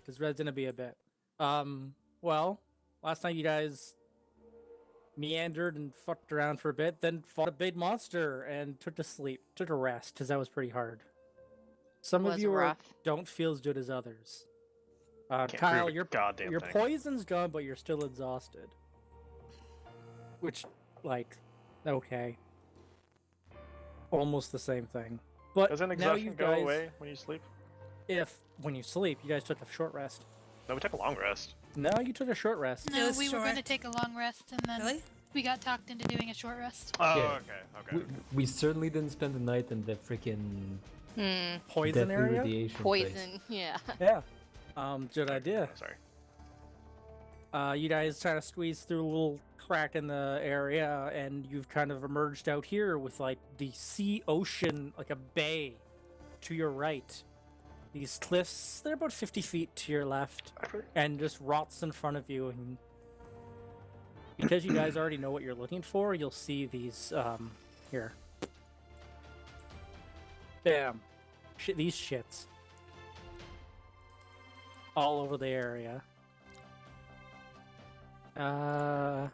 because Red's gonna be a bit. Well, last night you guys meandered and fucked around for a bit, then fought a big monster and took a rest, because that was pretty hard. Some of Was you rough. don't feel as good as others. Can't Kyle, prove a goddamn your thing. poison's gone, but you're still exhausted. Which, like, okay. Almost the same thing. But Doesn't now exhaustion you go guys, away when you sleep? when you sleep, you guys took a short rest. No, we took a long rest. No, you took a short rest. No, was we were short. going to take a long rest, and then Really? we got talked into doing a short rest. Oh, Yeah. okay. We certainly didn't spend the night in the freaking Poison deathly area? radiation Poison, yeah. Yeah. Good idea. Sorry. You guys try to squeeze through a little crack in the area, and you've kind of emerged out here with, like, the ocean, like a bay to your right. These cliffs, they're about 50 feet to your left, and just rocks in front of you, and because you guys already know what you're looking for, you'll see these, here. Bam. These shits. All over the area. Oh.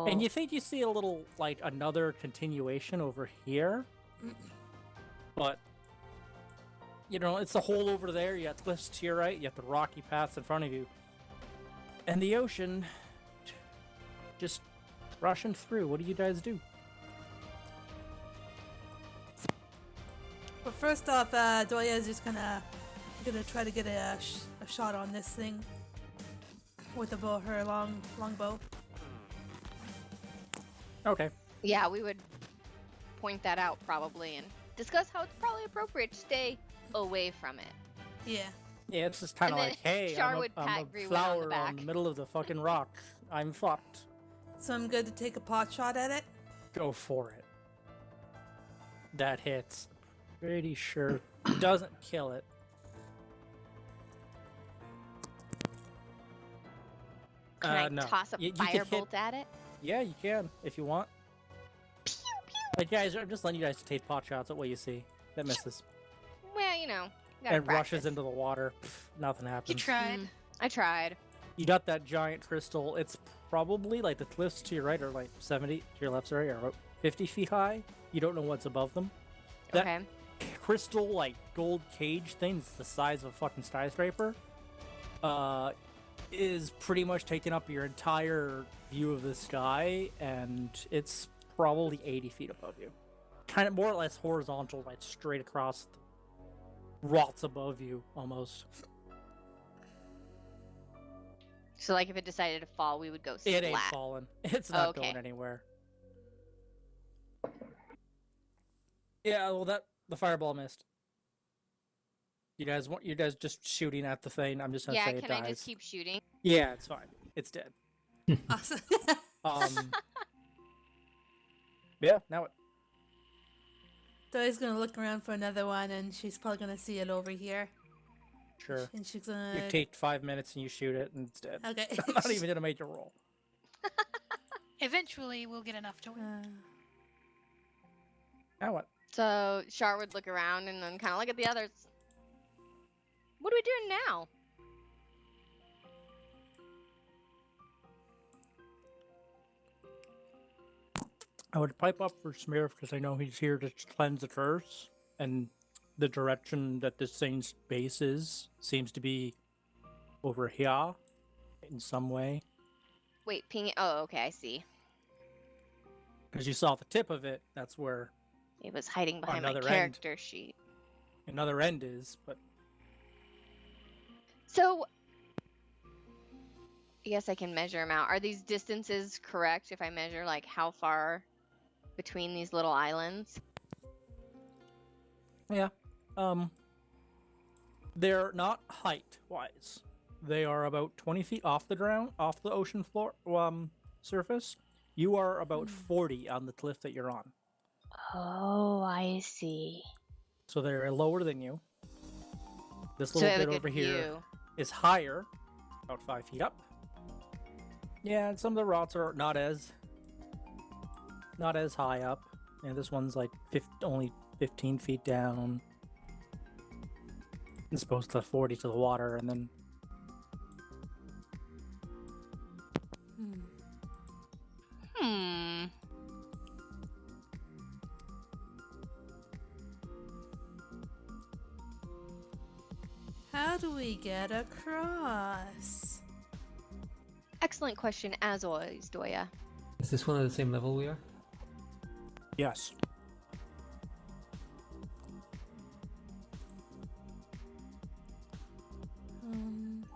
And you think you see a little, like, another continuation over here, but, you know, it's a hole over there, you got cliffs to your right, you got the rocky paths in front of you, and the ocean just rushing through. What do you guys do? Well, first off, Doya is just gonna try to get a shot on this thing with her long bow. Okay. Yeah, we would point that out probably and discuss how it's probably appropriate to stay away from it. Yeah. Yeah, it's just kind of And like, then hey, Char I'm would a pat Greenwood on the flower on back. the middle of the fucking rock. I'm fucked. So I'm good to take a pot shot at it. Go for it. That hits. Pretty sure. Doesn't kill it. Can I no. toss a You can firebolt hit- at it? Yeah, you can, if you want. Pew pew. Like, guys, I'm just letting you guys take pot shots at what you see. That misses. Well, you know, gotta And practice. rushes into the water. Pff, nothing happens. You tried. I tried. You got that giant crystal. It's probably, like, the cliffs to your right are, like, 70, to your left, sorry, are about 50 feet high. You don't know what's above them. That Okay. crystal, like, gold cage thing, it's the size of a fucking skyscraper, is pretty much taking up your entire view of the sky, and it's probably 80 feet above you. Kind of more or less horizontal, like, straight across the rots above you, almost. So, like, if it decided to fall, we would go It ain't splat. falling. It's not Okay. going anywhere. Yeah, well, the fireball missed. You guys just shooting at the thing. I'm just gonna Yeah, say it can dies. I just keep shooting? Yeah, it's fine. It's dead. Awesome. Um. Yeah. Now it. Doya's gonna look around for another one, and she's probably gonna see it over here, Sure. and she's You gonna. take 5 minutes and you shoot it, and it's dead. Okay. I'm not even gonna make a roll. Eventually, we'll get enough to win. Now what? So, Char would look around and then kind of look at the others. What are we doing now? I would pipe up for Smear because I know he's here to cleanse the curse, and the direction that this thing's base is seems to be over here in some way. Wait, ping it. Oh, okay, I see. Because you saw the tip of it, that's where It was hiding behind my Another end. character sheet. another end is, but So, I guess I can measure them out. Are these distances correct if I measure, like, how far between these little islands? yeah. They're not height-wise. They are about 20 feet off the ground, off the ocean floor, surface. You are about 40 on the cliff that you're on. Oh, I see. So they're lower than you. This So little I have bit a over good here view. is higher, about 5 feet up. Yeah, and some of the rots are not as high up. And this one's like only 15 feet down. as opposed to 40 to the water, and then Hmm. Hmm. How do we get across? Excellent question, as always, Doya. Is this one at the same level we are? yes.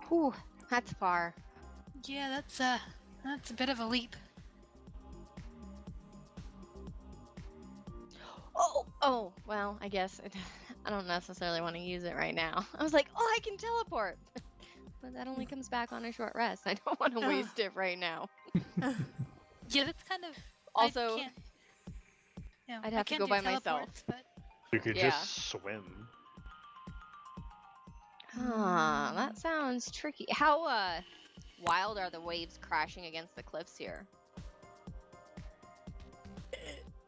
Whew, that's far. Yeah, that's a bit of a leap. Oh, well, I guess I don't necessarily want to use it right now. I was like, oh, I can teleport. But that only comes back on a short rest. I don't want to waste it right now. Yeah, that's kind of. Also, I can't, yeah, I'd I have to can't go do by myself. teleports, But You could Yeah. just swim. That sounds tricky. How wild are the waves crashing against the cliffs here?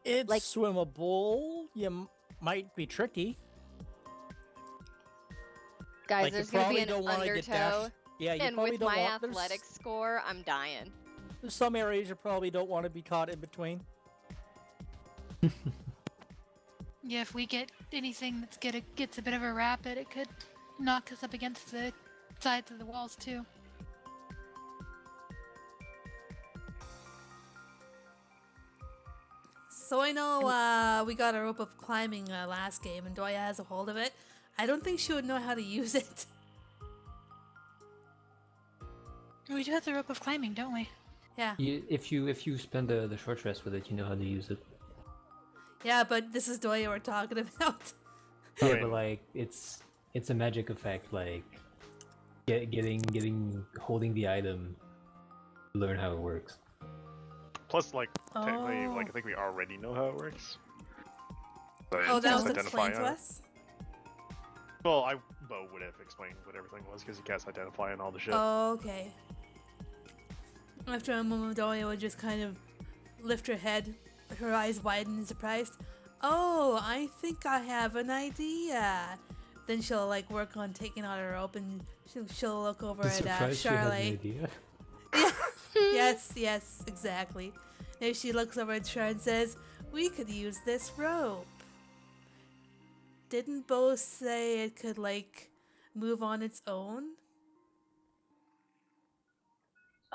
It's Like- swimmable. You might be tricky. Guys, Like, you there's gonna be probably an don't wanna get undertow, dashed. Yeah, you and probably with don't my want. athletics score, I'm dying. There's some areas you probably don't want to be caught in between. yeah, if we get anything that's gets a bit of a rapid, it could knock us up against the sides of the walls too. So I know we got a rope of climbing last game, and Doya has a hold of it. I don't think she would know how to use it. We do have the rope of climbing, don't we? Yeah, If you spend the short rest with it, you know how to use it. yeah, but this is Doya we're talking about. Yeah, Right. but like it's a magic effect. Like getting holding the item, learn how it works. Plus, like, technically, like, Oh. I think we already know how it works. But Oh, that just was identifying explained to it. us? Well, Bo would have explained what everything was because he casts Identify and all the shit. Oh, okay. After a moment, Doya would just kind of lift her head, her eyes widen and surprised. Oh, I think I have an idea. Then she'll like work on taking out her rope, and she'll look over at Surprised she has an Charlotte. idea. Yes, exactly. Then she looks over at Char and says, "We could use this rope." Didn't Bo say it could like move on its own?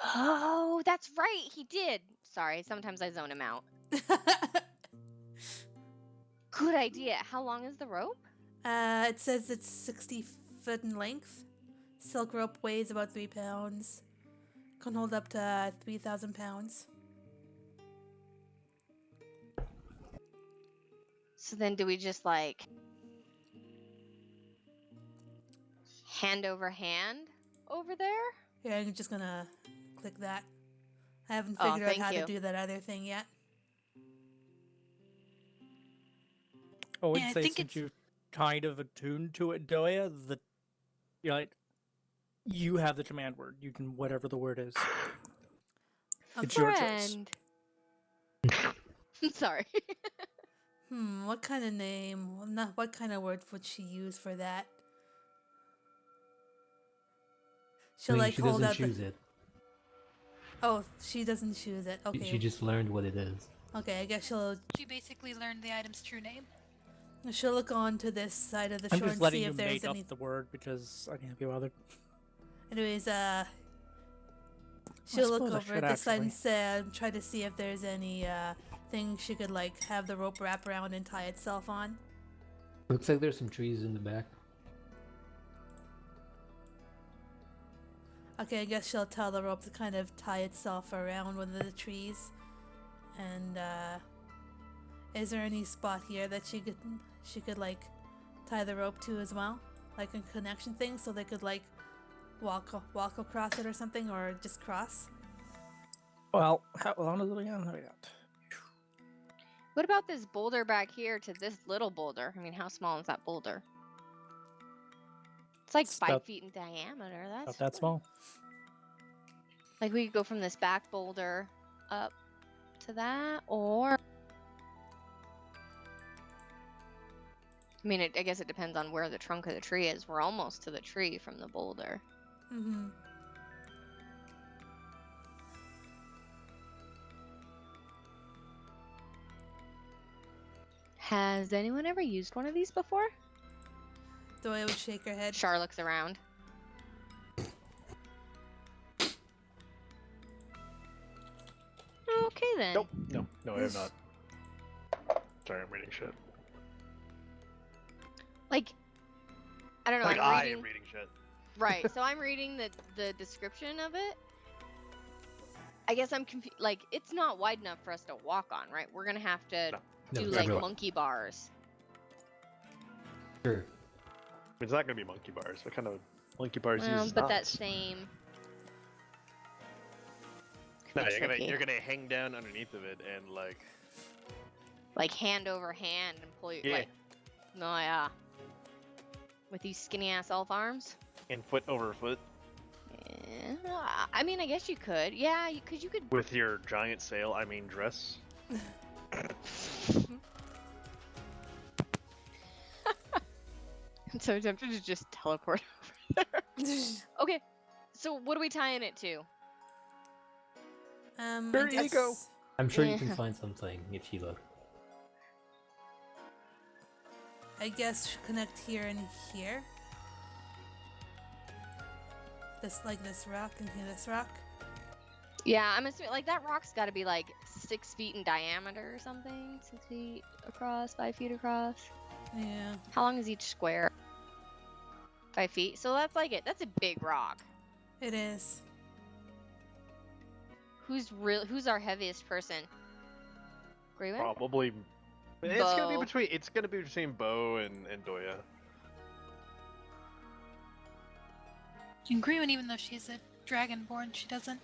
Oh, that's right, he did. Sorry, sometimes I zone him out. Good idea. How long is the rope? It says it's 60 foot in length. Silk rope weighs about 3 pounds. Can hold up to 3,000 pounds. So then do we just like hand over hand over there? Yeah, I'm just gonna click that. I haven't Oh, figured out thank how you. to do that other thing yet. I would Yeah, I say think since it's- you're kind of attuned to it, Doya, that you have the command word. You can whatever the word is. It's your choice. Friend. Sorry. What kind of name? Well, not what kind of word would she use for that? She'll I mean, like she hold doesn't out choose the. it. Oh, she doesn't choose it. Okay. She just learned what it is. Okay, I guess she'll She basically learned the item's true name. look on to this side of the I'm shore just and letting see you if there's make any. up the word because I can't be bothered. Anyways, she'll look suppose I over should at this side and actually. try to see if there's any thing she could like have the rope wrap around and tie itself on. Looks like there's some trees in the back. Okay, I guess she'll tell the rope to kind of tie itself around one of the trees. And is there any spot here that she could like tie the rope to as well, like a connection thing, so they could like walk across it or something, or just cross? Well, how long is it again? There we go. What about this boulder back here to this little boulder? I mean, how small is that boulder? It's like It's 5 about- feet in diameter. That's About that small. Like we could go from this back boulder up to that, or I mean, I guess it depends on where the trunk of the tree is. We're almost to the tree from the boulder. Mm-hmm. Has anyone ever used one of these before? Doya would shake her head. Char looks around. Okay then. Nope. No, I have not. Sorry, I'm reading shit. Like, I don't know. Like I'm I reading... am reading shit. Right. So I'm reading the description of it. I guess I'm confused. Like, it's not wide enough for us to walk on, right? We're gonna have to No, do it's like not. monkey bars. Sure. It's not gonna be monkey bars. What kind of monkey bars Well, use but that knots? same. No, Could be tricky. you're gonna hang down underneath of it and Like hand over hand and pull you. Yeah. Like, no, yeah. With these skinny ass elf arms. and foot over foot Yeah, I mean, I guess you could. Yeah, you could. with your giant sail. I mean dress. I'm so tempted to just teleport over there. Okay, so what are we tying it to? There I you go. guess- I'm sure you Yeah. can find something if you look. I guess connect here and here. This rock and here this rock. Yeah, I'm assuming like that rock's got to be like 6 feet in diameter or something. 6 feet across, 5 feet across. Yeah. How long is each square? 5 feet. So that's like it. That's a big rock. It is. Who's our heaviest person? Greywind? Probably. It's gonna be between Bo and Doya. And Greenwood, even though she's a dragonborn, she doesn't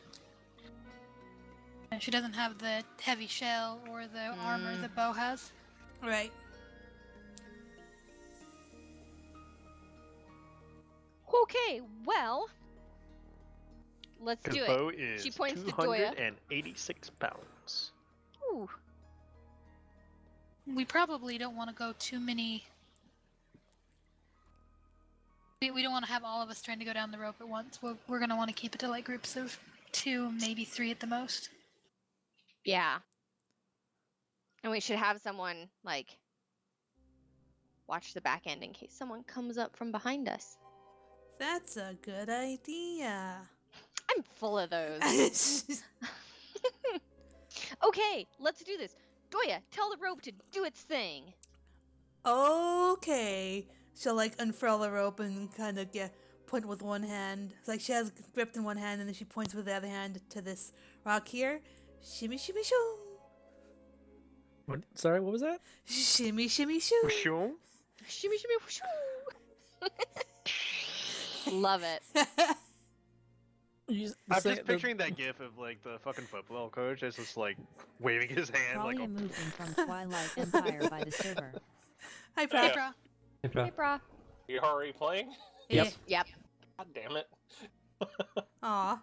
have the heavy shell or the armor that Bo has. Right. Okay, well, let's do it. Bo is She points to Doya. 286 pounds. Ooh. We probably don't want to go too many. We don't want to have all of us trying to go down the rope at once. We're going to want to keep it to like groups of 2, maybe 3 at the most. Yeah. And we should have someone, like, watch the back end in case someone comes up from behind us. That's a good idea. I'm full of those. Okay, let's do this. Doya, tell the rope to do its thing. Okay. She'll like unfurl the rope and kind of point with one hand. It's like she has gripped in one hand and then she points with the other hand to this rock here. Shimmy, shimmy, shoo. What? Sorry, what was that? Shimmy, shimmy, shoo. Sure. Shimmy, shimmy, shoo. Love it. I'm just picturing that gif of like the fucking football coach as just like waving his hand like. Talia moving from Twilight Empire by the server. Hi, Hey, Prop. bro. Hey, bro. Hey, brah. You already playing? Yep. Yep. God damn it. Aw.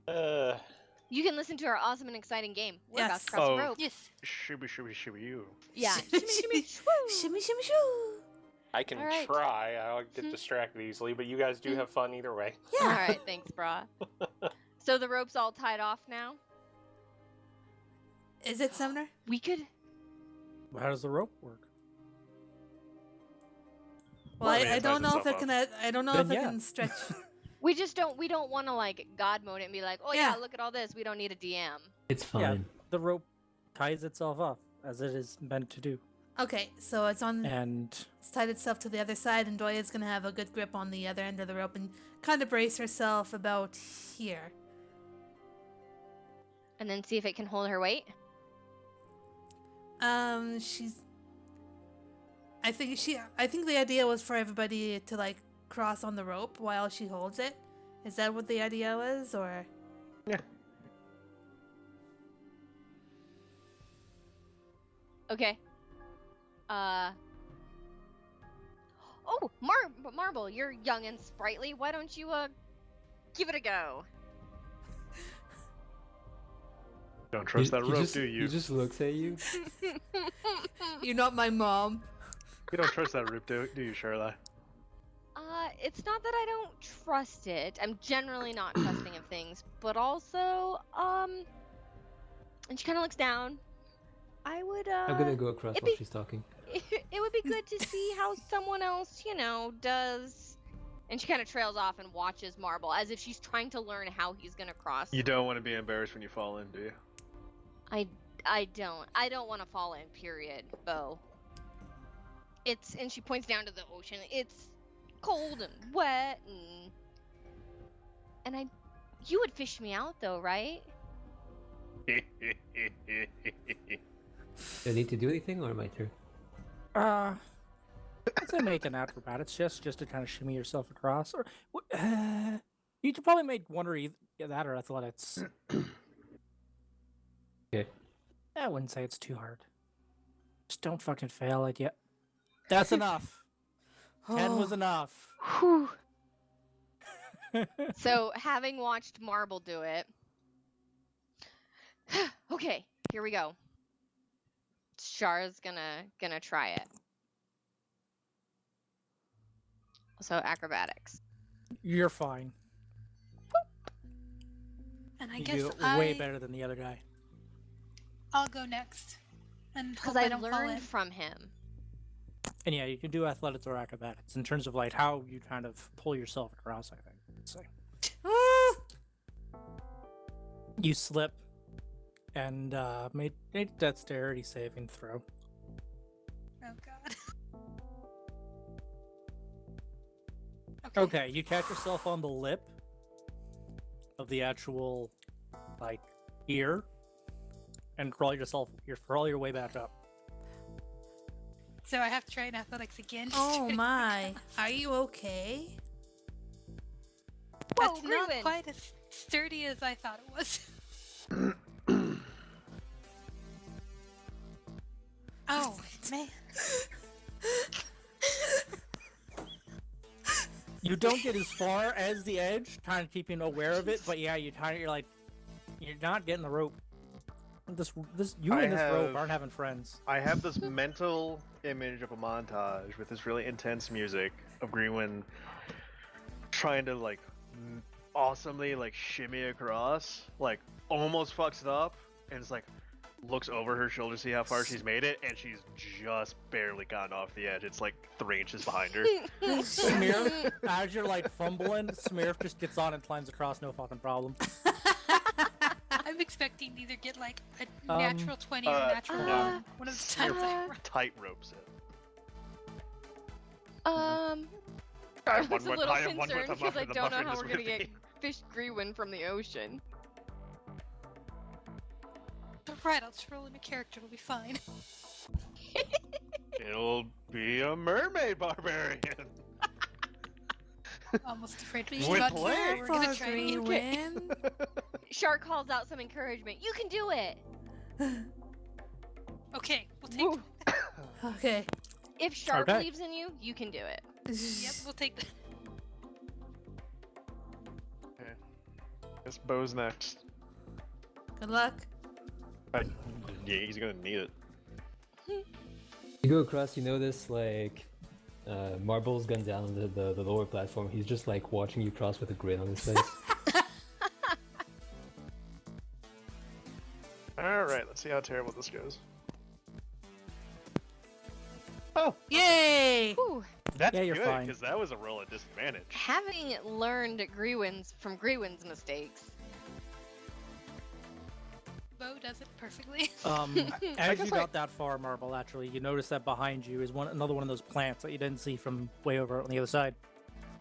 Mm. You can listen to our awesome and exciting game. We're about to cross Oh. the rope. Yes. Shooby shooby shooby you. Yeah. Shimmy, shimmy, shoo. Shimmy, shimmy, shoo. I can All right. try. I get distracted easily, but you guys do have fun either way. All right, thanks, brah. So the rope's all tied off now? Is it Sumner? We could... How does the rope work? Well, I mean, I it don't ties know if it itself can. I don't know Then if it yeah. can stretch. We don't want to, like, God mode it and be like, oh, yeah, Yeah. look at all this. We don't need a DM. It's fine. Yeah, the rope ties itself off as it is meant to do, Okay, so it's on. and It's tied itself to the other side, and Doya's gonna have a good grip on the other end of the rope and kind of brace herself about here. And then see if it can hold her weight. She's. I think the idea was for everybody to like cross on the rope while she holds it. Is that what the idea was, or? Yeah. Okay. Oh, Marble, you're young and sprightly. Why don't you, give it a go? Don't trust that rope, do you? He just looks at you. You're not my mom. You don't trust that rope, do you, Shirley? It's not that I don't trust it. I'm generally not trusting of things, but also, and she kind of looks down. I would, I'm gonna go across it'd while be- she's talking. it would be good to see how someone else, does. And she kind of trails off and watches Marble as if she's trying to learn how he's gonna cross. You don't want to be embarrassed when you fall in, do you? I don't want to fall in. Period, Bo. And she points down to the ocean. It's cold and wet and you would fish me out though, right? Do I need to do anything, or my turn? I'd say make an acrobatics just to kind of shimmy yourself across, or you could probably make one or either that or athletics. Okay. I wouldn't say it's too hard. Just don't fucking fail it yet. That's enough. 10 was enough. Whew. So, having watched Marble do it, okay, here we go. Char's gonna try it. So acrobatics. You're fine. And I You guess do it way better than the other guy. I'll go next. And Because hope I don't fall in. learned from him. And yeah, you can do athletics or acrobatics in terms of like how you kind of pull yourself across, I think. I'd say. You slip and made dexterity saving throw. Oh god. Okay, you catch yourself on the lip of the actual like ear and crawl your way back up. So I have to try an athletics again. Oh my. Are you okay? That's Whoa, not Greenwin. quite as sturdy as I thought it was. Oh, man. You don't get as far as the edge, kind of keeping aware of it, but yeah, you're not getting the rope. You I and this rope have- aren't having friends. I have this mental image of a montage with this really intense music of Greenwin trying to like awesomely like shimmy across, like almost fucks it up, and it's like looks over her shoulder to see how far she's made it, and she's just barely gotten off the edge. It's like 3 inches behind her. Smurf, as you're like fumbling, Smurf just gets on and climbs across, no fucking problem. I'm expecting to either get like a natural 20 or a natural no. 1. One of the times I roll. Tight ropes it. I have was a one little I have one with concerned a because I muffin, the don't know muffin how is we're gonna with get me. fish Greenwin from the ocean. Right, I'll just roll in a character, it'll be fine. It'll be a mermaid barbarian. Almost afraid to Be be With about legs. We're for gonna try it. Greenwin. Shark calls out some encouragement. You can do it. Okay, we'll take. Woo. Okay. If Shark Okay. believes in you, you can do it. Yep, we'll take that. Guess Bo's next. Good luck. Yeah, he's gonna need it. You go across, you notice like Marble's gone down the lower platform. He's just like watching you cross with a grin on his face. Alright, let's see how terrible this goes. Oh, Yay! Whew. that's Yeah, you're good, fine. because that was a roll at disadvantage. Having learned from Greenwin's mistakes, Bo does it perfectly. As guess you got that far, Marble, actually, you notice that behind you is another one of those plants that you didn't see from way over on the other side.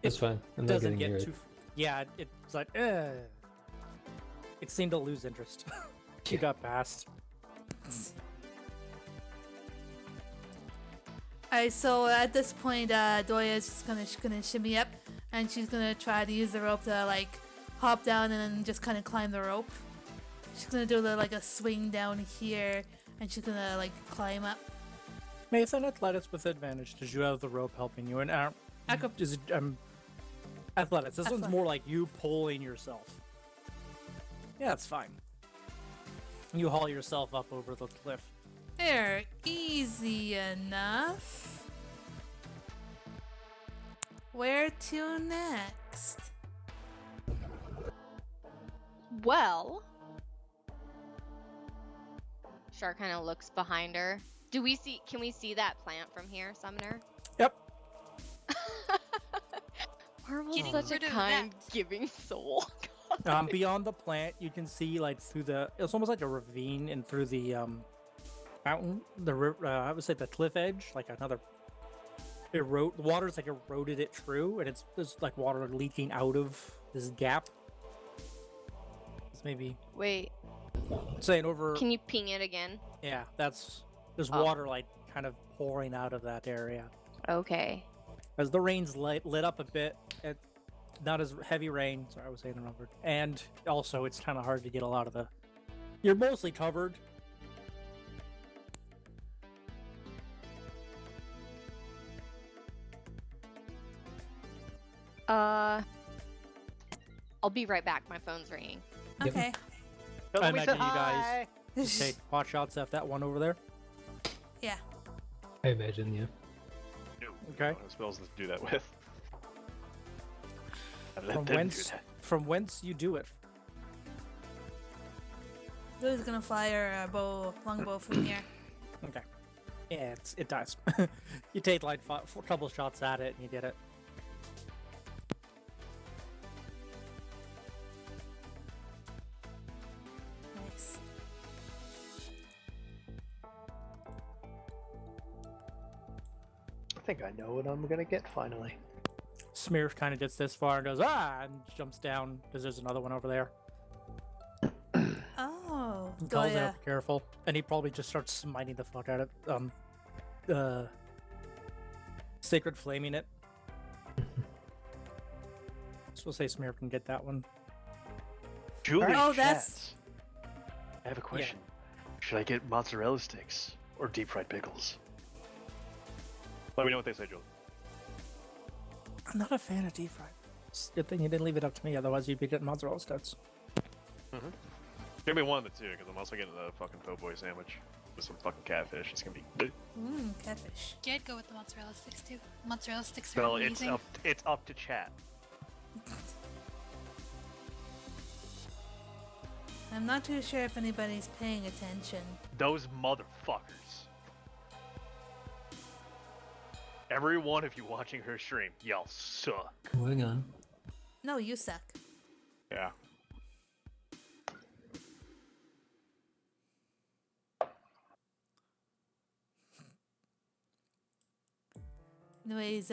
That's fine. I'm not Doesn't getting get near too. it. Yeah, it's like, it seemed to lose interest. You got past. Alright, so at this point, Doya's just gonna shimmy up, and she's gonna try to use the rope to like hop down and then just kind of climb the rope. She's gonna do like a swing down here, and she's gonna like climb up. Make an athletics with advantage because you have the rope helping you. And is it, athletics. This one's Athletics. more like you pulling yourself. Yeah, that's fine. You haul yourself up over the cliff. There, easy enough. Where to next? Well, Char kind of looks behind her. Can we see that plant from here, Sumner? Yep. Marble's Getting such a rid of kind, that. giving soul. Beyond the plant, you can see like through the. It's almost like a ravine and through the mountain. I would say the cliff edge, like another. The water's like eroded it through, and there's like water leaking out of this gap. It's maybe Wait, saying over. can you ping it again? Yeah, there's Oh. water like kind of pouring out of that area. Okay. As the rain's lit up a bit, not as heavy rain. Sorry, I was saying the wrong word. And also, it's kind of hard to get a lot of the. You're mostly covered. I'll be right back. My phone's ringing. Yep. Okay. Tell I them we imagine said you guys hi. just take pot shots at that one over there. Yeah. I imagine, yeah. No, Okay. no spells to do that with. I let From them whence? do that. From whence you do it? Who's gonna fire a longbow from here? Okay. Yeah, it dies. You take like a couple shots at it and you get it. Nice. I think I know what I'm gonna get finally. Smear kind of gets this far and goes and jumps down because there's another one over there. Oh, And calls Goya. out, careful, and he probably just starts smiting the fuck out of sacred flaming it. So we'll say Smear can get that one. Julie, Oh, that's- I have a question. Should I get mozzarella sticks or deep fried pickles? Let me know what they say, Julie. I'm not a fan of deep fried. It's a good thing you didn't leave it up to me, otherwise you'd be getting mozzarella sticks. Give me one of the two, because I'm also getting a fucking po' boy sandwich with some fucking catfish. It's gonna be. Catfish. Yeah, I'd go with the mozzarella sticks too. Mozzarella sticks are Well, it's amazing. up to chat. I'm not too sure if anybody's paying attention. Those motherfuckers. Every one of you watching her stream, y'all suck. Moving on. No, you suck. Yeah. Anyways,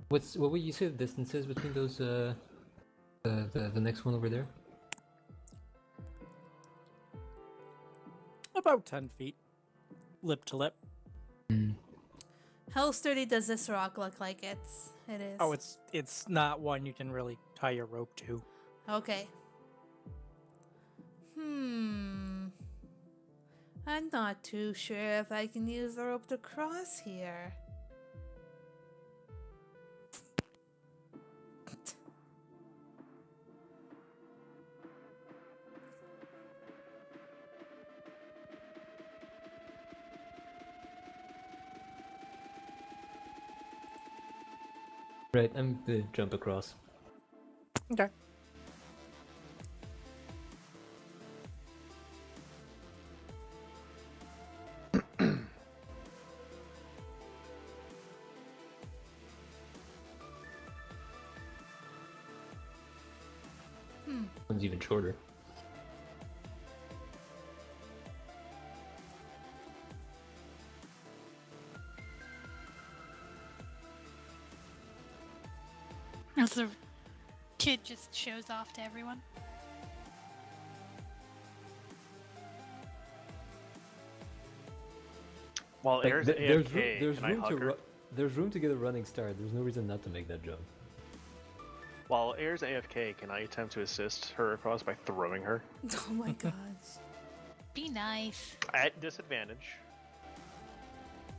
What would you say the distance is between those the next one over there? About 10 feet. Lip to lip. how sturdy does this rock look like it is? Oh, it's not one you can really tie your rope to. Okay. I'm not too sure if I can use the rope to cross here. Right, I'm the jump across. Okay. One's even shorter. As the kid just shows off to everyone. While Like, Air's there's AFK, there's can I room to hug her? there's room to get a running start. There's no reason not to make that jump. While Air's AFK, can I attempt to assist her across by throwing her? Oh my gosh. Be nice. At disadvantage.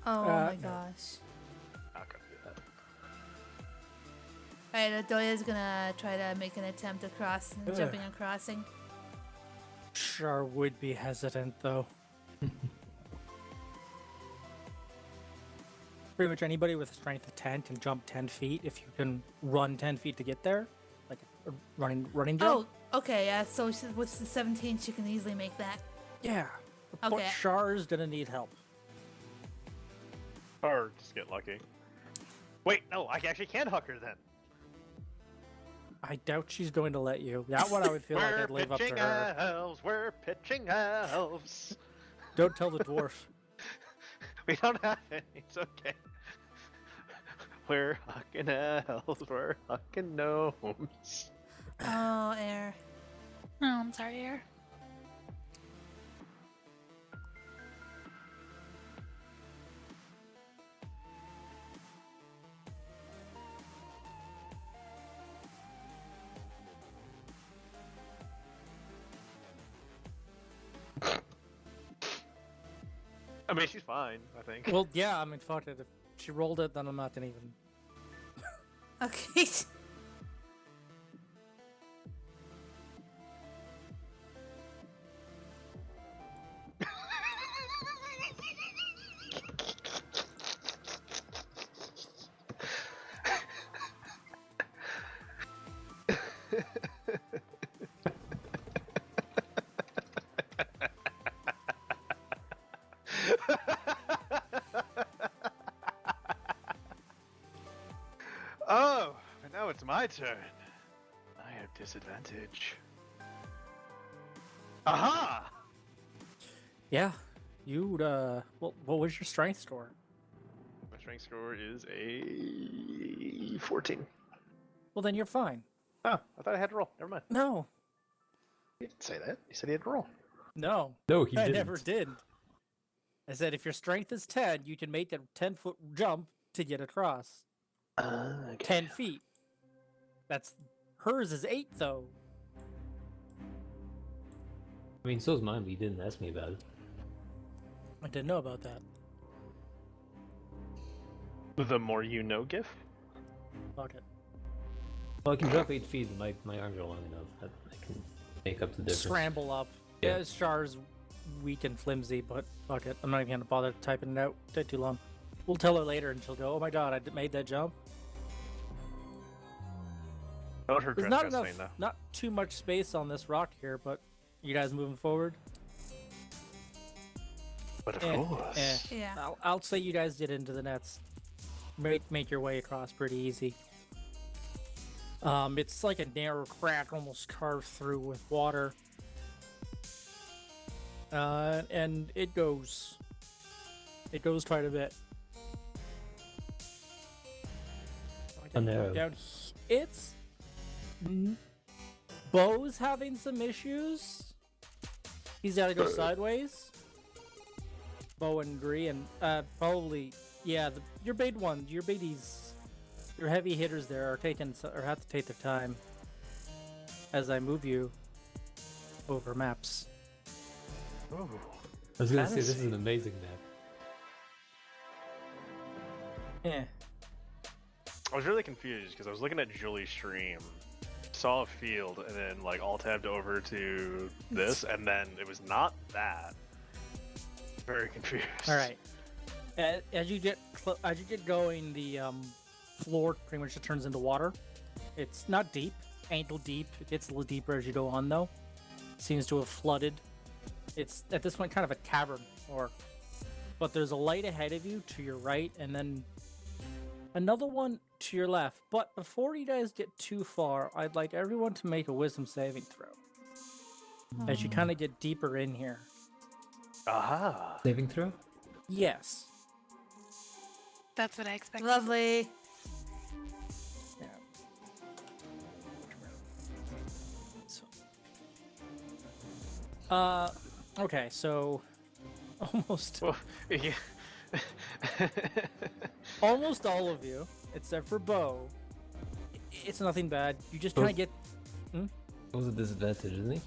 Oh my no. gosh. Not gonna do that. Alright, Adoya's gonna try to make an attempt across, jumping and crossing. Char would be hesitant, though. Pretty much anybody with a strength of 10 can jump 10 feet if you can run 10 feet to get there. Like a running jump. Oh, okay. Yeah. So with the 17, she can easily make that. Yeah. But Okay. Char's gonna need help. Or just get lucky. Wait, no, I actually can huck her then. I doubt she's going to let you. That one I would feel like I'd leave up to her. Elves, we're pitching elves. Don't tell the dwarf. We don't have any. It's okay. We're hucking elves. We're hucking gnomes. Oh, air. Oh, I'm sorry, Air. I mean, she's fine, I think. Well, yeah, I mean, fuck it. If she rolled it, then I'm not gonna even. Okay. Oh, and now it's my turn. I have disadvantage. Aha! Yeah, you'd. What was your strength score? My strength score is a 14. Well, then you're fine. Oh, I thought I had to roll. Never mind. No, He didn't say that. He said he had to roll. no, No, he I didn't. never did. I said if your strength is 10, you can make a 10-foot jump to get across. Okay. 10 feet. That's hers is 8 though. I mean, so's mine, but you didn't ask me about it. I didn't know about that. The more you know, GIF? Fuck it. Well, I can jump 8 feet, and my arms are long enough that I can make up the difference. Scramble up. Yeah. Yeah, Char's weak and flimsy, but fuck it. I'm not even gonna bother typing it out. Take too long. We'll tell her later, and she'll go, "Oh my god, made that jump." Not her There's dress not dress enough, thing, though. not too much space on this rock here, but you guys moving forward? But of Eh, course. eh. Yeah. I'll say you guys get into the nets. Make your way across pretty easy. It's like a narrow crack, almost carved through with water. And it goes quite a bit. How narrow? Down, it's Bo's having some issues. He's got to go sideways. Bo and Gree, and probably your big ones, your biggies, your heavy hitters there are have to take their time as I move you over maps. Ooh. I was gonna say, this is Fantasy. an amazing map. Yeah. I was really confused because I was looking at Julie's stream, saw a field, and then like all tabbed over to this, and then it was not that. Very confused. All right. As you get going, the floor pretty much just turns into water. It's not deep, ankle deep. It gets a little deeper as you go on, though. Seems to have flooded. It's at this point kind of a cavern, but there's a light ahead of you to your right, and then another one to your left. But before you guys get too far, I'd like everyone to make a wisdom saving throw as you kind of get deeper in here. Aha. Saving throw? Yes. That's what I expected. Lovely. Yeah. So, okay, so almost Well, yeah. almost all of you, except for Bo, it's nothing bad. You just kind of get. That was a disadvantage, isn't he?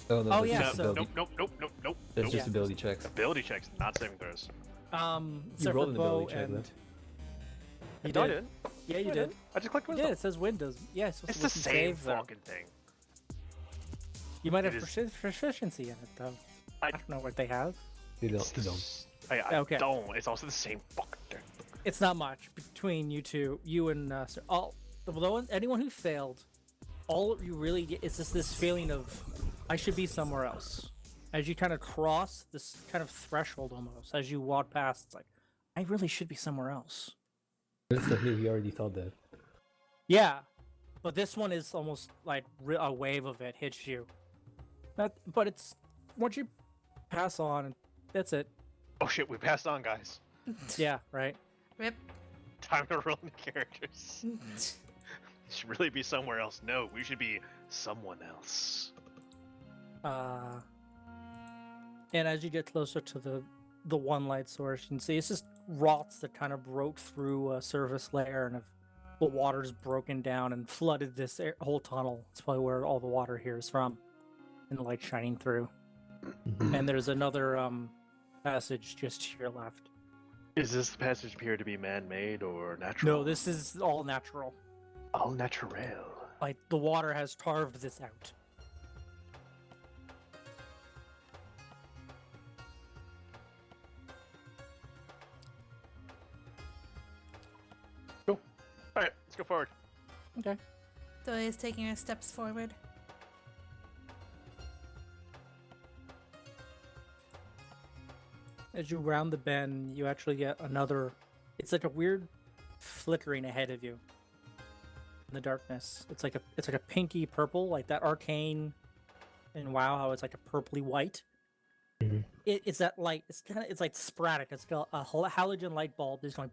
Oh, no, Oh, that's yeah, just so- ability. Nope. That's Nope. just Yeah. ability checks. Ability checks, not saving throws. Except for rolled an Bo ability check, and. though. You No, I did. didn't. Yeah, you No, I did. didn't. I just clicked Yeah, wisdom. it says Windows. Yeah, it's supposed It's to the wisdom same save, though. fucking thing. You might have It is- proficiency in it, though. I don't know what they have. You It's don't. the You don't. s- I Okay. don't. It's also the same fucking thing. It's not much between you two, you and although anyone who failed, all you really get is just this feeling of I should be somewhere else. As you kind of cross this kind of threshold almost, as you walk past, it's like I really should be somewhere else. It's like we already thought that. Yeah, but this one is almost like a wave of it hits you. But it's once you pass on, that's it. Oh shit, we passed on, guys. Yeah, right. Rip. Time to roll the characters. Should really be somewhere else. No, we should be someone else. And as you get closer to the one light source, you can see it's just rots that kind of broke through a surface layer, and the water's broken down and flooded this whole tunnel. It's probably where all the water here is from, and the light shining through. And there's another passage just to your left. Is this passage appear to be man-made or natural? No, this is all natural. all natural. Like the water has carved this out. Cool. All right, let's go forward. Okay. Doya is taking her steps forward. As you round the bend, you actually get another. It's like a weird flickering ahead of you in the darkness. It's like a pinky purple, like that arcane in WoW. How it's like a purpley white. Mhm. It's that light. It's like sporadic. It's got a halogen light bulb that's going,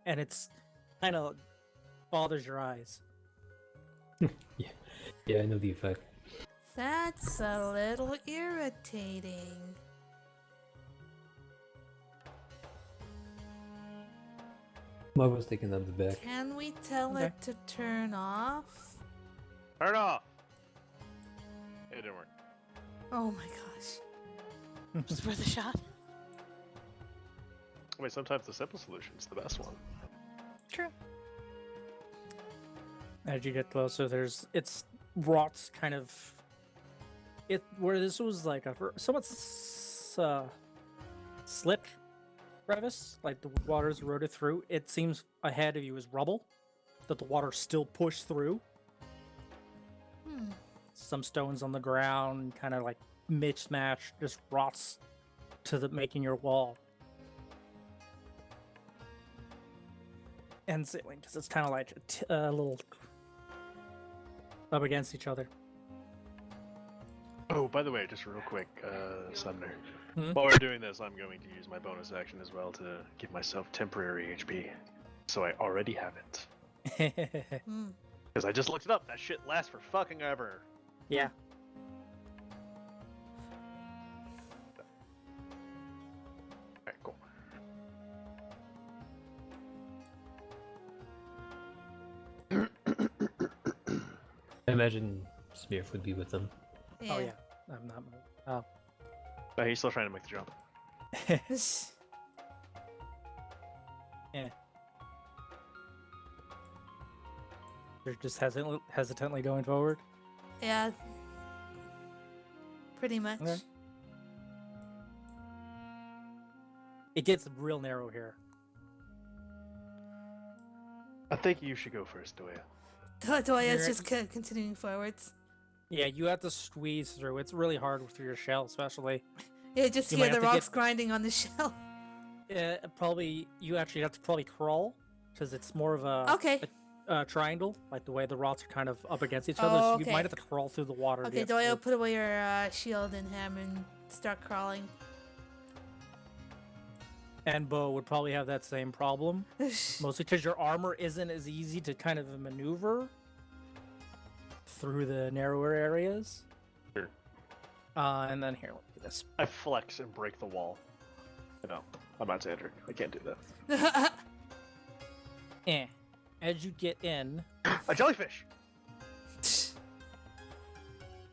and it's kind of bothers your eyes. Yeah, I know the effect. That's a little irritating. Marvel's taking up the back. Can we tell Okay. it to turn off? Turn off. It didn't work. Oh my gosh. Just worth a shot. Wait, sometimes the simple solution's the best one. True. As you get closer, it's rots kind of where this was like a somewhat slick crevice, like the water's eroded through. It seems ahead of you is rubble that the water still pushed through. Hmm. Some stones on the ground, kind of like mismatched, just rots to the making your wall. And ceiling, because it's kind of like a little up against each other. Oh, by the way, just real quick, Sumner. Hmm? While we're doing this, I'm going to use my bonus action as well to give myself temporary HP. So I already have it. Hmm. Because I just looked it up. That shit lasts for fucking ever. Yeah. Alright, cool. I imagine Smurf would be with them. Oh yeah. I'm not. Oh. No, he's still trying to make the jump. Yeah. They're just hesitantly going forward. Yeah. Pretty much. Okay. It gets real narrow here. I think you should go first, Doya. Doya's You're- just continuing forwards. Yeah, you have to squeeze through. It's really hard with your shell, especially. Yeah, just You hear might the have to rocks grinding on the shell. Probably you actually have to probably crawl because it's more of a Okay. triangle, like the way the rots are kind of up against each other. Oh, So okay. you might have to crawl through the water. to Okay, get Doya, through. put away your shield and hammer and start crawling. And Bo would probably have that same problem, mostly because your armor isn't as easy to kind of maneuver through the narrower areas. Sure. And then here, look at this. I flex and break the wall. No, I'm not Sandrick. I can't do that. As you get in, A jellyfish!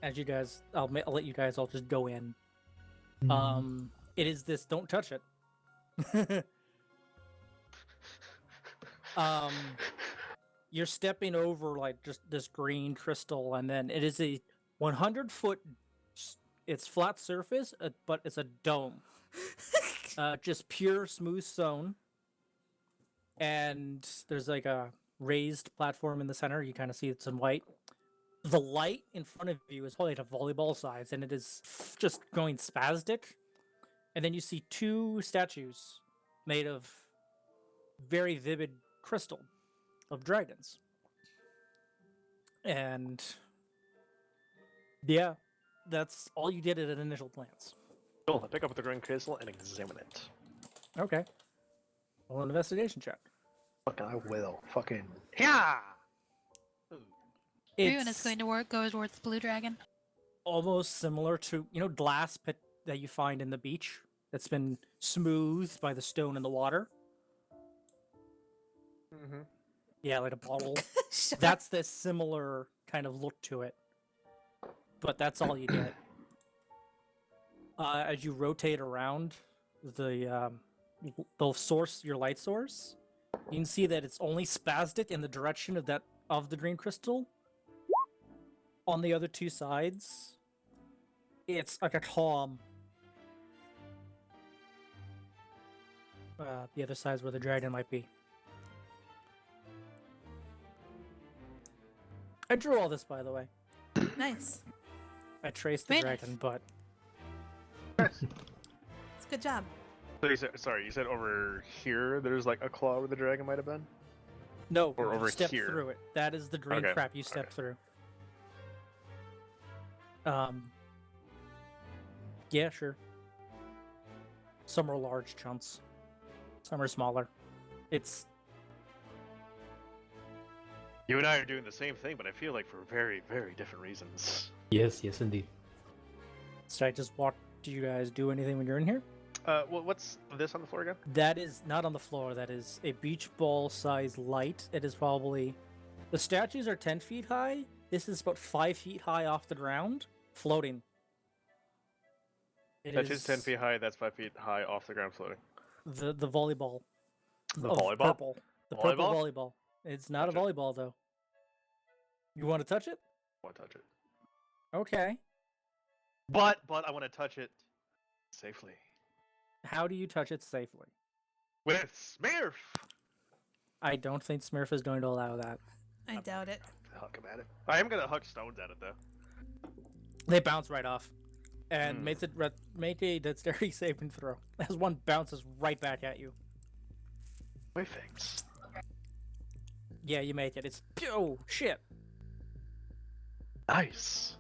as you guys, I'll let you guys all just go in. It is this. Don't touch it. You're stepping over like just this green crystal, and then it is a 100-foot. It's flat surface, but it's a dome. Just pure smooth stone. And there's like a raised platform in the center. You kind of see it's in white. The light in front of you is probably at a volleyball size, and it is just going spastic. And then you see two statues made of very vivid crystal of dragons. And yeah, that's all you did at an initial glance. Cool. I pick up the green crystal and examine it. Okay. Roll an investigation check. Fucking I will. Fucking yeah. Everyone is going to go towards the blue dragon. Almost similar to, glass pit that you find in the beach that's been smoothed by the stone and the water. Mm-hmm. Yeah, like a bottle. Sure. That's the similar kind of look to it. But that's all you get. As you rotate around the source, your light source, you can see that it's only spastic in the direction of the green crystal. On the other two sides, it's like a calm. The other side's where the dragon might be. I drew all this, by the way. Nice. I traced the Very dragon, but It's a good job. So you said over here there's like a claw where the dragon might have been? no, Or you over stepped here. through it. That is the green Okay, crap you stepped through. Yeah, sure. Some are large chunks. Some are smaller. It's You and I are doing the same thing, but I feel like for very, very different reasons. Yes, indeed. should I just walk? Do you guys do anything when you're in here? Well, what's this on the floor again? That is not on the floor. That is a beach ball size light. It is probably the statues are 10 feet high. This is about 5 feet high off the ground, floating. It That is 10 feet high. That's 5 feet high off the ground floating. The volleyball. The of volleyball? Purple. The purple Volleyball? volleyball. It's not Touch a it. volleyball though. You want to touch it? I want to touch it. Okay. But I want to touch it safely. How do you touch it safely? With Smurf! I don't think Smurf is going to allow that. I doubt it. Huck him at it. I am going to huck stones at it, though. They bounce right off, and make a dexterity saving throw. As one bounces right back at you. Perfect. Yeah, you make it. It's oh shit. Nice.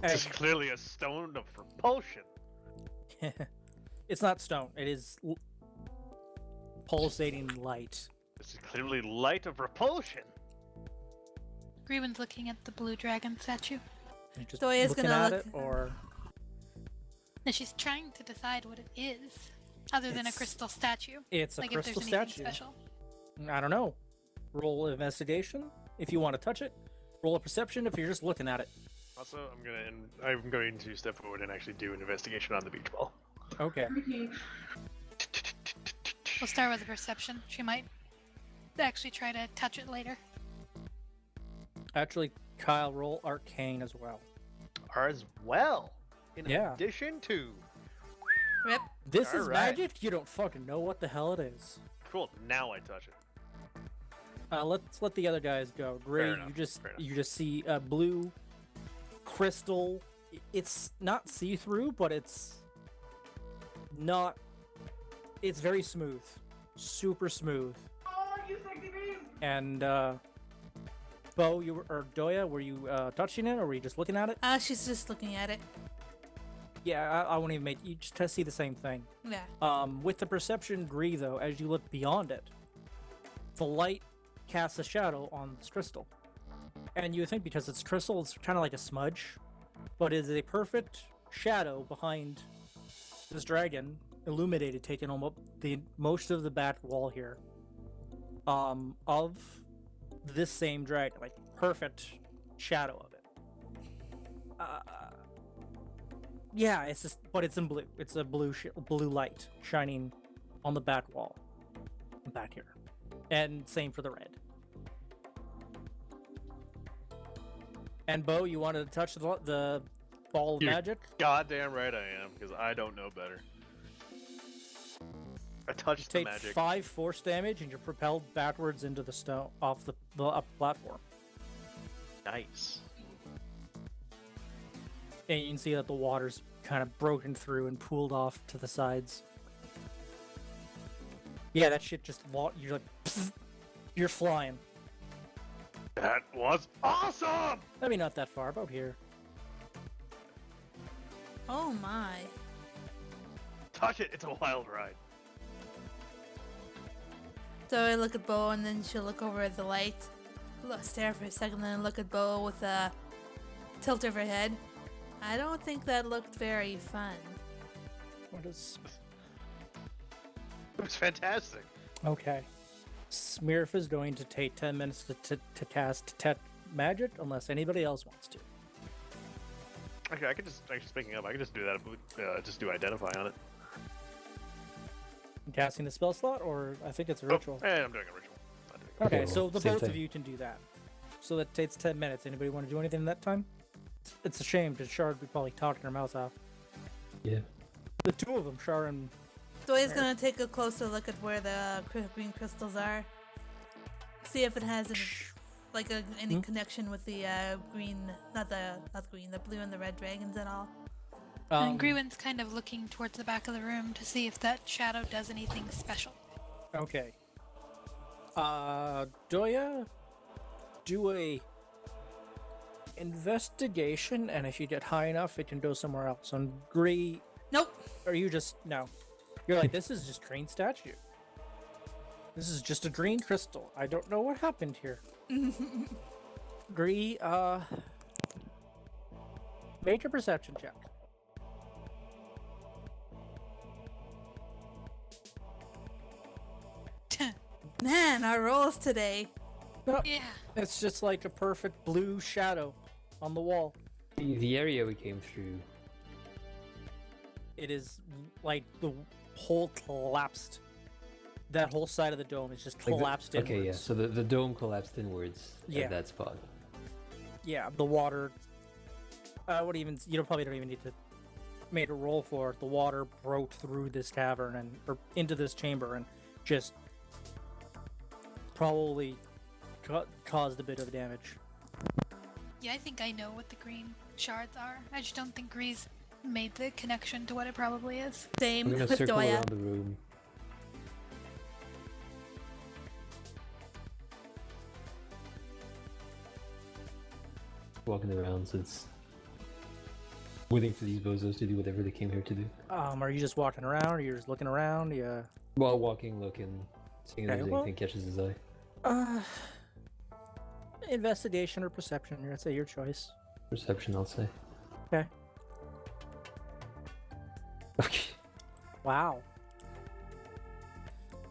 It's And clearly a stone of repulsion. it's not stone. It is pulsating light. This is clearly light of repulsion. Green's looking at the blue dragon statue. You're just Doya's looking gonna at look- it, or Now she's trying to decide what it is, other than a It's- crystal statue. it's a Like if crystal there's anything statue. special. I don't know. Roll investigation if you want to touch it. Roll a perception if you're just looking at it. Also, I'm going to step forward and actually do an investigation on the beach ball. Okay. We'll start with the perception. She might actually try to touch it later. Actually, Kyle, roll arcane as well. As well. In Yeah. addition to. Rip. This is Alright. magic. You don't fucking know what the hell it is. Cool. Now I touch it. Let's let the other guys go. Gray, enough, fair enough. you just see a blue crystal. It's not see-through, but it's not. It's very smooth, super smooth. And Bo, or Doya, were you touching it, or were you just looking at it? She's just looking at it. Yeah, I won't even make you just see the same thing. Yeah. With the perception Gree, though, as you look beyond it, the light casts a shadow on this crystal. And you would think because it's crystal, it's kind of like a smudge, but it is a perfect shadow behind this dragon, illuminated, taking almost most of the back wall here, of this same dragon, like perfect shadow of it. Yeah, it's just, but it's in blue. It's a blue light shining on the back wall, back here, and same for the red. And Bo, you wanted to touch the ball of You're magic? goddamn right I am, because I don't know better. I touched the Take magic. 5 force damage, and you're propelled backwards into the stone off the up platform. Nice. And you can see that the water's kind of broken through and pooled off to the sides. Yeah, that shit just you're like, pfft, you're flying. That was awesome! Maybe not that far, about here. Oh my. Touch it, it's a wild ride. So I look at Bo and then she'll look over at the light. Stare for a second, then look at Bo with a tilt of her head. I don't think that looked very fun. What is... It was fantastic. Okay. Smirf is going to take 10 minutes to cast Detect Magic, unless anybody else wants to. Okay, I could just, actually speaking up, I could just do that, just do Identify on it. I'm casting the spell slot, or I think it's a ritual. Oh, I'm doing a ritual. Not doing a Okay, well, so the same both of thing. you can do that. So that takes 10 minutes. Anybody want to do anything in that time? It's a shame, because Shard would be probably talking her mouth off. Yeah. The two of them, Shard and... Doy's gonna take a closer look at where the green crystals are. See if it has any connection with the green, not green, the blue and the red dragons at all. And Grewin's kind of looking towards the back of the room to see if that shadow does anything special. Okay. Doya, do a investigation, and if you get high enough, it can go somewhere else. On Gree, Nope. or you just no. You're like, this is just green statue. This is just a green crystal. I don't know what happened here. Gree, make a perception check. Man, our rolls today. No, Yeah. it's just like a perfect blue shadow on the wall. The area we came through. It is like the whole collapsed. That whole side of the dome is just like the- collapsed inwards. Okay, yeah. So the dome collapsed inwards Yeah. at that spot. Yeah, the water. You probably don't even need to make a roll for it. The water broke through this cavern or into this chamber and just probably caused a bit of damage. Yeah, I think I know what the green shards are. I just don't think Grease made the connection to what it probably is. Same We're gonna with circle Doya. around the room. Walking around since waiting for these bozos to do whatever they came here to do. Are you just walking around, or you're just looking around? Yeah. While walking, looking, seeing if Okay, there's well- anything catches his eye. Investigation or perception? I'd say your choice. Perception, I'll say. Okay. Okay. Wow.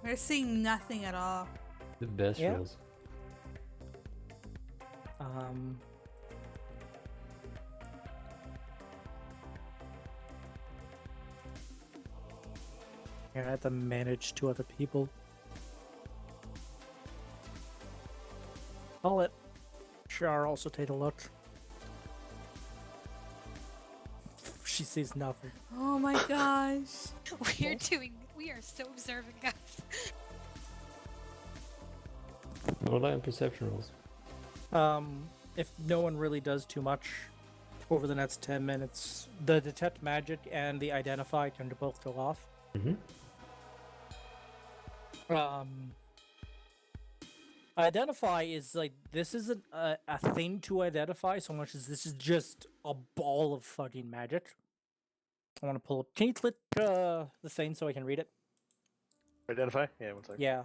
We're seeing nothing at all. The best Yeah. rolls. Here, I have to manage 2 other people. I'll let Char also take a look. She sees nothing. Oh my gosh. We are so observant, guys. I'll rely on perception rolls. If no one really does too much over the next 10 minutes, the Detect Magic and the Identify can both go off. Mm-hmm. Identify is like, this isn't a thing to identify so much as this is just a ball of fucking magic. I want to pull up. Can you click the thing so I can read it? Identify? Yeah, one second. Yeah.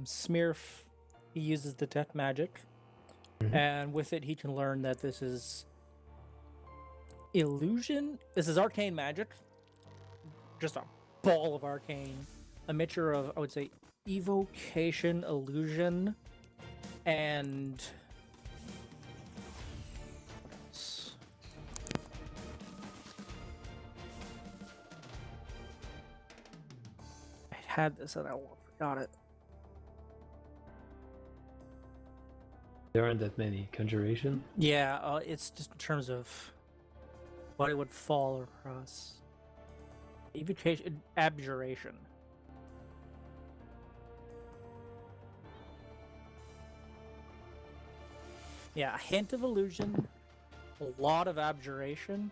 Smirf, he uses Detect Magic, and with it he can learn that this is illusion. This is arcane magic. Just a ball of arcane. A mixture of, I would say, evocation, illusion, and had this and I forgot it. There aren't that many. Conjuration? Yeah, it's just in terms of what it would fall across. Evocation, abjuration. Yeah, a hint of illusion, a lot of abjuration,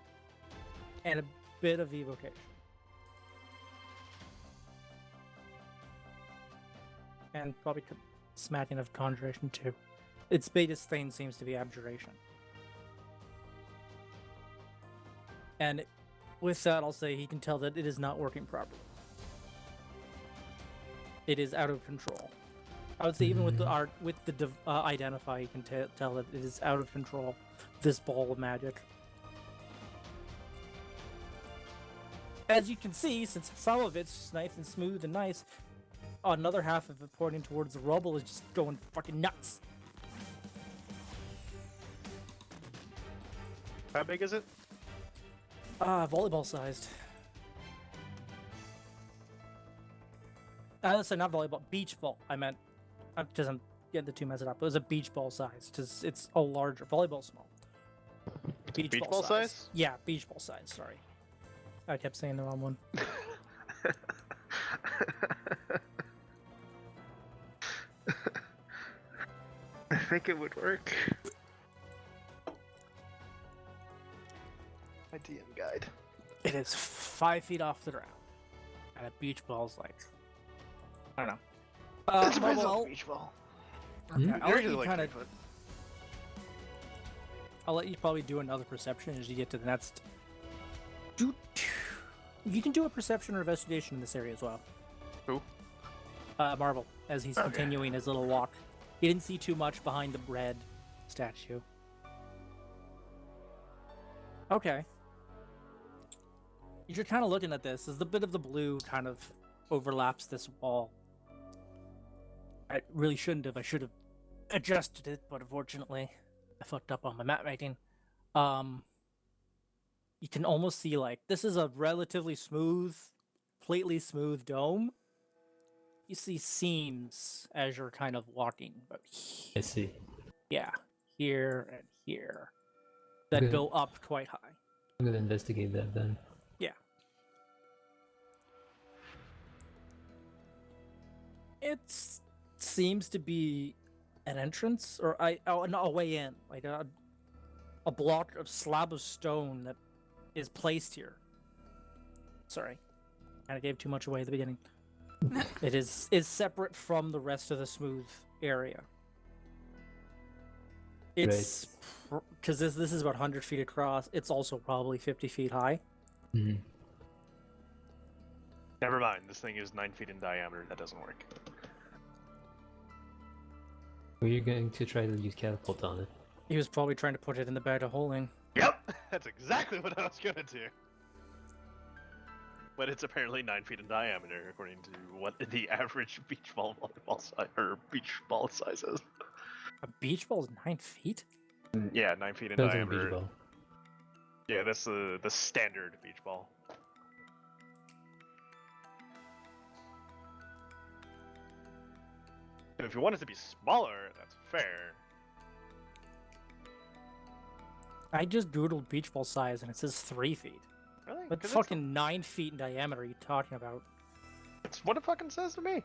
and a bit of evocation. And probably smacking of conjuration too. Its biggest thing seems to be abjuration. And with that, I'll say he can tell that it is not working properly. It is out of control. I would say even with the art, with the identify, you can tell that it is out of control. This ball of magic. As you can see, since some of it's just nice and smooth and nice, another half of it pointing towards the rubble is just going fucking nuts. How big is it? Volleyball sized. Sorry, not volleyball, beach ball. I meant, because I'm getting the two messed up. It was a beach ball size, because it's a larger volleyball small. Beach ball size? Yeah, beach ball size. Sorry, I kept saying the wrong one. I think it would work. My DM guide. It is 5 feet off the ground, and a beach ball's like, I don't know. That depends on well, the beach ball. okay, I'll let Usually you like kind of. 3 foot. I'll let you probably do another perception as you get to the next. You can do a perception or investigation in this area as well. Who? Marvel, as he's continuing his little walk. He didn't see too much behind the red statue. Okay. You're kind of looking at this as the bit of the blue kind of overlaps this wall. I really shouldn't have. I should have adjusted it, but unfortunately, I fucked up on my map making. You can almost see, like, this is a relatively smooth, completely smooth dome. You see seams as you're kind of walking. But I see. yeah, here and here. That Okay. go up quite high. I'm gonna investigate that then. Yeah. It seems to be an entrance, or no, a way in, like a block of slab of stone that is placed here. Sorry, kind of gave too much away at the beginning. It is separate from the rest of the smooth area. It's because this is about 100 feet across. It's also probably 50 feet high. Mm-hmm. Never mind. This thing is 9 feet in diameter. That doesn't work. Were you going to try to use catapult on it? He was probably trying to put it in the bed of holding. Yep, that's exactly what I was gonna do. But it's apparently 9 feet in diameter, according to what the average beach ball volleyball size or beach ball size is. A beach ball is 9 feet? Yeah, 9 feet in Depends on the diameter. beach ball. Yeah, that's the standard beach ball. And if you want it to be smaller, that's fair. I just googled beach ball size and it says 3 feet. Really? What 'Cause fucking 9 feet in diameter are you talking about? it's what it fucking says to me.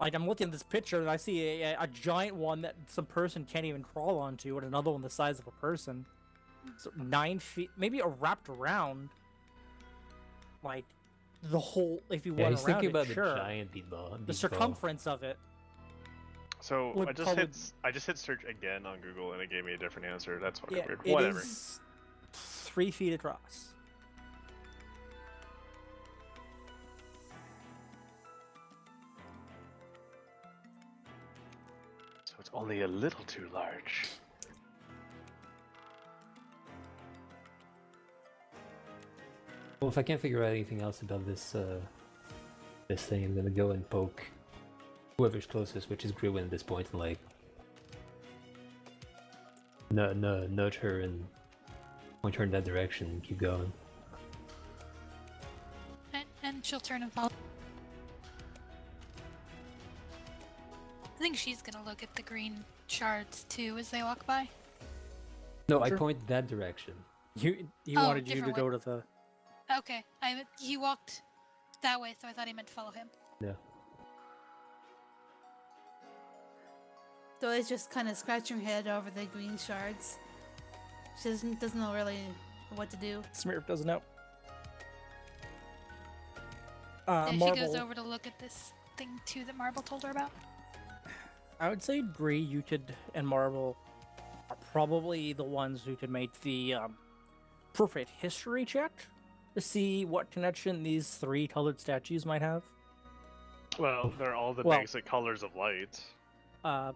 Like, I'm looking at this picture and I see a giant one that some person can't even crawl onto, and another one the size of a person. So 9 feet, maybe a wrapped around. Like, the whole, if you Yeah, went he's around thinking it, about sure. the giant beach ball. The circumference of it. So Would I just hit search again on Google and it gave me a different answer. That's fucking Yeah, weird. it Whatever. is 3 feet across. So it's only a little too large. Well, if I can't figure out anything else about this this thing, I'm gonna go and poke whoever's closest, which is Grewin at this point, and like nudge her and point her in that direction and keep going. And she'll turn and follow. think she's gonna look at the green shards too as they walk by. No, I Sure. point that direction. He Oh, wanted you to different go way. to the. Okay, he walked that way, so I thought he meant to follow him. No. Doyle's just kind of scratching her head over the green shards. She doesn't know really what to do. Smirf doesn't know. And Marble. she goes over to look at this thing too that Marble told her about. I would say Bree, you could, and Marble are probably the ones who could make the perfect history check to see what connection these three colored statues might have. Well, they're all the Well- basic colors of light.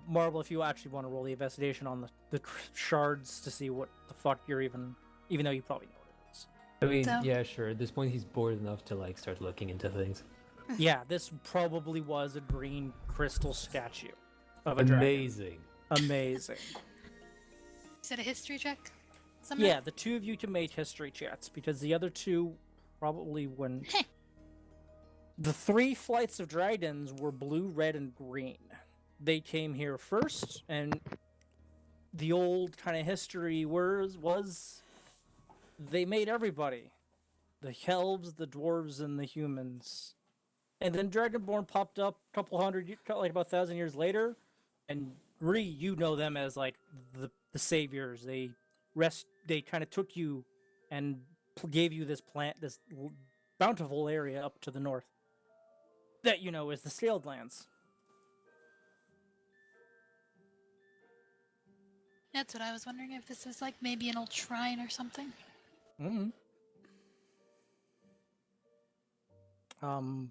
Marble, if you actually want to roll the investigation on the shards to see what the fuck you're even though you probably know what it is. I mean, So- yeah, sure. At this point, he's bored enough to like start looking into things. Yeah, this probably was a green crystal statue of a dragon. Amazing. Amazing. Is it a history check? Sumner? Yeah, the two of you can make history checks because the other two probably wouldn't. The three flights of dragons were blue, red, and green. They came here first, and the old kind of history was they made everybody. The elves, the dwarves, and the humans. And then Dragonborn popped up a couple hundred, like about 1,000 years later, and really, you know them as like the saviors. They kind of took you and gave you this bountiful area up to the north that you know is the Scaled Lands. That's what I was wondering, if this was like maybe an old shrine or something. Mm-hmm.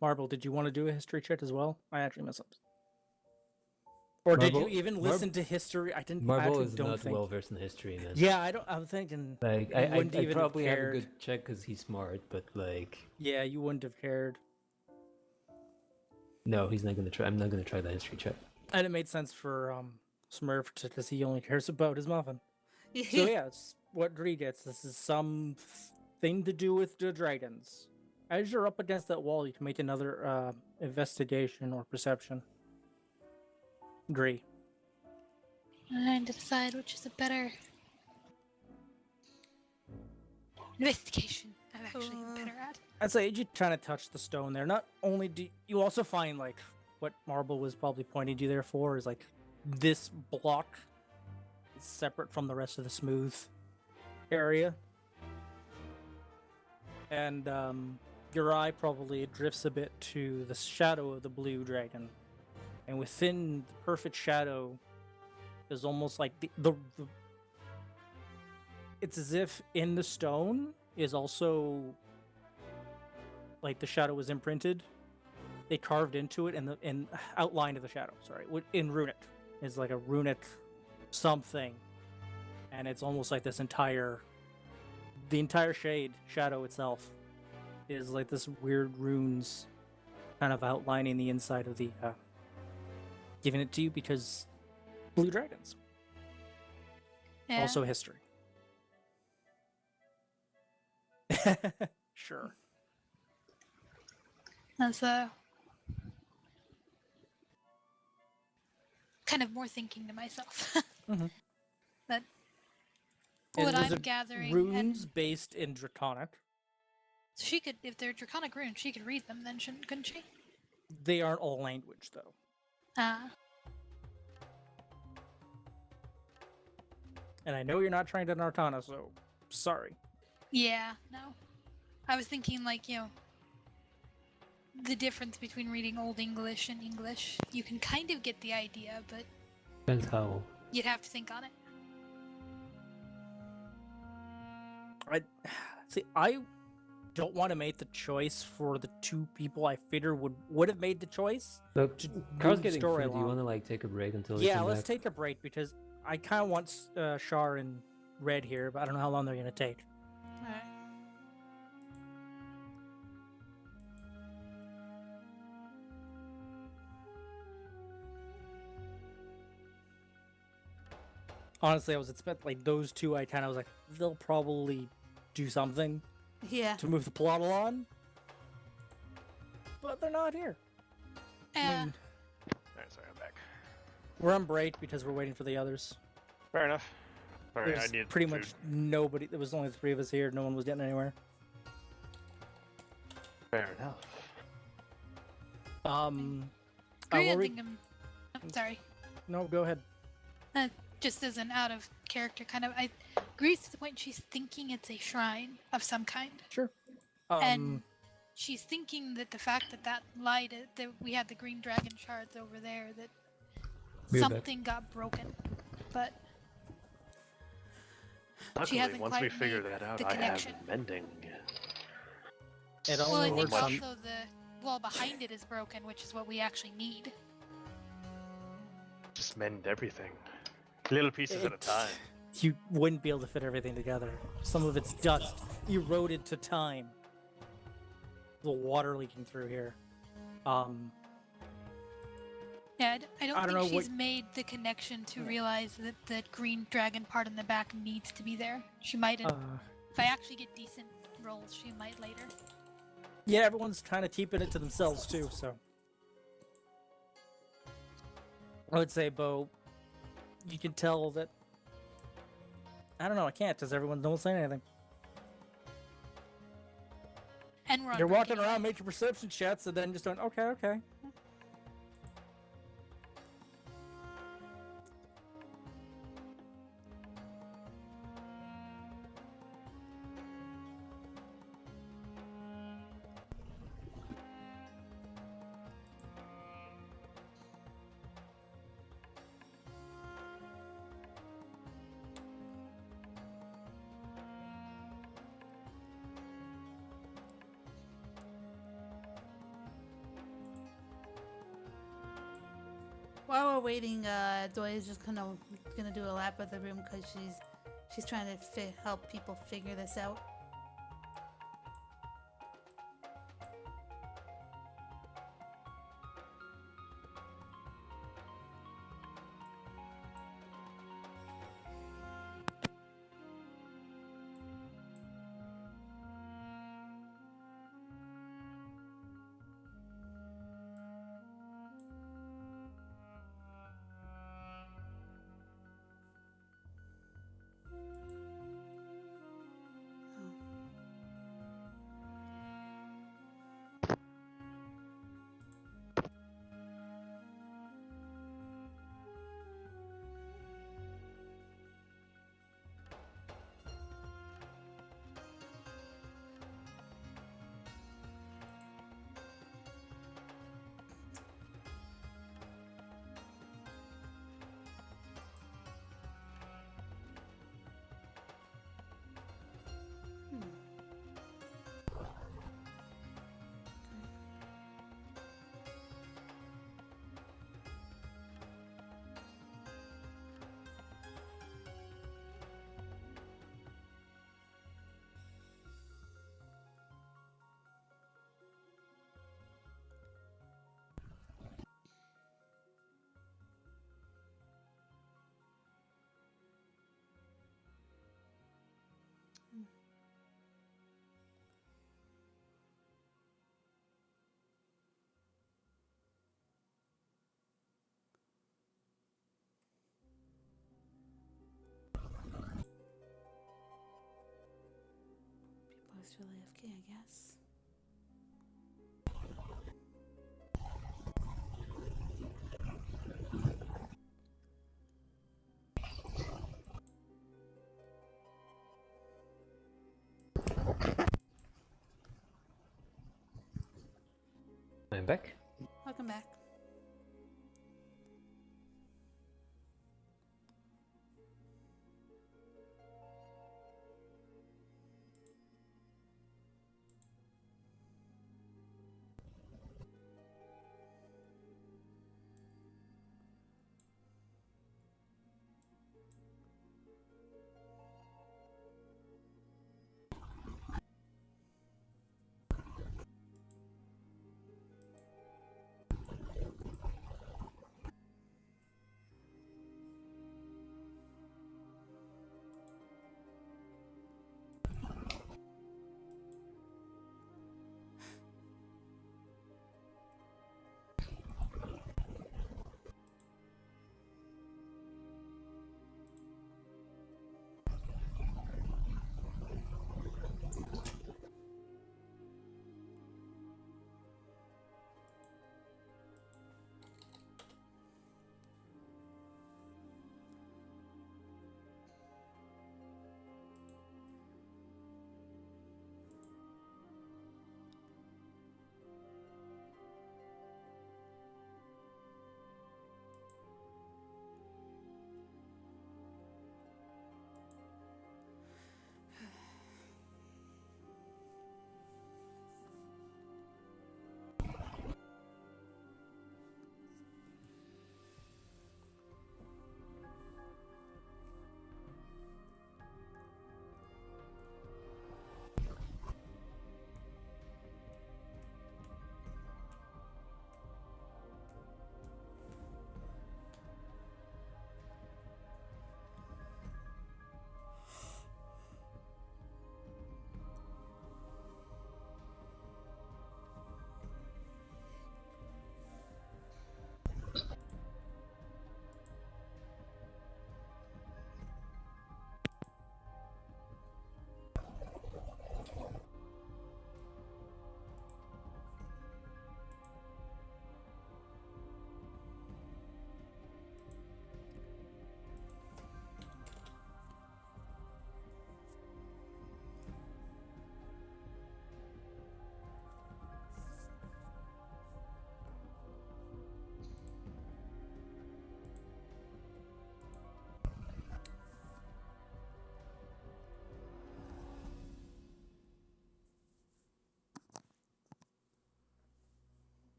Marble, did you want to do a history check as well? I actually messed up. Or did you Marble- even listen to history? I didn't. I Marble actually is don't not think. well versed in history, man. Yeah, I don't. I'm thinking. Like, You I wouldn't even have probably have a cared. good check because he's smart, but like, Yeah, you wouldn't have cared. no, he's not gonna try. I'm not gonna try that history check. And it made sense for Smurf because he only cares about his muffin. So yeah, it's what Dree gets. This is some thing to do with the dragons. As you're up against that wall, you can make another investigation or perception. Dree. Trying to decide which is a better investigation. I'm actually better at. I'd say you kind of touch the stone there. Not only do you also find like what Marble was probably pointing you there for is like this block is separate from the rest of the smooth area, and your eye probably drifts a bit to the shadow of the blue dragon, and within the perfect shadow is almost like the it's as if in the stone is also like the shadow was imprinted. They carved into it, and the outline of the shadow. Sorry, in runic is like a runic something, and it's almost like the entire shadow itself is like this weird runes, kind of outlining the inside of the. Giving it to you because blue dragons, Yeah. also history. Sure. That's kind of more thinking to myself. Mhm. But And what those I'm are gathering, runes and based in Draconic. she could, if they're draconic runes, she could read them. Then couldn't she? They aren't all language though. And I know you're not trained in Arcana, so sorry. Yeah. No. I was thinking like the difference between reading Old English and English. You can kind of get the idea, but Depends how. you'd have to think on it. I don't want to make the choice for the two people I figure would have made the choice. Look, To Carl's move the getting story food. Do you along. want to like take a break until he Yeah, comes let's back? take a break because I kind of want Shar and Red here, but I don't know how long they're gonna take. Alright. Honestly, I was expecting like those two. I kind of was like, they'll probably do something Yeah. to move the plot along, but they're not here. I Yeah. mean, Alright, sorry, I'm back. We're on break because we're waiting for the others. Fair enough. Sorry, I There's need pretty food. much nobody. There was only the 3 of us here. No one was getting anywhere. Fair enough. Agree, what I were we- think I'm sorry. No, go ahead. Just as an out of character kind of, I agrees to the point she's thinking it's a shrine of some kind, Sure. and she's thinking that the fact that light, that we had the green dragon shards over there, that We're back. something got broken, but Luckily, hasn't once quite we figure made that out, the I connection. have mending. It well, only I think works on. also the wall behind it is broken, which is what we actually need. Just mend everything. Little pieces at a time. You wouldn't be able to fit everything together. Some of it's dust, eroded to time. The water leaking through here. Yeah, I don't I don't think know she's what- made the connection to realize that the green dragon part in the back needs to be there. She might, if I actually get decent rolls, she might later. Yeah, everyone's kind of keeping it to themselves too, so. I would say, Bo, you can tell that. I don't know, I can't, because everyone don't say anything. And we're on You're break walking anyway. around, make your perception checks, and then just going, okay, okay. While we're waiting, Doy is just gonna do a lap of the room because she's trying to help people figure this out. People are still AFK, I guess. I'm back. Welcome back.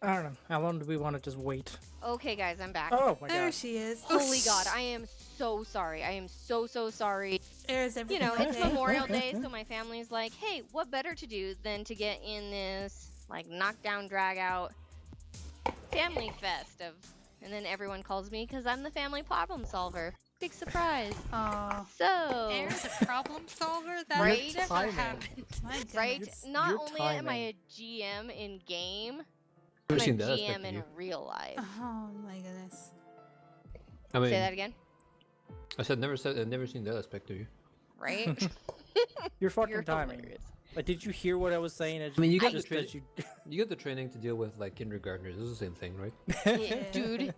I don't know. How long do we want to just wait? Okay, guys, I'm back. Oh my There god. she is. Holy God, I am so sorry. I am so sorry. Is You everything know, it's okay? Memorial Day, so my family's like, hey, what better to do than to get in this, like, knockdown, drag out family fest of. And then everyone calls me because I'm the family problem solver. Big surprise. Oh, So. There's a problem solver that Right? never Timing. happened. my goodness. Right? Not Your only am I timing. a GM in game, Never I'm a seen that aspect GM of in you. real life. Oh my goodness. I mean, Say that again. I said never seen that aspect of you. Right? Your fucking You're timing. hilarious. Like, did you hear what I was saying? I mean, you got just the as you. You get the training to deal with like kindergartners. It's the same thing, right? Yeah, dude,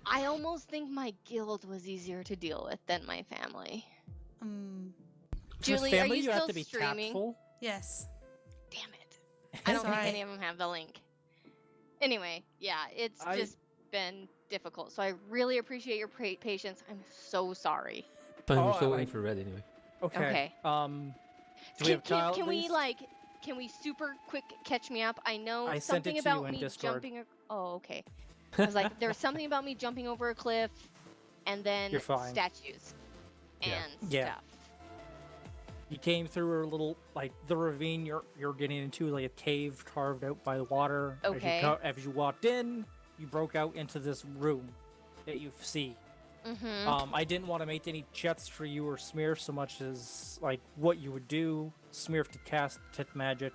I almost think my guild was easier to deal with than my family. Mm, With Julie, family, are you you still have to be streaming? tactful. yes. Damn it. I don't think Sorry. any of them have the link. Anyway, yeah, it's I- just been difficult. So I really appreciate your patience. I'm so sorry. Fine, Oh, we're still I- waiting for red anyway. Okay. Okay. Do we have tile can at we least? can we super quick catch me up? I know I sent something it to about you in me Discord. jumping. Oh, okay. I was like, there was something about me jumping over a cliff, and then You're fine. statues and Yeah. stuff. You came through a little like the ravine you're getting into, like a cave carved out by the water. Okay. As you walked in, you broke out into this room that you see. Mm-hmm. I didn't want to make any checks for you or Smear so much as like what you would do. Smear to cast tit magic.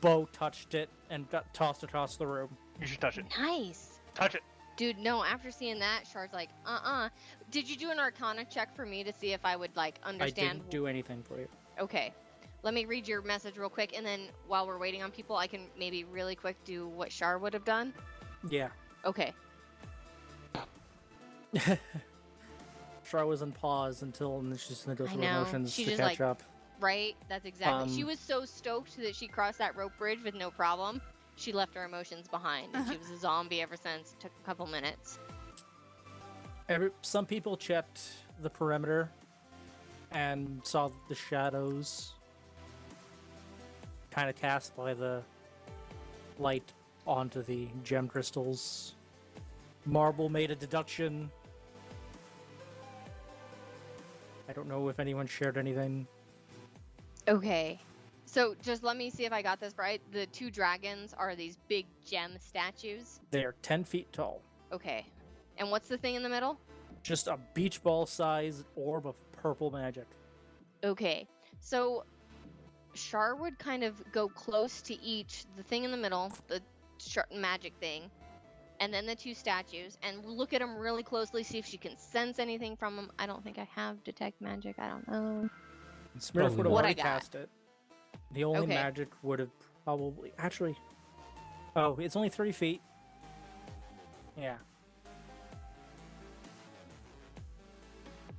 Bo touched it and got tossed across the room. You should touch it. Nice. Touch it. Dude, no, after seeing that, Shard's like, Did you do an Arcana check for me to see if I would, like, I understand? didn't do anything for you. Okay. Let me read your message real quick, and then while we're waiting on people, I can maybe really quick do what Shard would have done. Yeah. Okay. Shar was in pause until and she's gonna go I through know. emotions She to just, catch like, up. Right? That's exactly. She Um, was so stoked that she crossed that rope bridge with no problem. She left her emotions behind, and she was a zombie ever since. It took a couple minutes. Some people checked the perimeter and saw the shadows kind of cast by the light onto the gem crystals. Marble made a deduction. I don't know if anyone shared anything. Okay. So just let me see if I got this right. The two dragons are these big gem statues. They are 10 feet tall. Okay. And what's the thing in the middle? Just a beach ball sized orb of purple magic. Okay. So Shar would kind of go close to each, the thing in the middle, the magic thing, and then the two statues, and look at them really closely, see if she can sense anything from them. I don't think I have detect magic. I don't know. Smurf would have What I already got. cast it. The only Okay. magic would have probably actually. Oh, it's only 30 feet. Yeah.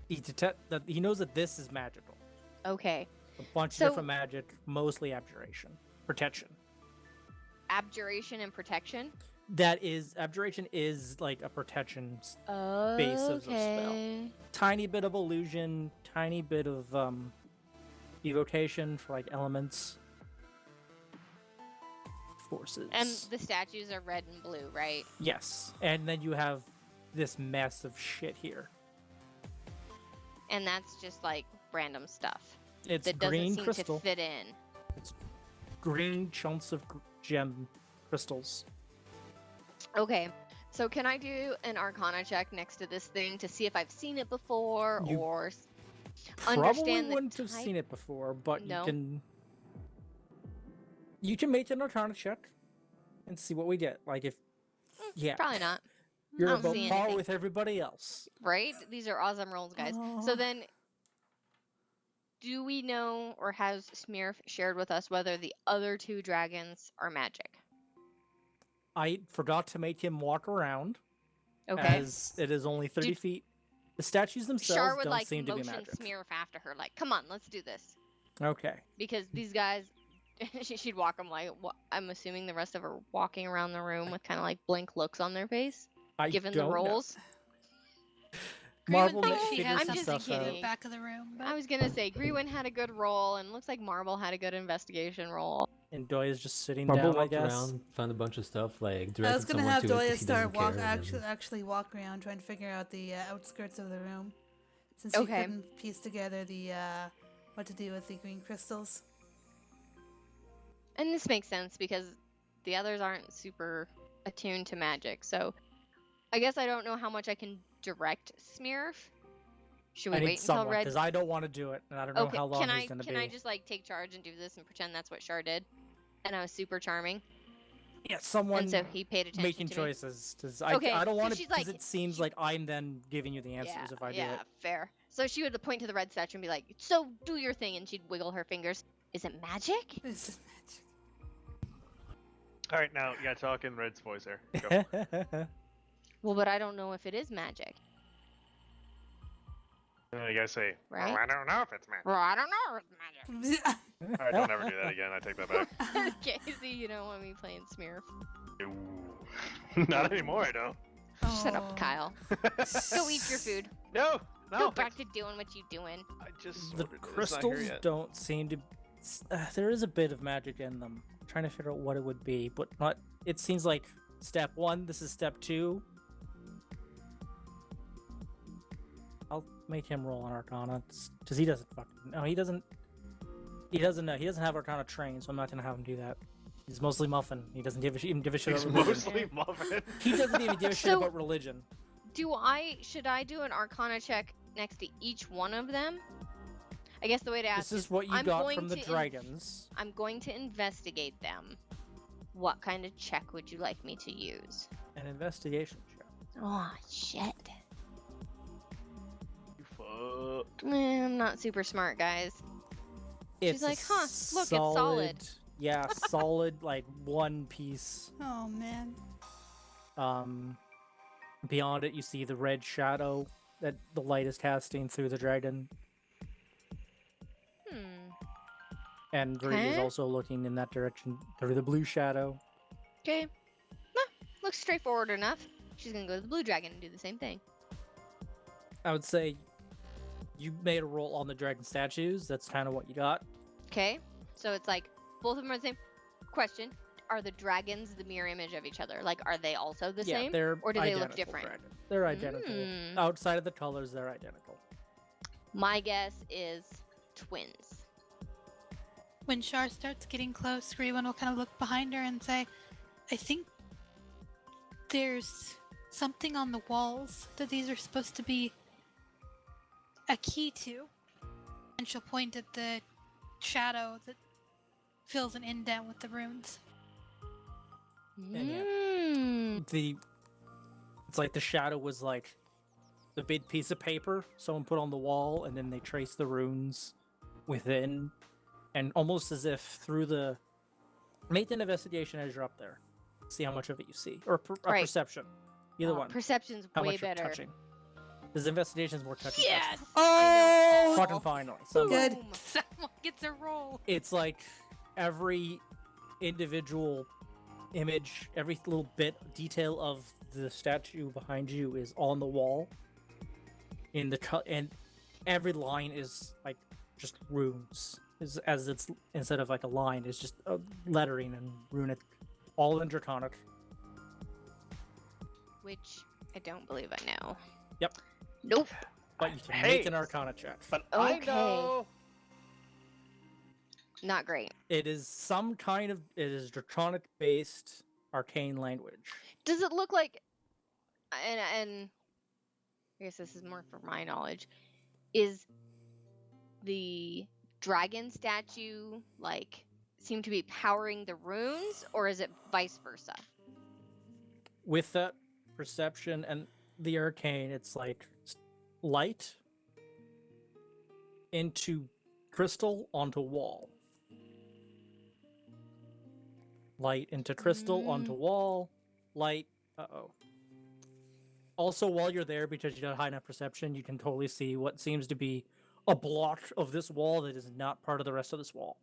He knows that this is magical. Okay. A bunch So- of different magic, mostly abjuration, protection. Abjuration and protection. That is abjuration is like a protection, Base of the spell. Okay. tiny bit of illusion, tiny bit of evocation for like elements, forces. And the statues are red and blue, right? yes, and then you have this mess of shit here. And that's just like random stuff It's that green doesn't seem crystal. to fit in. It's green chunks of gem crystals. Okay. So can I do an Arcana check next to this thing to see if I've seen it before You or Probably understand the wouldn't have type? seen it before, but No. you can make an Arcana check and see what we get. Like if yeah, Probably not. you're I don't about see par anything. with everybody else. Right? These are awesome rolls, guys. So Oh. then, do we know or has Smear shared with us whether the other two dragons are magic? I forgot to make him walk around, Okay. as it is only 30 Did- feet. The statues Char themselves would don't like seem to be motion magic. Smear after her, like, come on, let's do this. Okay. Because these guys, she'd walk them like, I'm assuming the rest of her walking around the room with kind of like blank looks on their face, I given don't the know. rolls. Marble thinks ma- she figures has some something stuff in out. the back of the room, but I was gonna say Grewin had a good roll, and looks like Marble had a good investigation roll. And Doy is just sitting Marble down, I walked guess. around, found a bunch of stuff, like I was directed gonna someone have to it Doya because he doesn't start walk care. and then- actually walk around trying to figure out the outskirts of the room, since she Okay. couldn't piece together the what to do with the green crystals. And this makes sense because the others aren't super attuned to magic. So I guess I don't know how much I can direct Smearf. Should we I need wait until someone Red? because I don't want to do it, and I don't know Okay, how long can he's gonna can be. I just like take charge and do this and pretend that's what Char did, and I was super charming, Yeah, someone and so he paid attention making to me? choices. Because I Okay, don't so want to. she's Because like- it seems she- like I'm then giving you the answers if I do yeah, it. fair. So she would point to the red statue and be like, "So do your thing," and she'd wiggle her fingers. Is it magic? This is magic. All right, now you gotta talk in Red's voice there. Go. Well, but I don't know if it is magic, You gotta say, right? "Oh, I don't know if it's magic." Well, I don't know if it's magic. All right, don't ever do that again. I take that back. Casey, you don't want me playing Smearf. Ooh. Not anymore, I don't. Shut up, Oh. Kyle. Go eat your food. No, no. Go back to doing what you doing. I just The ordered it. It's not here crystals yet. don't seem to. There is a bit of magic in them. I'm trying to figure out what it would be, but not. It seems like step 1. This is step 2. I'll make him roll on Arcana because he doesn't fucking. No, he doesn't. He doesn't know. He doesn't have Arcana trained, so I'm not gonna have him do that. He's mostly Muffin. He doesn't even give a shit He's about religion. mostly muffin. He doesn't even give a shit So- about religion. Should I do an Arcana check next to each one of them? I guess the way to ask This is what you I'm got going from the to dragons. I'm going to investigate them. What kind of check would you like me to use? An investigation check. Oh shit. You fucked. I'm not super smart, guys. It's like, a "Huh, look, it's solid." Yeah, solid, like one piece. Oh man. Beyond it, you see the red shadow that the light is casting through the dragon, and Bree is Okay. also looking in that direction through the blue shadow. Okay. Looks straightforward enough. She's gonna go to the blue dragon and do the same thing. I would say you made a roll on the dragon statues. That's kind of what you got. Okay. So it's like both of them are the same. Question: are the dragons the mirror image of each other? Like, are they also the Yeah, same? they're or do they look identical different? dragons. They're identical. Mm. Outside of the colors, they're identical. My guess is twins. when Shar starts getting close, Grewin will kind of look behind her and say, I think there's something on the walls that these are supposed to be a key to. And she'll point at the shadow that fills an indent with the runes. And yeah. Mm. It's like the shadow was like the big piece of paper someone put on the wall, and then they traced the runes within, and almost as if through the make an investigation as you're up there, see how much of it you see, or a Right. perception, either one. Perception's How way much you're better. touching. This investigation is more touching. Yes. Oh, Fucking finally. So Good. Boom. Someone gets a roll. it's like every individual image, every little bit detail of the statue behind you is on the wall. In the and every line is like just runes, as it's instead of like a line, it's just lettering and runic, all in Draconic. Which I don't believe I know. Yep. Nope. But you can Hey! make an Arcana check. But I Okay. know. Not great. It is some kind of Draconic based arcane language. Does it look like and I guess this is more for my knowledge, is the dragon statue like seem to be powering the runes, or is it vice versa? With that perception and the arcane, it's like light into crystal onto wall. Light into crystal onto wall. Light. Uh-oh. Also, while you're there, because you got high enough perception, you can totally see what seems to be a block of this wall that is not part of the rest of this wall.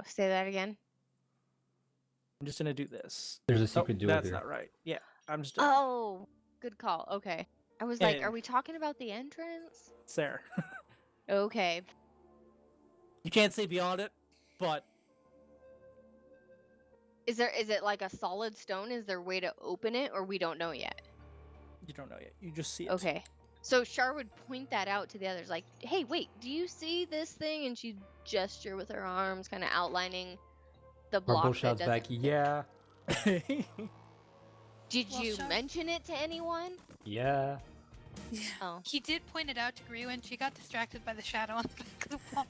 Say that again. I'm just gonna do this. There's a Oh, secret door that's here. not right. Yeah, I'm just. Oh, good call. Okay. I was Yeah, like, yeah. are we talking about the entrance? It's there. Okay. You can't see beyond it, but Is it like a solid stone? Is there a way to open it, or we don't know yet? you don't know yet. You just see it. Okay. So Shar would point that out to the others, like, "Hey, wait, do you see this thing?" And she'd gesture with her arms, kind of outlining the block. Marble that shouts back, doesn't fit. yeah, Did Well, you Shar- mention it to anyone? yeah. Yeah. Oh, He did point it out to Gru, and she got distracted by the shadow on the back of the wall.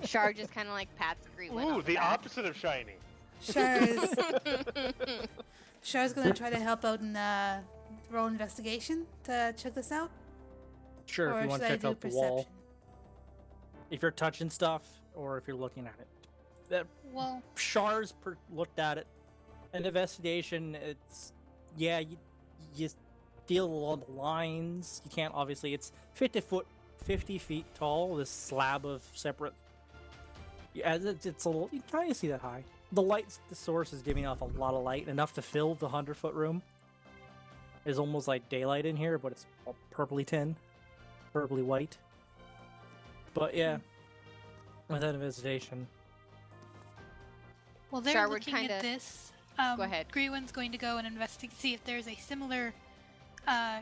Shar just kind of like pats Greetwin Ooh, on the back. opposite of shiny. Char's gonna try to help out and roll investigation to check this out. Sure, if or you want should to I check do out the perception? wall. If you're touching stuff, or if you're looking at it. That Well, Shar's looked at it. An investigation, it's yeah, you feel along the lines. You can't obviously. It's 50 feet tall. This slab of separate. Yeah, it's a little. You can kind of see that high. The source is giving off a lot of light, enough to fill the 100-foot room. There's almost like daylight in here, but it's all purpley tin, purpley white. But yeah, with that investigation, Well, they're Shar would looking kinda- at this. Go ahead. Green's going to go and investigate, see if there's a similar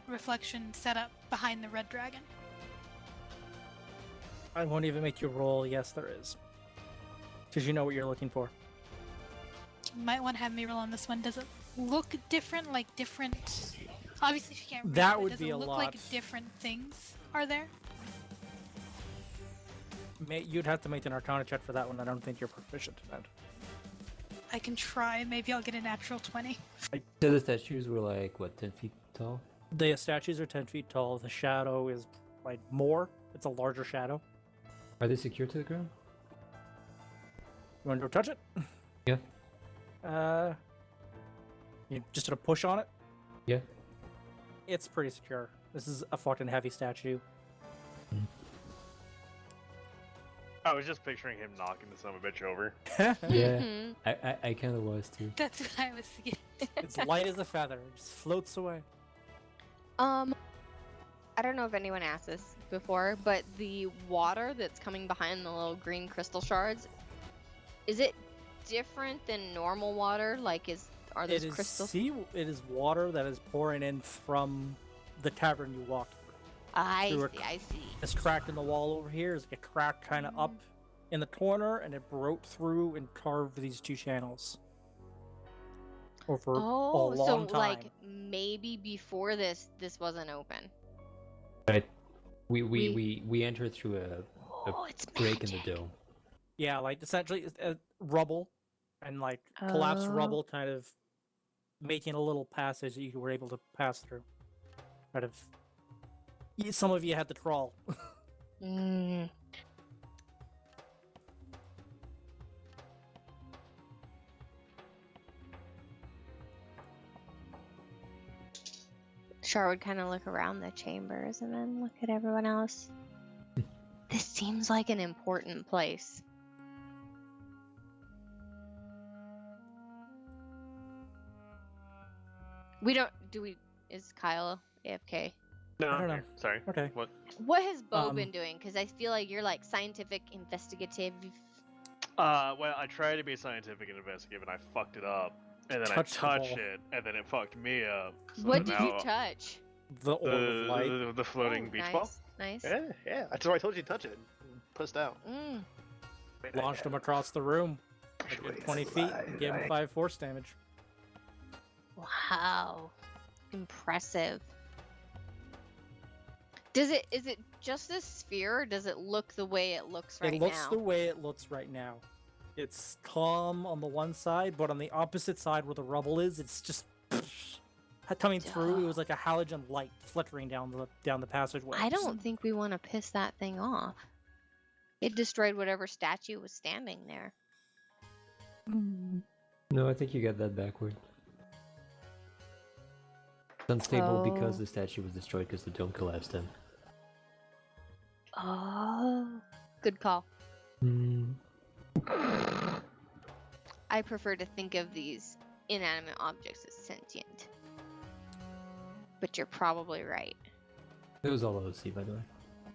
reflection set up behind the red dragon. I won't even make you roll. Yes, there is, because you know what you're looking for. You might want to have me roll on this one. Does it look different? Like different? Obviously, she can't read. That but would does be it a look lot. like different things are there? You'd have to make an Arcana check for that one. I don't think you're proficient in that. I can try. Maybe I'll get a natural 20. So the statues were like, what, 10 feet tall? The statues are 10 feet tall. The shadow is like more. It's a larger shadow. Are they secure to the ground? You want to go touch it? Yeah. You just gonna push on it? Yeah. It's pretty secure. This is a fucking heavy statue. I was just picturing him knocking the son of a bitch over. Yeah. Mhm. I kind of was too. That's what I was thinking. It's light as a feather. It just floats away. I don't know if anyone asked this before, but the water that's coming behind the little green crystal shards, is it different than normal water? Like, are those It is crystals? It is water that is pouring in from the tavern you walked through. I through a see. I see. This crack in the wall over here is like a crack kind of up in the corner, and it broke through and carved these two channels over a Oh, long so time. like maybe before this wasn't open. Right. We entered through a Oh, it's break in the magic. dome. Yeah, like essentially it's, rubble and like collapsed Oh. rubble, kind of making a little passage that you were able to pass through. Kind of. Some of you had to crawl. Mm. Char would kind of look around the chambers and then look at everyone else. This seems like an important place. Is Kyle AFK? No, I don't know. Sorry. Okay. What? What has Bo Um, been doing? Because I feel like you're like scientific, investigative. Well, I tried to be scientific and investigative, and I fucked it up. And then Touched the I touched ball. it, and then it fucked me up. So What did you now- touch? The orb of light. The floating Oh, beach nice, ball. nice. Yeah, yeah. That's why I told you to touch it. Pussed out. Mm. Launched him across the room. A good 20 feet. And gave him 5 force damage. Wow, impressive. Is it just a sphere, or does it look the way it looks right It looks now? the way it looks right now. It's calm on the one side, but on the opposite side where the rubble is, it's just coming through. It was like a halogen light flickering down the passageway. I don't think we want to piss that thing off. It destroyed whatever statue was standing there. No, I think you got that backward. It's unstable because Oh. the statue was destroyed because the dome collapsed in. Oh, good call. I prefer to think of these inanimate objects as sentient. but you're probably right. It was all OC, by the way.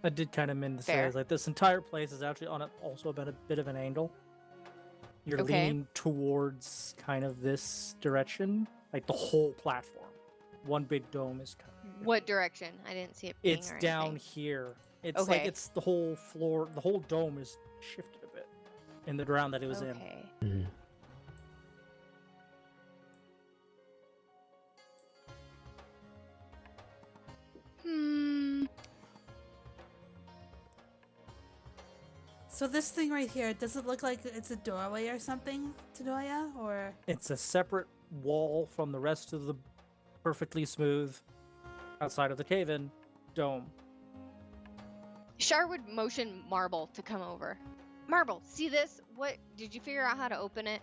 I did kind of mean to say, Fair. is like this entire place is actually on also about a bit of an angle. You're Okay. leaning towards kind of this direction, like the whole platform. One big dome is kind of. What direction? I didn't see it. Being It's or down anything. here. It's like Okay. it's the whole floor. The whole dome is shifted a bit in the ground that it was in. Okay. Mhm. Hmm. So this thing right here, does it look like it's a doorway or something to Doya? Or It's a separate wall from the rest of the perfectly smooth outside of the cave-in dome. Shar would motion Marble to come over. Marble, see this? What? Did you figure out how to open it?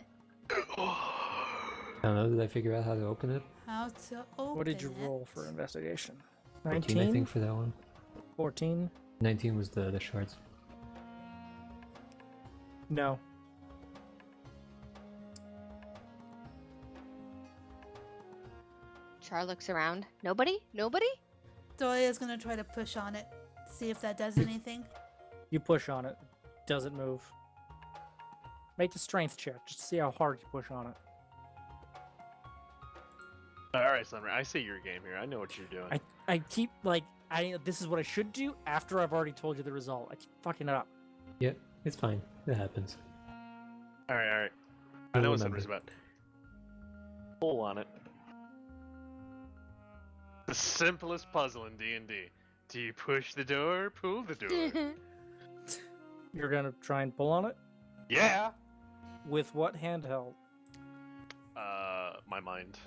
I don't know, did I figure out how to open it? how to open What did you it? roll for investigation? 14, I think, for that one. 14? 19 was the shards. No. Shar looks around. Nobody? Nobody? Doya's gonna try to push on it, see if that does anything. You push on it. Doesn't move. Make a strength check just to see how hard you push on it. All right, Sumner. I see your game here. I know what you're doing. I keep like this is what I should do after I've already told you the result. I keep fucking it up. Yep, it's fine. It happens. All right, all right. I You'll know what remember. Sumner's about. Pull on it. The simplest puzzle in D&D. Do you push the door? Pull the door. You're gonna try and pull on it? Yeah. With what handheld? My mind.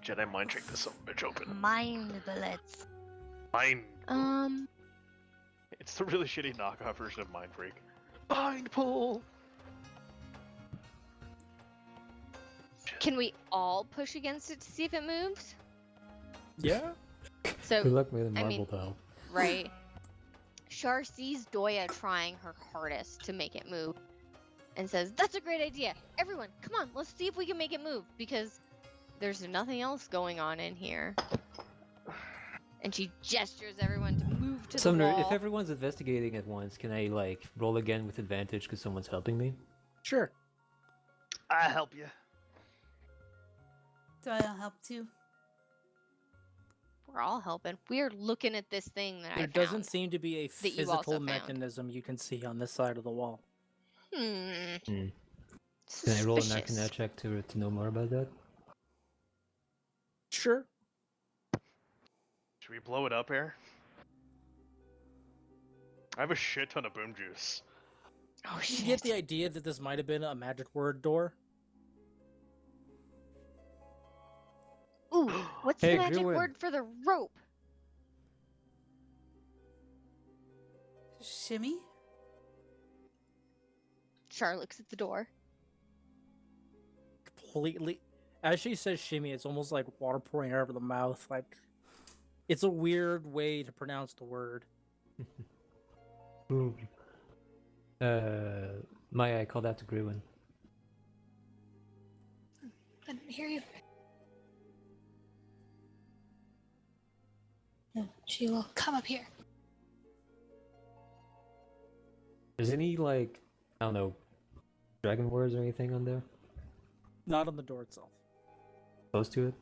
Jedi mind trick this son of a bitch open. Mind bullets. Mind. It's the really shitty knockoff version of Mind Freak. Mind pull. Can we all push against it to see if it moves? Yeah? So, Good luck with the I marble mean- tile. right. Shar sees Doya trying her hardest to make it move and says, "That's a great idea. Everyone, come on, let's see if we can make it move because there's nothing else going on in here." And she gestures everyone to move to Sumner, the wall. if everyone's investigating at once, can I, like, roll again with advantage because someone's helping me? Sure. I help you. Doya help too. We're all helping. We're looking at this thing that I There found. doesn't seem to be a that you also physical found. mechanism you can see on this side of the wall. Hmm. Hmm. Can I roll an Suspicious. Arcana check to know more about that? Sure. Should we blow it up here? I have a shit ton of boom juice. Oh You shit. get the idea that this might have been a magic word door? Ooh, what's Hey, the magic Grewin. word for the rope? Shimmy? Char looks at the door. Completely. As she says shimmy, it's almost like water pouring out of the mouth. Like, it's a weird way to pronounce the word. Ooh. Maya, I called out to Grewin. I didn't hear you. She will come up here. Is any, like, I don't know, dragon words or anything on there? Not on the door itself. Close to it?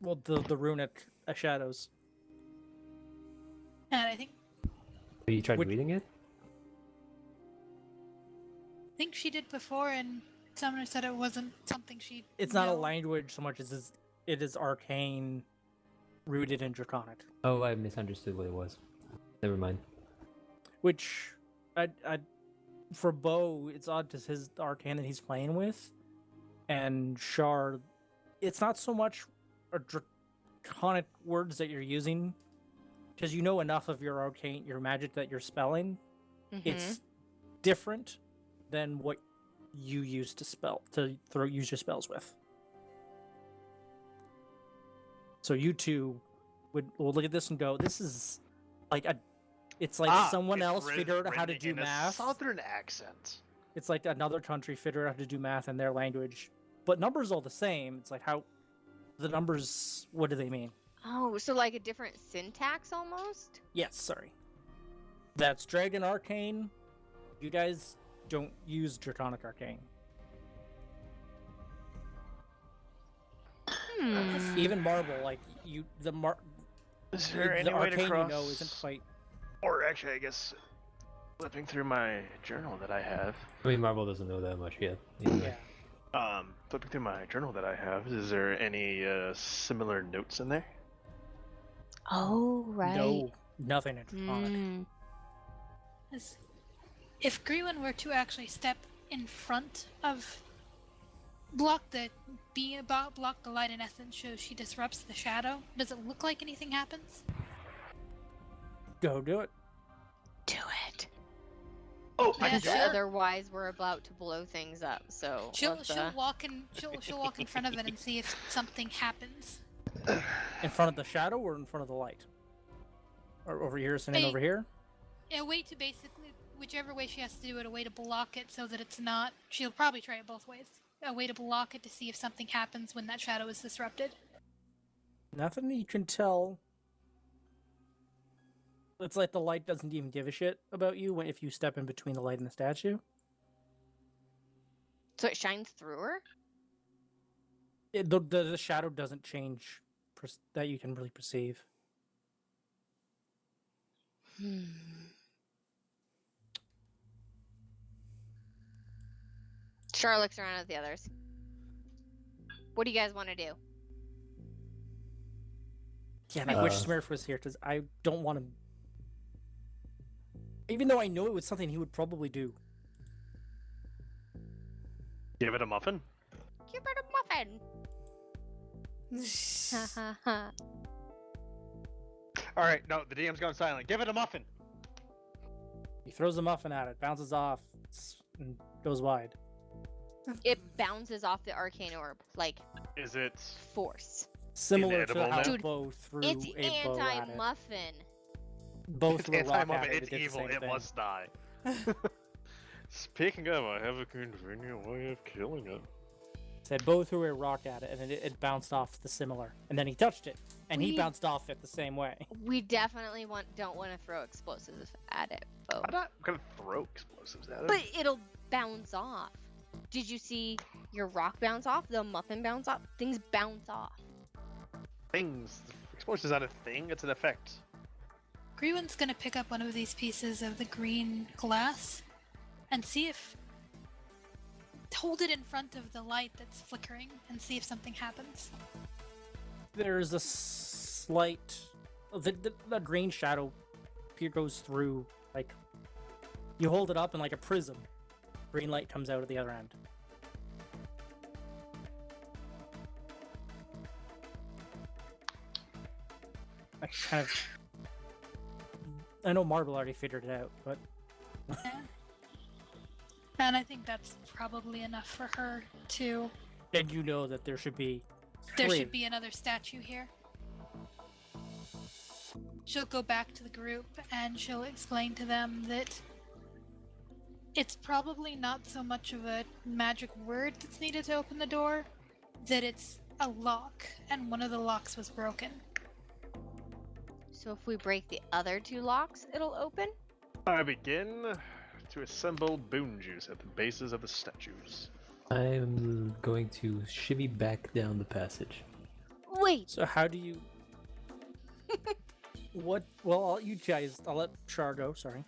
Well, the runic shadows. And I Have you tried Which- reading it? think she did before, and Sumner said it wasn't something she. It's not a language so much as it is arcane, rooted in draconic. Oh, I misunderstood what it was. Never mind. Which, for Bo, it's odd to his arcane that he's playing with, and Shard, it's not so much a draconic words that you're using, because you know enough of your arcane, your magic that you're spelling. It's different than what you use to use your spells with. So you two will look at this and go, "This is like it's like someone it's else figured out how to written do in a math. Southern accent. It's like another country figured out how to do math in their language, but numbers all the same. It's like how the numbers. What do they mean? Oh, so like a different syntax almost? Yes, sorry. That's Dragon Arcane. You guys don't use Draconic Arcane. Even Marble, like Is there the any way to Arcane cross? you know isn't quite. Or actually, I guess flipping through my journal that I have. I mean, Marvel doesn't know that much yet. Anyway. Yeah. Flipping through my journal that I have, is there any similar notes in there? Oh, right. No, nothing in Draconic. As if Greenwin were to actually step in front of block the light in essence, so she disrupts the shadow, does it look like anything happens? Go do it. Do it. Oh, I Yeah, can do sure. it. Otherwise, we're about to blow things up. So She'll let's, walk in front of it and see if something happens. In front of the shadow or in front of the light? Or over here, sitting Hey. over here? A way to basically, whichever way she has to do it, a way to block it so that it's not. She'll probably try it both ways. A way to block it to see if something happens when that shadow is disrupted. Nothing you can tell. It's like the light doesn't even give a shit about you if you step in between the light and the statue. So it shines through her? The shadow doesn't change that you can really perceive. Char looks around at the others. What do you guys want to do? Yeah, and I wish Smurf was here because I don't want him. Even though I know it was something he would probably do. Give it a muffin? Give it a muffin. Ha ha ha. Alright, no, the DM's gone silent. Give it a muffin! He throws the muffin at it, bounces off, and goes wide. It bounces off the arcane orb, like Is it... force. Similar to Inedible how now? Dude, Bo threw It's a bow at it. anti-muffin. Both It's threw a rock at anti-muffin, it. it's It did the evil, same it thing. must die. Speaking of, I have a convenient way of killing it. Said Bo threw a rock at it, and it bounced off the similar. And then he touched it, and he We- bounced off it the same way. We definitely don't want to throw explosives at it, Bo. I'm not gonna throw explosives at it. But it'll bounce off. Did you see your rock bounce off? The muffin bounce off? Things bounce off. Things. Explosives not a thing, it's an effect. Greenwin's gonna pick up one of these pieces of the green glass and see if. Hold it in front of the light that's flickering and see if something happens. There's a slight... The green shadow goes through, like... You hold it up and like a prism. Green light comes out at the other end. I kind of... I know Marble already figured it out, but... And I think that's probably enough for her to. And you know that there should be... There three. should be another statue here. She'll go back to the group and she'll explain to them that it's probably not so much of a magic word that's needed to open the door, that it's a lock, and one of the locks was broken. So if we break the other two locks, it'll open? I begin to assemble boon juice at the bases of the statues. I'm going to shimmy back down the passage. Wait! So how do you... What? Well, I'll let Char go, sorry.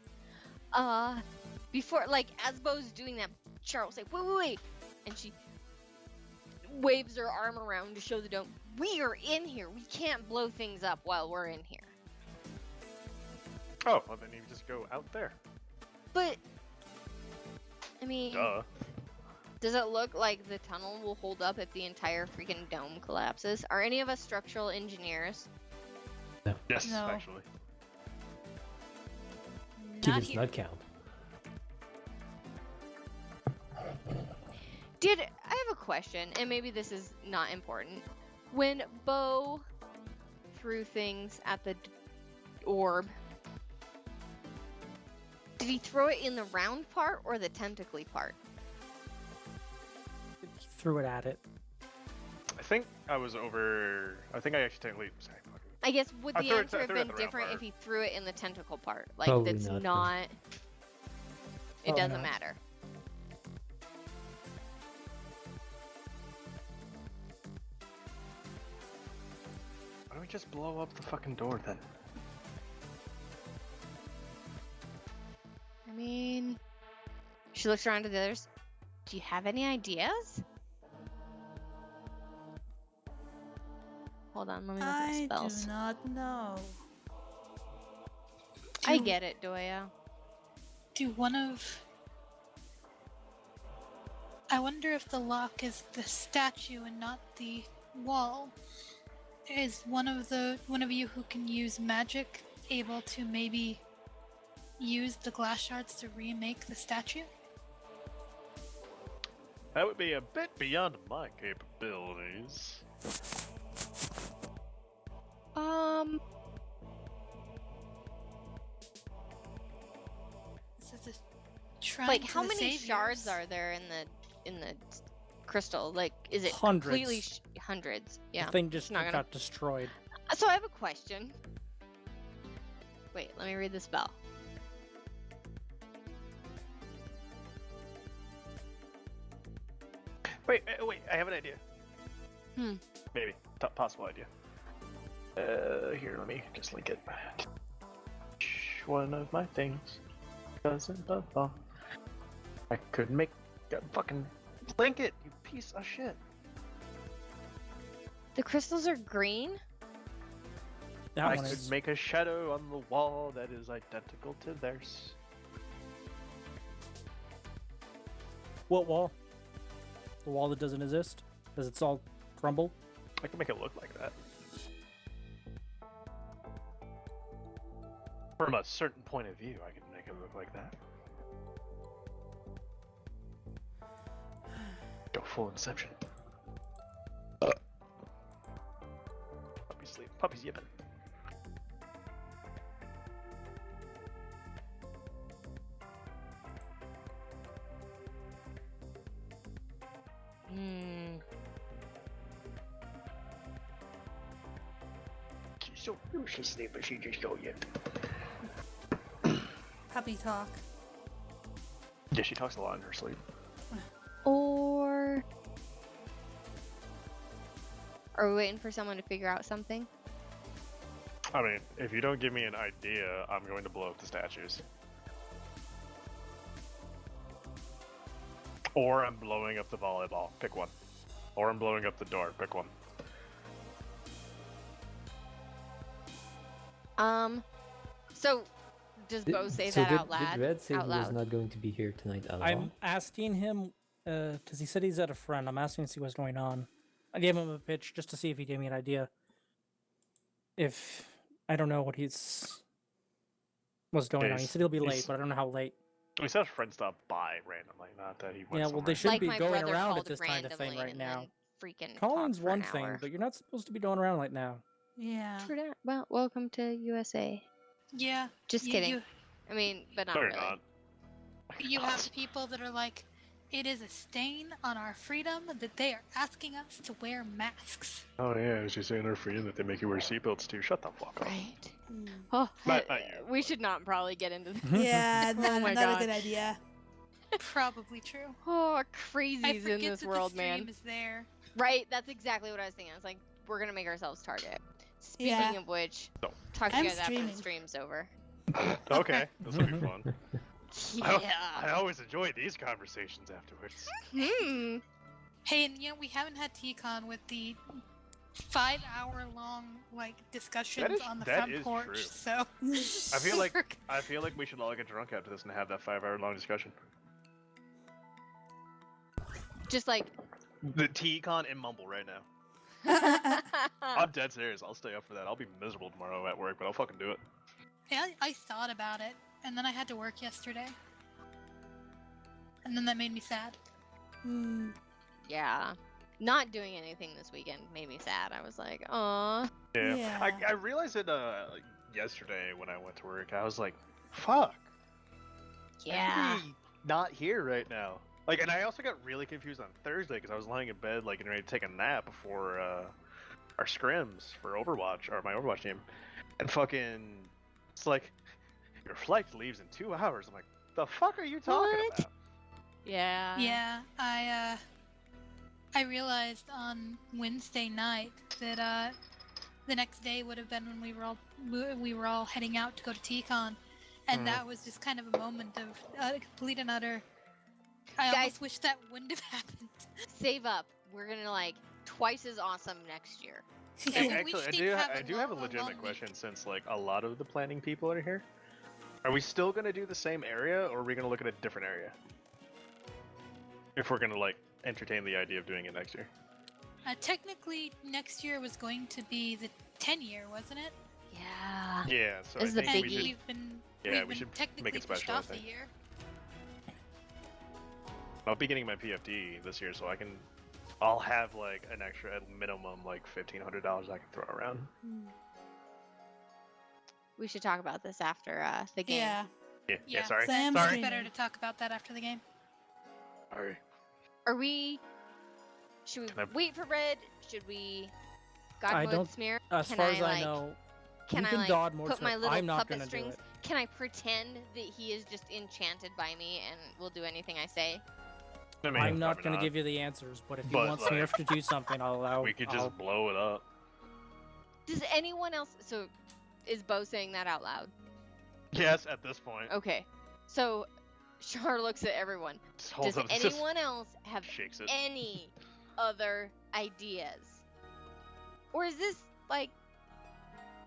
Before, like, as Bo's doing that, Char will say, wait! And she waves her arm around to show the dome. We are in here! We can't blow things up while we're in here. Oh, well then you just go out there. But, I mean, Duh. does it look like the tunnel will hold up if the entire freaking dome collapses? Are any of us structural engineers? Yes, No. actually. He Not does here. not count. I have a question, and maybe this is not important. When Bo threw things at the orb, did he throw it in the round part or the tentacly part? Threw it at it. I think I was over. I think I actually technically. Sorry, fucking I guess would I the threw it- answer I have threw it at been the round different if part. he threw it in the tentacle part? Like Probably that's not, not. no. It Probably doesn't not. matter. Why don't we just blow up the fucking door then? I mean, she looks around to the others. Do you have any ideas? Hold on, let me look at the I spells. do not know. I get it, Doya. Do one of. I wonder if the lock is the statue and not the wall. Is one of you who can use magic able to maybe use the glass shards to remake the statue? That would be a bit beyond my capabilities. This is a shrine Like to how the many shards saviors. are there in the crystal? Like, is it Hundreds. completely hundreds? Yeah. The thing just not gonna- got destroyed. So I have a question. Wait, let me read the spell. Wait, I have an idea. Maybe. Possible idea. Here, let me just link it. One of my things doesn't belong. I could make fucking link it, you piece of shit. The crystals are green. That I one could is. make a shadow on the wall that is identical to theirs. What wall? The wall that doesn't exist? Does it all crumble? I can make it look like that. From a certain point of view, I can make it look like that. Go full Inception. Puppy's sleep. Puppy's yipping. She's so she's sleeping. She just go yip. Puppy talk. Yeah, she talks a lot in her sleep. Or are we waiting for someone to figure out something? I mean, if you don't give me an idea, I'm going to blow up the statues. Or I'm blowing up the volleyball. Pick one. Or I'm blowing up the door. Pick one. So does Bo say so that did, out loud? Did Red say out he was loud? not going to be here tonight at all? I'm asking him, because he said he's at a friend. I'm asking to see what's going on. I gave him a pitch just to see if he gave me an idea. If I don't know what's going on. He said he'll be late, but I don't know how late. We said a friend stopped by randomly, not that he went Yeah, well, somewhere. they shouldn't Like be my going brother around at called this kind of thing randomly right and now. then freaking Calling's talked for one an thing, hour. but you're not supposed to be going around like now. Yeah. True that. Well, welcome to USA. Yeah. Just you- kidding. You, I mean, but not No, you're really. not. you have the people that are like, it is a stain on our freedom that they are asking us to wear masks. Oh yeah, she's saying her freedom that they make you wear seatbelts too. Shut the fuck up. Right. Mm. Oh, Not you, we should not probably get into this. Yeah, Oh no, my not a good gosh. idea. Probably true. Oh, I crazies forget in this that world, the stream man. is there. Right? That's exactly what I was thinking. I was like, we're gonna make ourselves target. Speaking Yeah. of which, No. talk to I'm you guys after streaming. the stream's over. Okay, this will be fun. I Yeah. always enjoy these conversations afterwards. Hey, and you know, we haven't had TCon with the 5-hour-long like discussions on the that front is porch. true. So I feel like we should all get drunk after this and have that 5-hour-long discussion. Just like. The T-Con and Mumble right now. I'm dead serious. I'll stay up for that. I'll be miserable tomorrow at work, but I'll fucking do it. yeah, I thought about it, and then I had to work yesterday, and then that made me sad. Hmm. Yeah. Not doing anything this weekend made me sad. I was like, aw. Yeah. Yeah. I realized it like, yesterday when I went to work. I was like, fuck. Yeah. I'm not here right now. Like, and I also got really confused on Thursday because I was lying in bed, like, getting ready to take a nap our scrims for Overwatch, or my Overwatch team, and fucking, it's like, your flight leaves in 2 hours. I'm like, the fuck are you talking What? about? Yeah. Yeah, I realized on Wednesday night that the next day would have been when we were all heading out to go to TCon, and Mhm. that was just kind of a moment of complete and utter. I Guys- almost wish that wouldn't have happened. Save up. We're gonna like twice as awesome next year. Hey, We actually, just need to have I do have a long legitimate week. question since like a lot of the planning people are here. Are we still gonna do the same area, or are we gonna look at a different area? If we're gonna like entertain the idea of doing it next year. Technically, next year was going to be the 10-year, wasn't it? Yeah. Yeah, so This I is the think And we biggie. should. we've been Yeah, we've we been should technically make it pushed special, I off a think. year. I'll be getting my PFD this year, so I'll have like an extra at minimum like $1,500 I can throw around. We should talk about this after the game. Yeah. Yeah, sorry. Sam It's Sorry. better to talk about that after the game. Sorry. Are we? Should we Can I- wait for red? Should we? I God don't- mode smear. As Can far I, as like, I know, Can you I can like dodge more put my stuff. little I'm not puppet gonna do strings? it. Can I pretend that he is just enchanted by me and will do anything I say? I mean, I'm not probably going to give you the answers, but if you But, want like, Smurf to do something, I'll allow. we could just I'll- blow it up. Does anyone else? So, is Bo saying that out loud? Yes, at this point. Okay. So, Char looks at everyone. Just holds Does up, just anyone else have shakes it. any other ideas? Or is this like,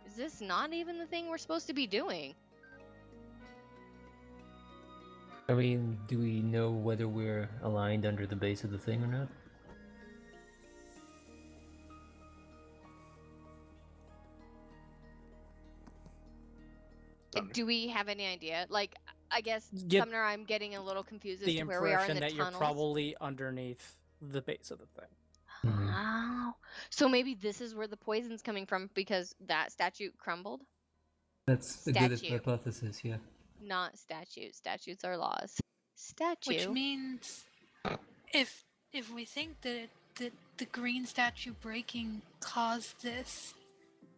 is this not even the thing we're supposed to be doing? I mean, do we know whether we're aligned under the base of the thing or not? Sumner. Do we have any idea? Like, I guess, Get Sumner, I'm getting a little confused as the to where we are in impression the that you're tunnels. probably underneath the base of the thing. Mhm. Oh. So maybe this is where the poison's coming from because that statue crumbled? That's a good Statue. hypothesis, yeah. Not statutes. Statutes are laws. Statue. Which means, if we think that the green statue breaking caused this,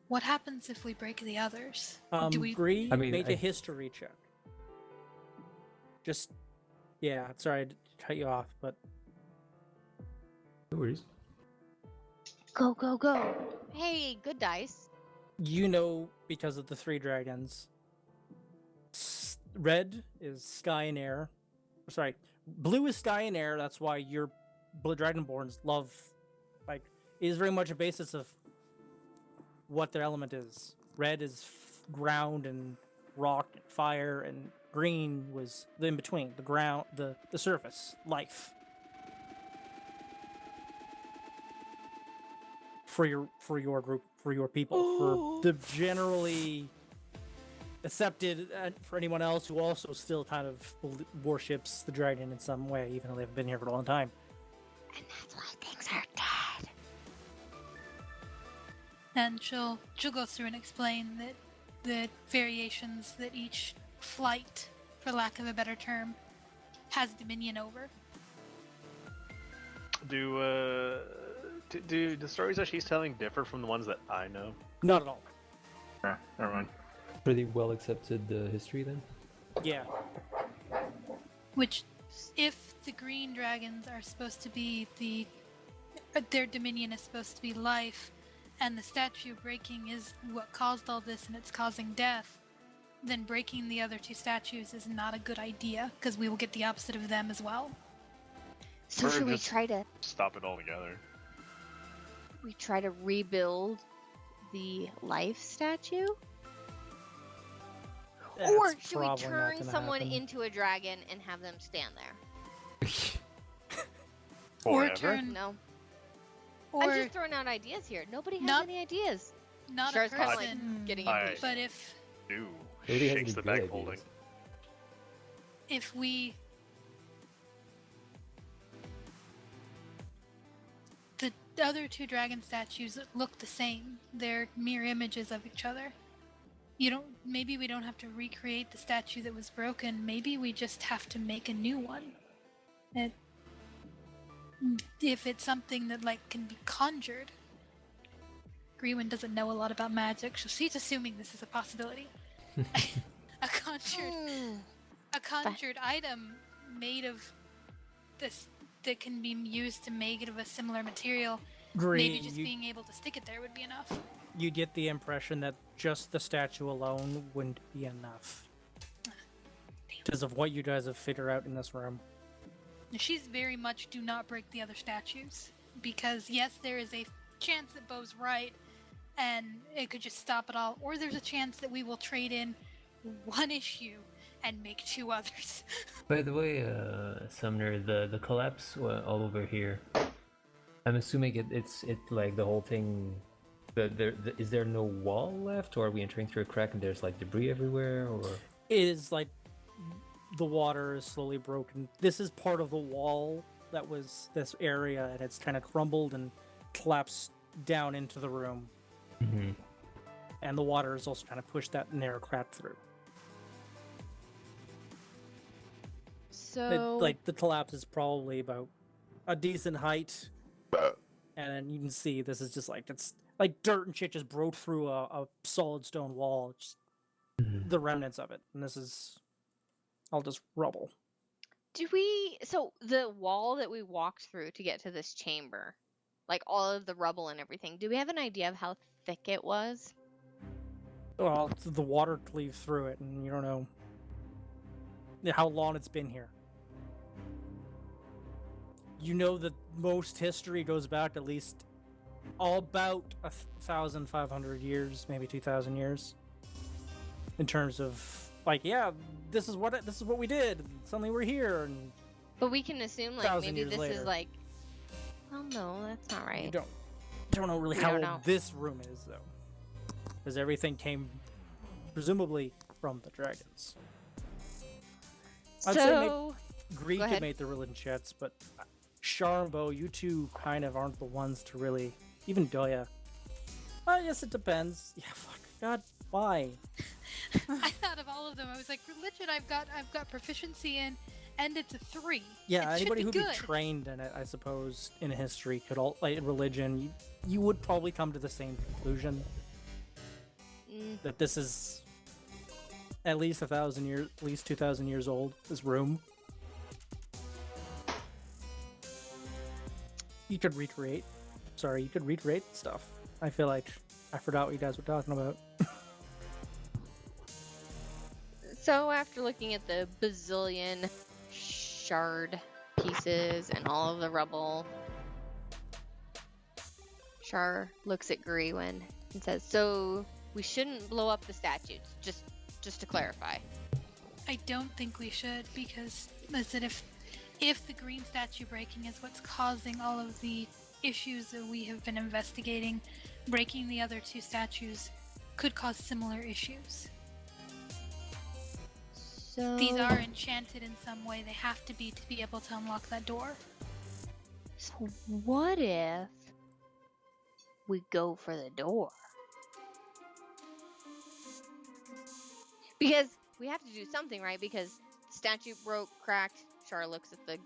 what happens if we break the others? Do we? Bree, I mean, make I- a history check. Just, yeah. Sorry to cut you off, but No worries. Go, go, go. Hey, good dice. you know because of the three dragons. Red is sky and air. Sorry, blue is sky and air. That's why your dragonborns love, like, is very much a basis of what their element is. Red is ground and rock and fire, and green was the in between, the ground, the surface, life. For your group, for your people, for the generally accepted, for anyone else who also still kind of worships the dragon in some way, even though they've been here for a long time. And that's why things are dead. And she'll go through and explain that the variations that each flight, for lack of a better term, has dominion over. Do the stories that she's telling differ from the ones that I know? Not at all. Never mind. Pretty well accepted history then? Yeah. Which, if the green dragons are supposed to be their dominion is supposed to be life, and the statue breaking is what caused all this and it's causing death, then breaking the other two statues is not a good idea, because we will get the opposite of them as well. So Or should we just- try to Stop it all together. rebuild the life statue? That's Or should we probably not turn gonna someone happen. into a dragon and have them stand there? Or Forever? turn, No. or I'm just throwing out ideas here. Nobody has Not- any ideas. not Char's a kinda person, like getting I- impatient. but if Ooh, Nobody has shakes any the good back holding. ideas. if we the other two dragon statues look the same, they're mirror images of each other. Maybe we don't have to recreate the statue that was broken, maybe we just have to make a new one. If it's something that like can be conjured, Greenwind doesn't know a lot about magic, so she's assuming this is a possibility. a conjured item made of this that can be used to make it of a similar material. Maybe just being able to stick it there would be enough. You get the impression that just the statue alone wouldn't be enough. Because of what you guys have figured out in this room. She's very much do not break the other statues. Because yes, there is a chance that Bo's right, and it could just stop it all. Or there's a chance that we will trade in one issue and make 2 others. By the way, Sumner, the collapse all over here. I'm assuming it's like the whole thing. Is there no wall left, or are we entering through a crack and there's like debris everywhere, or? It is like the water is slowly broken. This is part of the wall that was this area, and it's kind of crumbled and collapsed down into the room. Mm-hmm. And the water has also kind of pushed that narrow crack through. So, Like the collapse is probably about a decent height, and then you can see this is just like it's like dirt and shit just broke through a solid stone wall. Just the remnants of it, and this is all just rubble. so the wall that we walked through to get to this chamber, like all of the rubble and everything, do we have an idea of how thick it was? Well, the water cleaved through it, and you don't know how long it's been here. You know that most history goes back at least about 1,500 years, maybe 2,000 years, in terms of like, yeah, this is what we did. And suddenly we're here, and But we can assume like 1,000 maybe years this later. is like, oh no, that's not right. you don't know really We how don't old know. this room is, though, because everything came presumably from the dragons. I'd say maybe So Greek Go could ahead. make the religion chats, but Char and Bo, you two kind of aren't the ones to really. Even Goya. Yes, it depends. Yeah, fuck. God, why? I thought of all of them. I was like, religion I've got proficiency in, and it's a 3. Yeah, It should anybody be who'd good. be trained in it, I suppose, in history could all like in religion. You would probably come to the same conclusion that this is at least 1,000 years, at least 2,000 years old. This room. You could recreate. Sorry, you could recreate stuff. I feel like I forgot what you guys were talking about. So after looking at the bazillion shard pieces and all of the rubble, Char looks at Greenwind and says, "So we shouldn't blow up the statues, just to clarify." I don't think we should, because listen, if the green statue breaking is what's causing all of the issues that we have been investigating, breaking the other 2 statues could cause similar issues. So These are enchanted in some way. They have to be able to unlock that door. So what if we go for the door? Because we have to do something, right? Because the statue broke, cracked. Char looks at the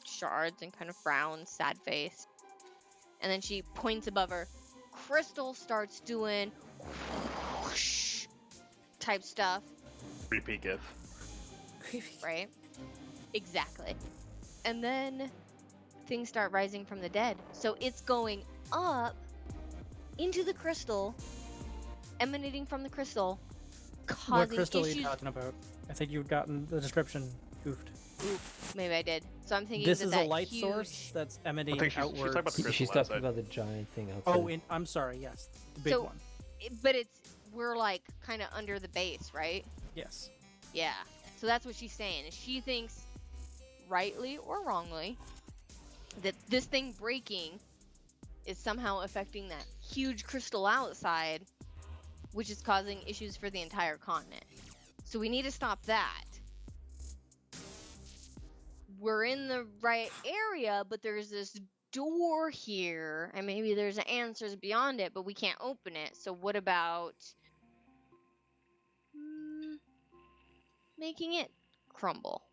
shards and kind of frowns, sad face. And then she points above her. Crystal starts doing whoosh type stuff, Repeat gif. right? Exactly. And then things start rising from the dead. So it's going up into the crystal, emanating from the crystal, causing What crystal are issues. you talking about? I think you've gotten the description goofed. Maybe I did. So I'm thinking This that is that a light huge... source that's I emanating think she's talking about outwards. the crystal She's talking outside. about the giant thing outside. Oh, I'm sorry. Yes, the big So- one. But we're like kind of under the base, right? Yes. Yeah. So that's what she's saying. Is she thinks, rightly or wrongly, that this thing breaking is somehow affecting that huge crystal outside, which is causing issues for the entire continent. So we need to stop that. We're in the right area, but there's this door here, and maybe there's answers beyond it, but we can't open it. So what about making it crumble?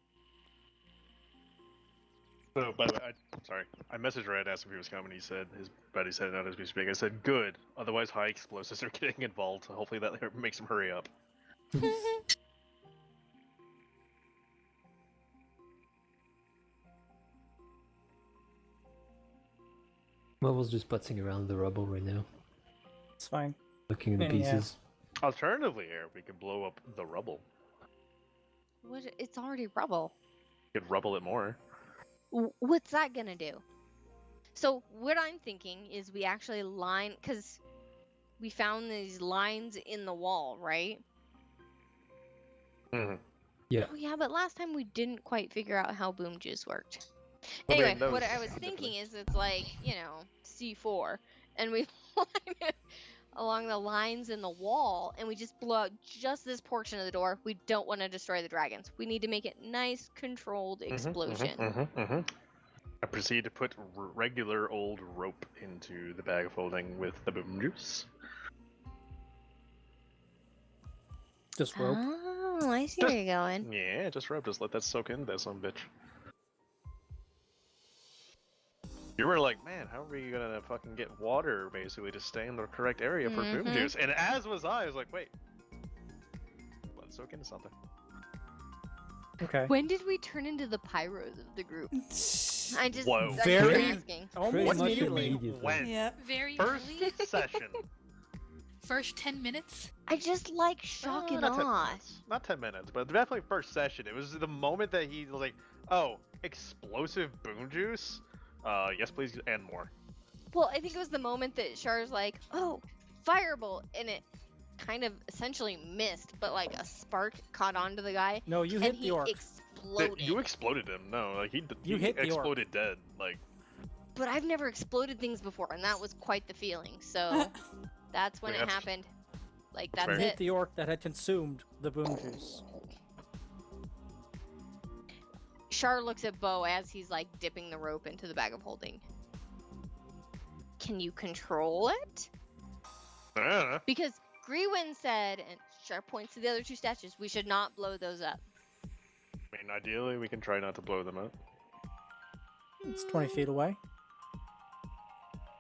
So, by the way, I'm sorry. I messaged Red, asked if he was coming. He said his buddy's heading out as we speak. I said, good. Otherwise, high explosives are getting involved. Hopefully that makes him hurry up. Marvel's just putzing around the rubble right now, It's fine. looking at the Yeah. pieces. Alternatively, here, we could blow up the rubble. What? It's already rubble. We could rubble it more. What's that gonna do? So what I'm thinking is we actually line, because we found these lines in the wall, right? Mm-hmm. Yeah. Oh yeah, but last time we didn't quite figure out how boom juice worked. Well, Anyway, that what was I was definitely- thinking is it's like, C4, and we line it along the lines in the wall, and we just blow out just this portion of the door. We don't want to destroy the dragons. We need to make it nice, controlled explosion. I proceed to put regular old rope into the bag of holding with the boom juice. Just rope. Oh, I see where you're going. Yeah, just rope. Just let that soak in there, son bitch. You were like, man, how are we gonna fucking get water basically to stay in the correct area for boom Mhm. juice? And as was I was like, wait, let it soak into something. Okay. When did we turn into the pyros of the group? I'm Whoa. just Very- asking. Almost What do you immediately. mean? When? Yep. Very First early. session. First 10 minutes. I just like shock and not 10 awe. minutes. Not 10 minutes, but definitely first session. It was the moment that he was like, oh, explosive boom juice? Yes, please, and more. Well, I think it was the moment that Char's like, oh, fireball, and it kind of essentially missed, but like a spark caught onto the guy, No, you and hit he the orc. exploded. You exploded him. No, like he You hit the orc. exploded dead. Like, But I've never exploded things before, and that was quite the feeling. So that's when Wait, it that's- happened. Like that's that's You fair. hit it. the orc that had consumed the boom juice. Char looks at Bo as he's like dipping the rope into the bag of holding. Can you control it? I Because Grewin said, and Char points to the other two statues, we should not blow those up. mean, ideally, we can try not to blow them up. It's 20 feet away.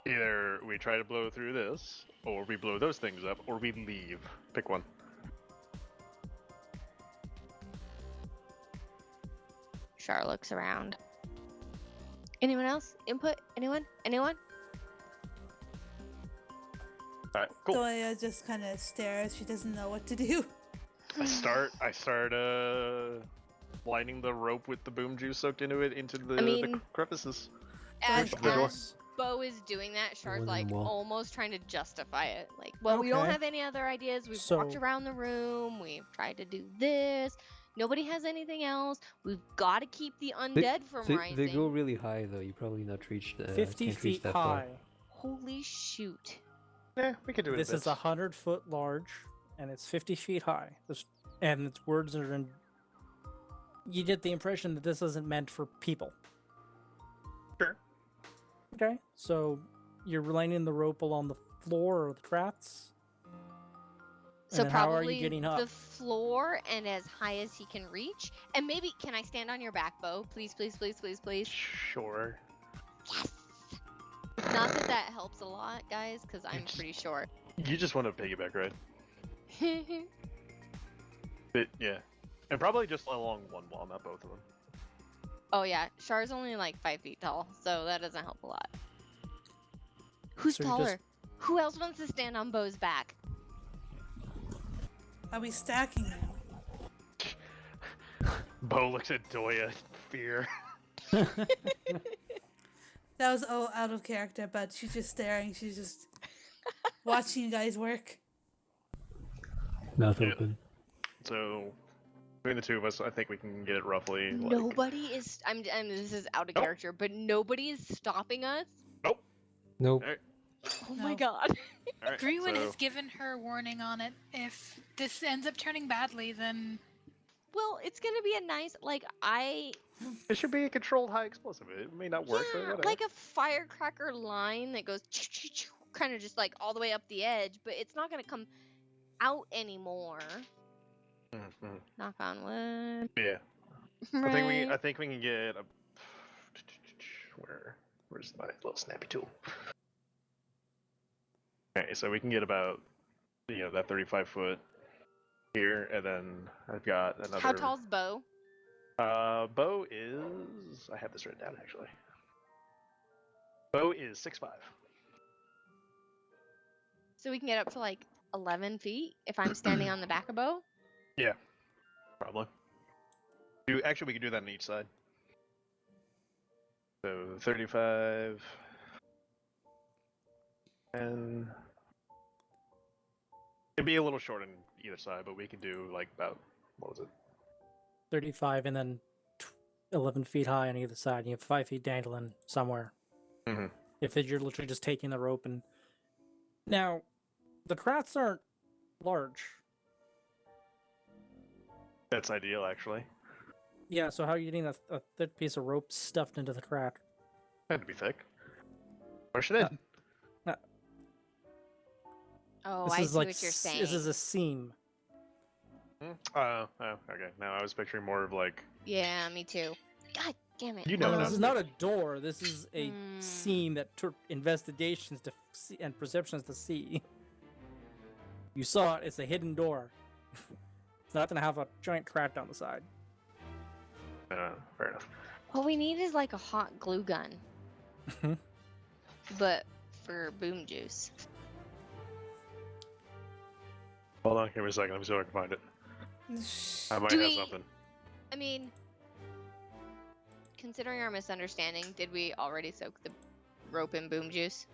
Either we try to blow through this, or we blow those things up, or we leave. Pick one. Char looks around. Anyone else? Input? Anyone? Anyone? Alright, cool. Doya just kind of stares. She doesn't know what to do. I start lining the rope with the boom juice soaked into it into the mean- crevices. As, Push the door. as Bo is doing that, Char's One in like the wall. almost trying to justify it. Like, well, we don't Okay. have any other ideas. We've walked So- around the room. We've tried to do this. Nobody has anything else. We've got to keep the undead from rising. They go really high though. You probably not reach the 50 can't reach feet that far. high. Holy shoot. Yeah, we could do it. This a is bit. 100 foot large, and it's 50 feet high. And its words are in. You get the impression that this isn't meant for people. Sure. Okay, so you're lining the rope along the floor or the trats. So And then how are probably you getting the up? floor and as high as he can reach. And maybe, can I stand on your back, Bo? Please, please, please, please, please. Sure. Yes. Not that that helps a lot, guys, because I'm just- pretty short. You just want to piggyback, right? But yeah, and probably just along one wall, not both of them. Oh yeah, Char's only like 5 feet tall, so that doesn't help a lot. Who's So you're taller? just- Who else wants to stand on Bo's back? Are we stacking now? Bo looks at Doya in fear. That was all out of character, but she's just staring. She's just watching you guys work. Mouth Yeah. open. So between the two of us, I think we can get it roughly. Like, Nobody is. I'm. This is out of Nope. character, but nobody is stopping us. Nope. Alright, Oh my No. god. alright. Greenwood so, has given her warning on it. If this ends up turning badly, then Well, it's gonna be a nice like it should be a controlled high explosive. It may not work, but yeah, whatever. like a firecracker line that goes kind of just like all the way up the edge, but it's not gonna come out anymore. Mhm. Knock on wood. Yeah, Right. I think we can get a. Where's my little snappy tool? Okay, so we can get about that 35 foot here, and then I've got another. How tall's Bo? Bo is. I have this written down actually. Bo is 6'5". So we can get up to like 11 feet if I'm standing on the back of Bo? Yeah, probably. Actually, we could do that on each side. So 35 and it'd be a little short on either side, but we can do like about, what was it? 35 and then 11 feet high on either side. You have 5 feet dangling somewhere. Mm-hmm. If you're literally just taking the rope and. Now, the crats aren't large. That's ideal, actually. Yeah, so how are you getting a thick piece of rope stuffed into the crat? Had to be thick. Push it in. Oh, This I is see like what you're saying. This is a seam. Oh, okay. Now I was picturing more of like. Yeah, me too. God damn it. You know No, what this I'm is not a door. This is a Hmm. seam that took investigations to see and perceptions to see. You saw it. It's a hidden door. It's not gonna have a giant crack down the side. Fair enough. What we need is like a hot glue gun, but for boom juice. Hold on, give me a second. Let me see if I can find it. I might Do have we- something. I mean, considering our misunderstanding, did we already soak the rope in boom juice?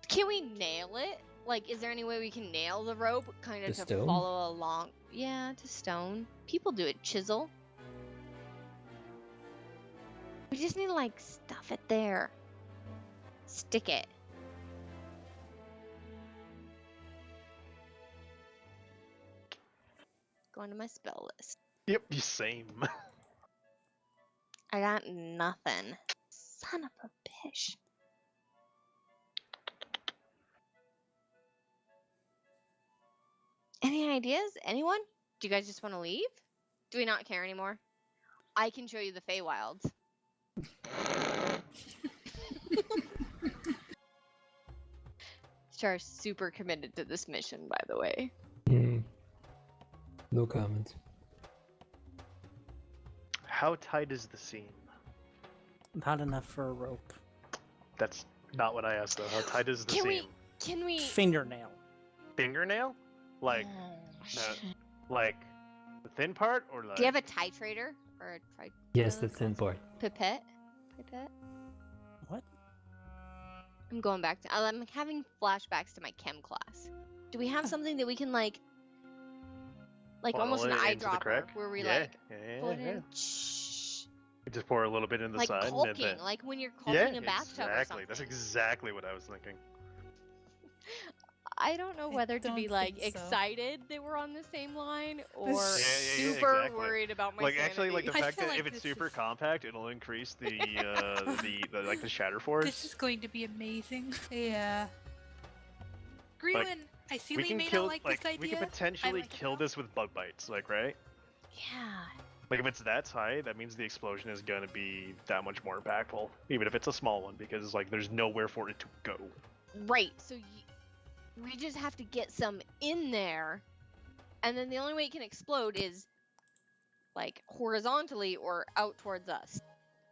Can we nail it? Like, is there any way we can nail the rope kind of To to stone? follow along? Yeah, to stone. People do it chisel. We just need to, like, stuff it there. Stick it. Going to my spell list. Yep, same. I got nothing. Son of a bitch. Any ideas? Anyone? Do you guys just want to leave? Do we not care anymore? I can show you the Feywilds. Char's super committed to this mission, by the way. No comments. How tight is the seam? Not enough for a rope. That's not what I asked though. How tight is the Can seam? Can we? Fingernail. Fingernail? Like, Oh, shit. like the thin part, or like? Do you have a titrator or a Yes, the thin part. pipette? Pipette? What? I'm going back to. I'm having flashbacks to my chem class. Do we have something that we can like almost Funnel an it into the eyedropper crack? where we Yeah, like yeah, put it yeah. in, shh, You just pour a little bit in the like side, and caulking, then. like when you're caulking Yeah, a bathtub or exactly. something. That's exactly what I was thinking. I don't know I whether to be don't like think so. excited that we're on the same line or Yeah, super exactly. worried about my Like sanity. actually, like the I fact feel that like if it's this super is- compact, it'll increase the the shatter force. This is going to be amazing. Yeah. Greenland, I see we we can may kill, not like this idea. we can potentially like it kill though. this with bug bites, like right? Yeah. Like if it's that high, that means the explosion is gonna be that much more impactful, even if it's a small one, because like there's nowhere for it to go. Right. So we just have to get some in there, and then the only way it can explode is like horizontally or out towards us.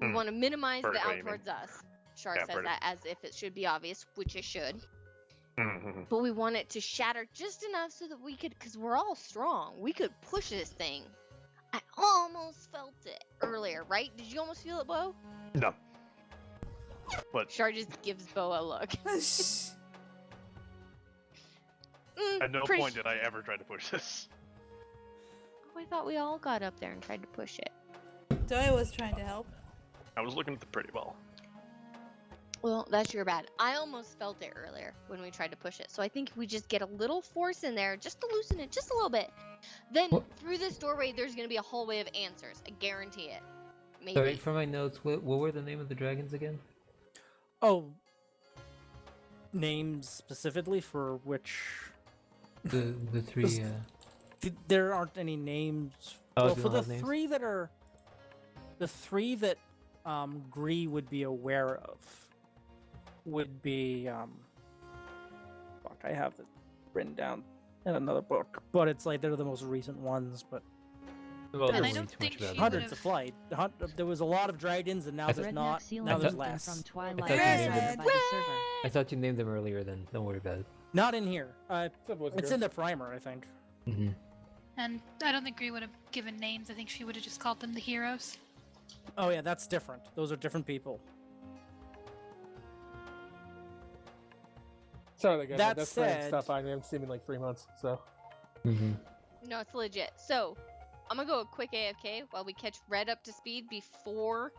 We Hmm. want to minimize the Vertically, out you mean. towards us. Char Yeah, says that as if it should be obvious, which it should. Mhm. But we want it to shatter just enough so that we could, because we're all strong, we could push this thing. I almost felt it earlier, right? Did you almost feel it, Bo? No. But Char just gives Bo a look. at no pretty point did I ever try to push this. Oh, I thought we all got up there and tried to push it. Doy was trying to help. I was looking at the pretty ball. Well, that's your bad. I almost felt it earlier when we tried to push it. So I think if we just get a little force in there, just to loosen it just a little bit. Then What? through this doorway, there's going to be a hallway of answers. I guarantee it. Maybe. Sorry, for my notes, what were the name of the dragons again? Oh, names specifically for which? The three. This- There aren't any names. Oh, well, they for don't the have names? three that are, the three that Gree would be aware of would be fuck, I have it written down in another book, but it's like they're the most recent ones, but Well, And don't I worry don't too think much about she it. hundreds would've- of flight. There was a lot of dragons, and now I there's Redneck not. seal Now there's wisdom less. from Twilight thought you and named discovered them. by the server. I thought you named them earlier. Then don't worry about it. Not in here. What's up, boys and It's girls? in the primer, I think. Mm-hmm. And I don't think Gree would have given names. I think she would have just called them the heroes. Oh yeah, that's different. Those are different people. Sorry, guys. That That's friend said- stuff. I haven't seen him in like 3 months. So Mm-hmm. No, it's legit. So, I'm gonna go a quick AFK while we catch Red up to speed before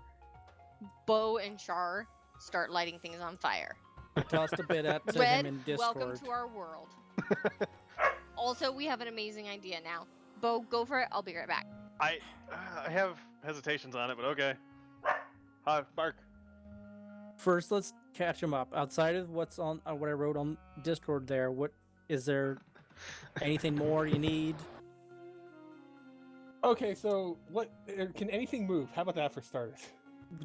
Bo and Char start lighting things on fire. I tossed a bit at to Red, him in Discord. welcome to our world. Also, we have an amazing idea now. Bo, go for it. I'll be right back. I have hesitations on it, but okay. Hi, bark. First, let's catch him up. Outside of what's on what I wrote on Discord, there, what is there? Anything more you need? okay, so what? Can anything move? How about that for starters?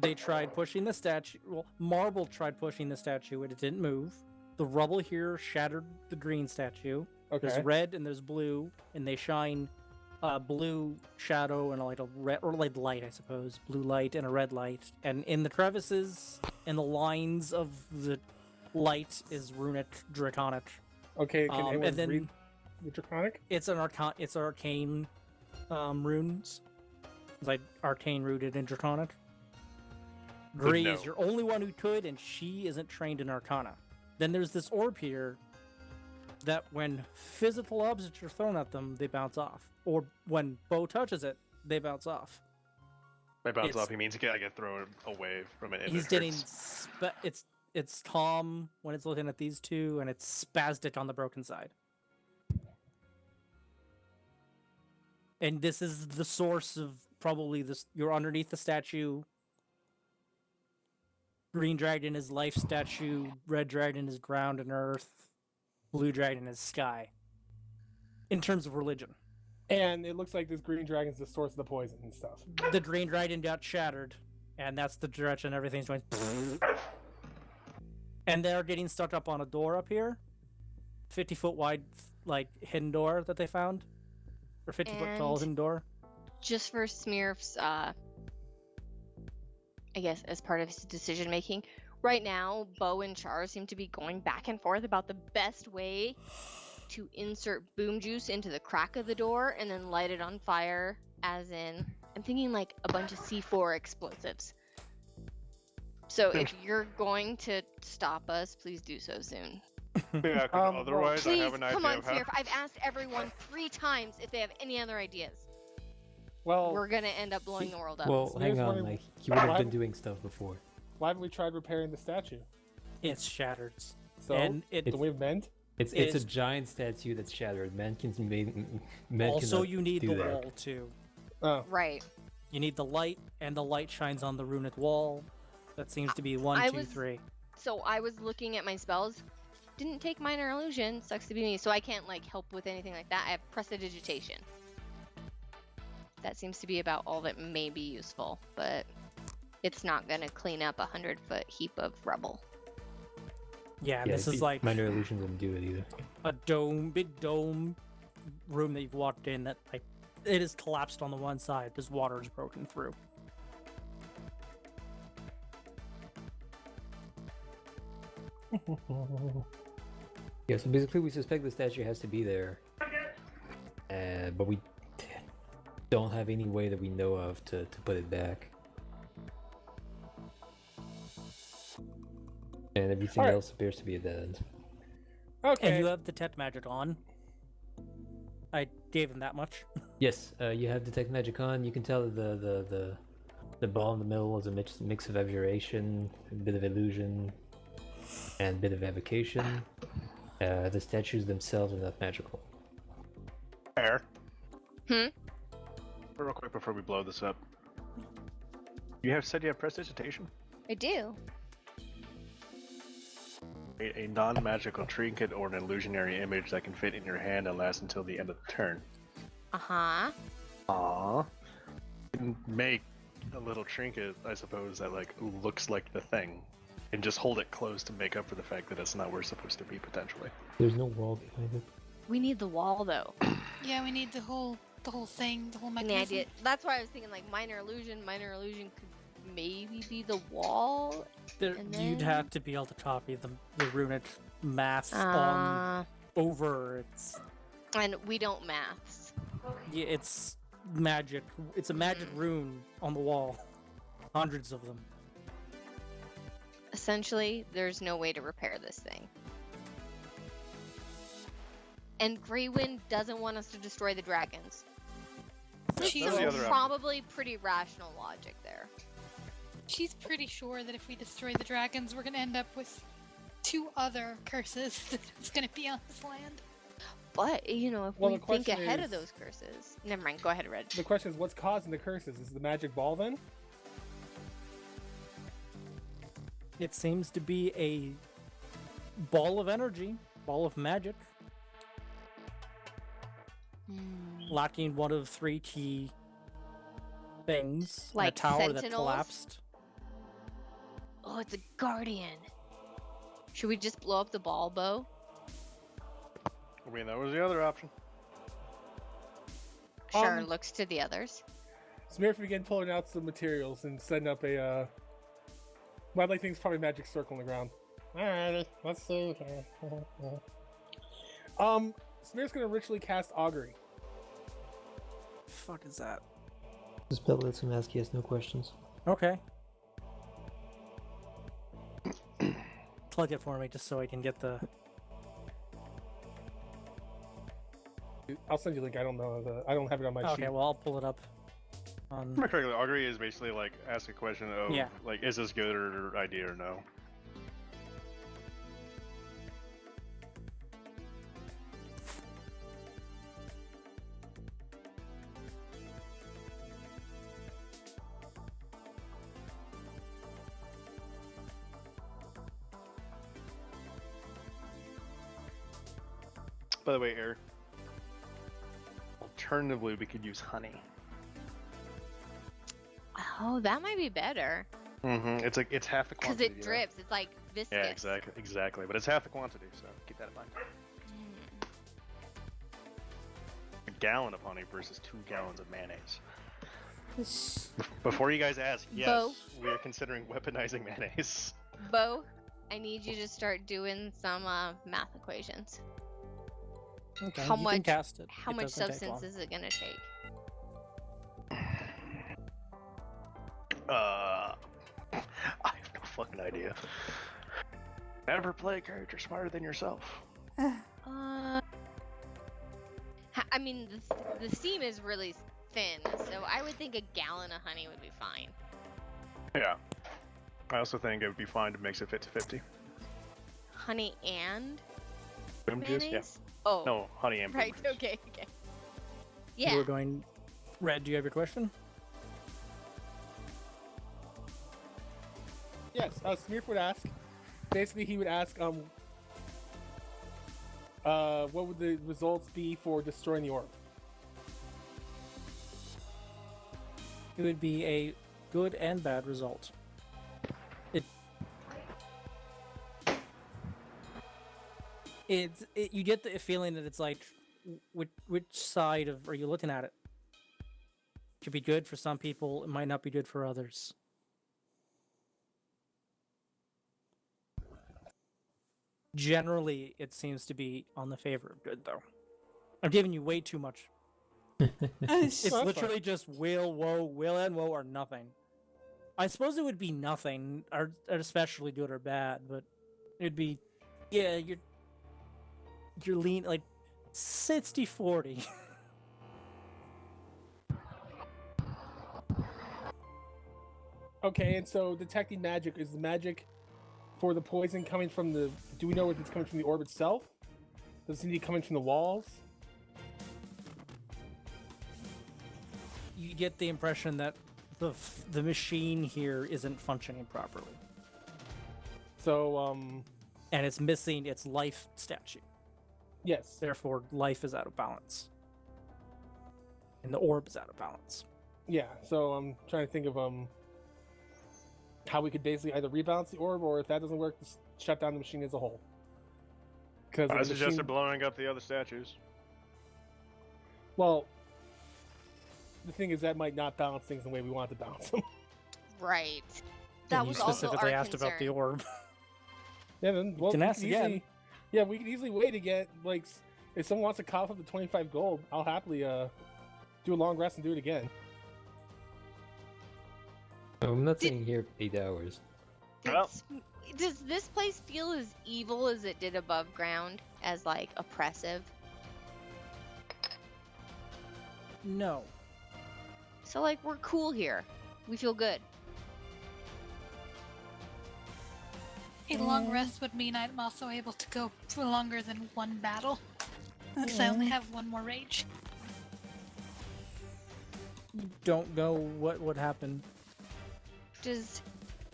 They tried pushing the statue. Well, Marble tried pushing the statue, and it didn't move. The rubble here shattered the green statue. Okay. There's red and there's blue, and they shine blue shadow and like a red or like light, I suppose, blue light and a red light. And in the crevices and the lines of the light is runic, draconic. Okay. Can anyone and then read the draconic? it's arcane runes. It's like arcane rooted in draconic. Gree is no. your only one who could, and she isn't trained in arcana. Then there's this orb here that when physical objects are thrown at them, they bounce off. Or when Bo touches it, they bounce off. By bounce It's- off, he means I get thrown away from it. And He's it getting hurts. it's calm when it's looking at these two, and it's spastic on the broken side. And this is the source of probably this. You're underneath the statue. Green dragon is life statue. Red dragon is ground and earth. Blue dragon is sky. In terms of religion, And it looks like this green dragon's the source of the poison and stuff. the green dragon got shattered, and that's the direction everything's going. And they're getting stuck up on a door up here, 50-foot wide, like hidden door that they found, or 50-foot tall And- hidden door. Just for Smearf's, I guess, as part of his decision making, right now, Bo and Char seem to be going back and forth about the best way to insert boom juice into the crack of the door and then light it on fire, as in, I'm thinking like a bunch of C4 explosives. So if you're going to stop us, please do so soon. Yeah, 'cause well, otherwise, I Please, have an idea come on, of how. Smearf. I've asked everyone 3 times if they have any other ideas. Well, We're gonna end up blowing the world up. Well, So hang here's on. one- Like he would have why- been doing stuff before. why haven't we tried repairing the statue? It's shattered, So, and it do we have mend? It's It a is- giant statue that's shattered. Men can men also cannot you need do the that. wall too. Oh, Right. You need the light, and the light shines on the runic wall. That seems to be I one, two, was- three. So I was looking at my spells. Didn't take minor illusion. Sucks to be me. So I can't like help with anything like that. I have prestidigitation. That seems to be about all that may be useful, but it's not gonna clean up a 100-foot heap of rubble. Yeah, Yeah, this is it- like minor illusion wouldn't do it either. a big dome room that you've walked in that like it is collapsed on the one side because water is broken through. Yeah, so basically we suspect the statue has to be there, but we don't have any way that we know of to put it back. And everything Alright. else appears to be a dead end. okay. And you have detect magic on. I gave him that much. Yes, you have detect magic on. You can tell that the ball in the middle is a mix of abjuration, a bit of illusion, and a bit of evocation. The statues themselves are not magical. Fair. Hmm? Real quick before we blow this up. You have said you have prestidigitation? I do. Create a non-magical trinket or an illusionary image that can fit in your hand and last until the end of the turn. Uh-huh. Aww. You can make a little trinket, I suppose, that like looks like the thing, and just hold it close to make up for the fact that it's not where it's supposed to be potentially. There's no wall behind it. We need the wall though. Yeah, we need the whole thing, the whole And the mechanism. idea that's why I was thinking like minor illusion could maybe be the wall. There, And you'd then- have to be able to copy the runic mass on over. And we don't maths. Yeah, it's magic. It's a magic rune on the wall. Hundreds of them. Essentially, there's no way to repair this thing. And Greywind doesn't want us to destroy the dragons. She's, That's the other option. Probably pretty rational logic there. she's pretty sure that if we destroy the dragons, we're gonna end up with 2 other curses that's gonna be on this land. But, you know, if Well, we the think question ahead of is- those curses. Never mind, go ahead, Reg. The question is, what's causing the curses? Is it the magic ball then? It seems to be a ball of energy, ball of magic, lacking one of 3 key things. Like a tower that sentinels? collapsed. Oh, it's a guardian. Should we just blow up the ball bow? I mean, that was the other option. Char looks to the others. Smearf began pulling out some materials and setting up a, well, I think it's probably magic circle on the ground. Alrighty, let's see here. Smear's gonna ritually cast augury. Fuck is that? The spell lets him ask yes, no questions. Okay. Plug it for me just so I can get the. I'll send you a link. I don't know. I don't have it on my sheet. Okay, well I'll pull it up. On... Correctly, augury is basically like ask a question of Yeah. like, is this good or idea or no? By the way, Eric. Alternatively, we could use honey. Oh, that might be better. Mm-hmm. It's like it's half the Because quantity. it you know? drips. It's like viscous. Yeah, exactly. But it's half the quantity, so keep that in mind. A gallon of honey versus 2 gallons of mayonnaise. Before you guys ask, yes, Bo? we are considering weaponizing mayonnaise. Bo, I need you to start doing some math equations. Okay, How you much- can cast it. How It much doesn't take substance long. is it going to take? I have no fucking idea. Never play a character smarter than yourself. I mean, the steam is really thin, so I would think a gallon of honey would be fine. Yeah. I also think it would be fine to mix it 50-50. Honey and Boom juice? Yeah. mayonnaise? Oh, No, honey and boom right. juice. Okay. You Yeah. were going. Red, do you have your question? Yes, Smearf would ask. Basically, he would ask, what would the results be for destroying the orb? It would be a good and bad result. You get the feeling that it's like, which side of are you looking at it? Could be good for some people, it might not be good for others. Generally, it seems to be on the favor of good, though. I'm giving you way too much. It's Well, that's literally just will and woe, or nothing. I suppose it would be nothing, or especially good or bad, but it'd be, yeah, you're lean like 60-40. Okay, and so detecting magic, is the magic for the poison coming from the... Do we know if it's coming from the orb itself? Does it need to be coming from the walls? You get the impression that the machine here isn't functioning properly, So, and it's missing its life statue. yes. Therefore, life is out of balance, and the orb is out of balance. Yeah, so I'm trying to think of how we could basically either rebalance the orb, or if that doesn't work, just shut down the machine as a whole. Because I suggested blowing up the other statues. Well, the thing is that might not balance things the way we want to balance them. Right. And That you was also specifically our asked about the concern. orb. Yeah, then well, can we ask could again. easily, yeah, we could easily wait to get like if someone wants to cough up the 25 gold, I'll happily do a long rest and do it again. I'm not sitting here for 8 hours. Well. Does this place feel as evil as it did above ground? As, like, oppressive? No. So, like, we're cool here. We feel good. A long rest would mean I'm also able to go for longer than one battle. Because I only have one more rage. You don't know what would happen.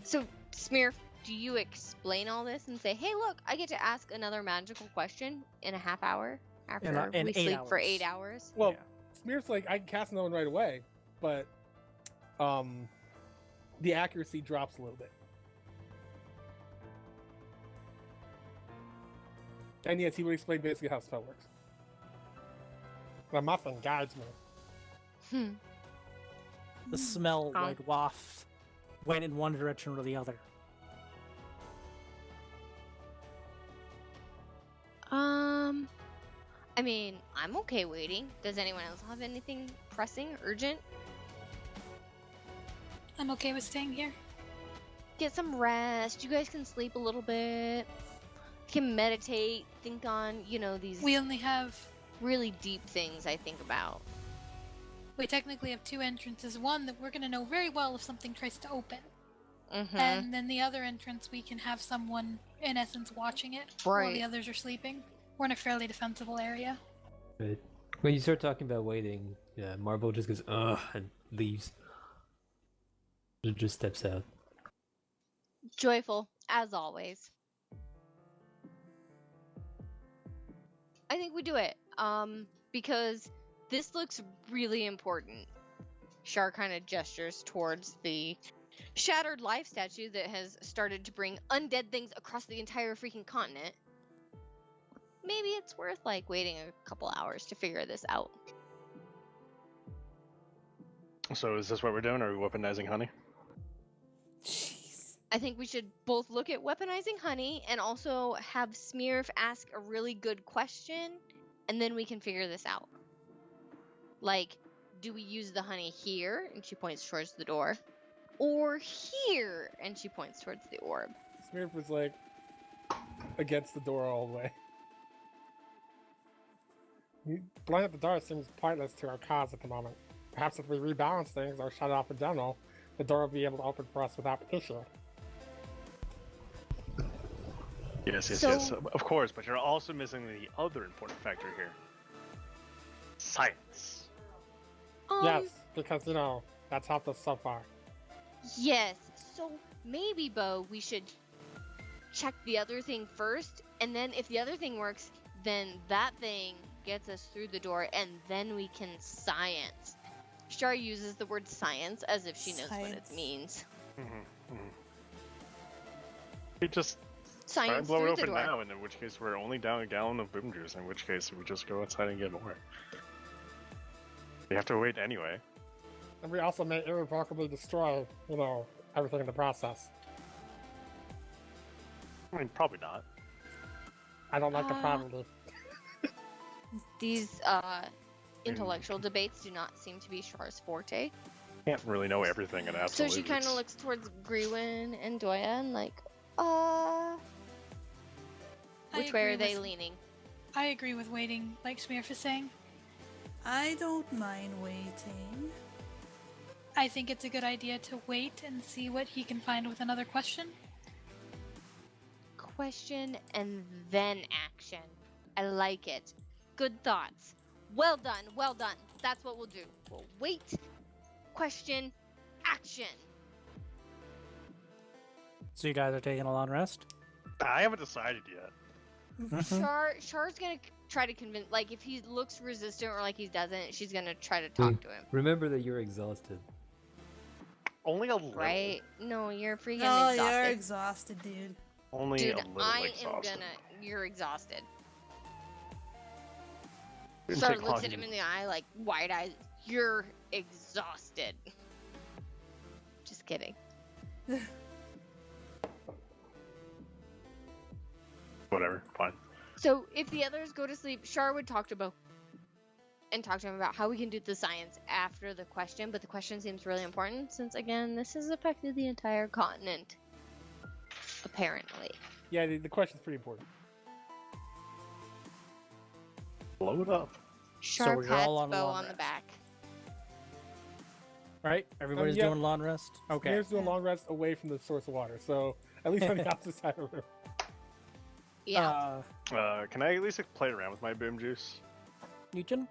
So, Smear, do you explain all this and say, hey, look, I get to ask another magical question in a half hour after in we 8 sleep for hours. 8 hours? Well, Yeah. Smear's like I can cast another one right away, but the accuracy drops a little bit. And yes, he would explain basically how spell works. The muffin guides me. The smell Huh. like waft went in one direction or the other. I mean, I'm okay waiting. Does anyone else have anything pressing, urgent? I'm okay with staying here. Get some rest. You guys can sleep a little bit. Can meditate, think on, these We only have. really deep things I think about. We technically have two entrances. One that we're gonna know very well if something tries to open. Mm-hmm. And then the other entrance, we can have someone, in essence, watching it while Right. the others are sleeping. We're in a fairly defensible area. But when you start talking about waiting, Marble just goes, ugh, and leaves. It just steps out. Joyful, as always. I think we do it. Because this looks really important. Shar kind of gestures towards the shattered life statue that has started to bring undead things across the entire freaking continent. Maybe it's worth, waiting a couple hours to figure this out. So is this what we're doing? Are we weaponizing honey? Jeez. I think we should both look at weaponizing honey and also have Smearf ask a really good question, and then we can figure this out. Do we use the honey here? And she points towards the door. Or here? And she points towards the orb. Smearf was like against the door all the way. Blowing up the door seems pointless to our cause at the moment. Perhaps if we rebalance things or shut it off in general, the door will be able to open for us without issue. Yes, So- yes. Of course, but you're also missing the other important factor here. Science. Yes, because that's helped us so far. Yes. So maybe, Bo, we should check the other thing first, and then if the other thing works, then that thing gets us through the door, and then we can science. Shar uses the word science as if she knows what it Science. means. We just try and Science blow it through the open door. now, and in which case we're only down a gallon of boom juice, in which case we just go outside and get more. We have to wait anyway. And we also may irrevocably destroy, everything in the process. I mean, probably not. I don't like the probably. These intellectual debates do not seem to be Shar's forte. Can't really know everything in So absolute. she kind of looks towards Grewin and Doya and I which way agree are they with- leaning? I agree with waiting, like Smearf is saying. I don't mind waiting. I think it's a good idea to wait and see what he can find with another question. Question and then action. I like it. Good thoughts. Well done, well done. That's what we'll do. We'll wait, question, action. So you guys are taking a long rest? I haven't decided yet. Shar's gonna try to convince. Like if he looks resistant or like he doesn't, she's gonna try to talk to him. Remember that you're exhausted. Only a little. Right? No, you're freaking Oh, exhausted. you're exhausted, dude. Only Dude, a little I exhausted. am gonna. You're exhausted. Didn't Star take looks long at him to- in the eye, like wide eyes. You're exhausted. Just kidding. Whatever, fine. So if the others go to sleep, Shar would talk to him about how we can do the science after the question, but the question seems really important since again this has affected the entire continent. Apparently. Yeah, the question's pretty important. Blow it up. Shar we're pats all on Bo long on the rest. back. Right? Everybody's yeah. doing long rest? Okay. Here's doing long rest away from the source of water, so at least on the opposite side of the room. Yeah. Can I at least like, play around with my boom juice? You can.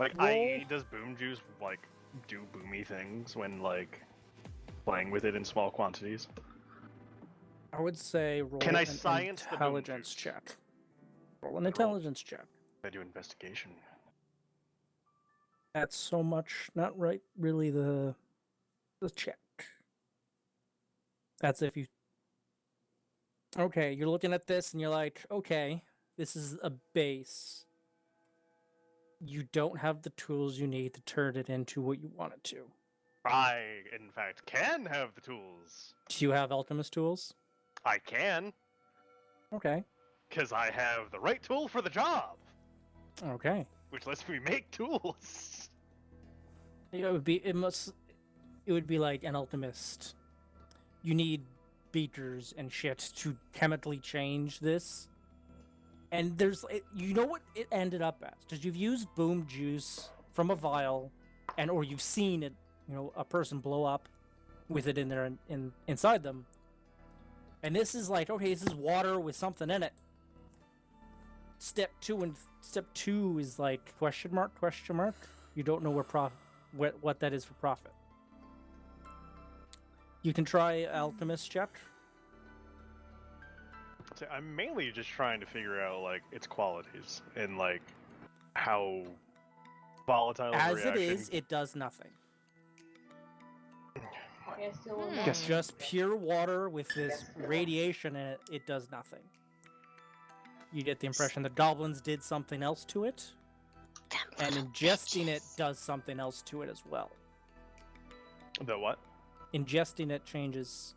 Like, Roll. does boom juice like do boomy things when like playing with it in small quantities? I would say roll Can I an science the boom intelligence juice? check. Roll an intelligence check. I do investigation. That's so much not right really the check. That's if you Okay, you're looking at this and you're like, okay, this is a base. You don't have the tools you need to turn it into what you want it to. I, in fact, can have the tools. Do you have alchemist tools? I can, Okay. because I have the right tool for the job, Okay. which lets me make tools. It would be like an alchemist. You need beakers and shit to chemically change this. And you know what it ended up as? Because you've used boom juice from a vial, or you've seen it, a person blow up with it in there inside them. And this is like, okay, this is water with something in it. Step two is like question mark. You don't know what that is for profit. You can try alchemist check. So I'm mainly just trying to figure out like its qualities and like how volatile As the it reaction. is, it does nothing. Guess- Just pure water with this radiation in it, it does nothing. You get the impression the goblins did something else to it, and ingesting it does something else to it as well. The what? Ingesting it changes.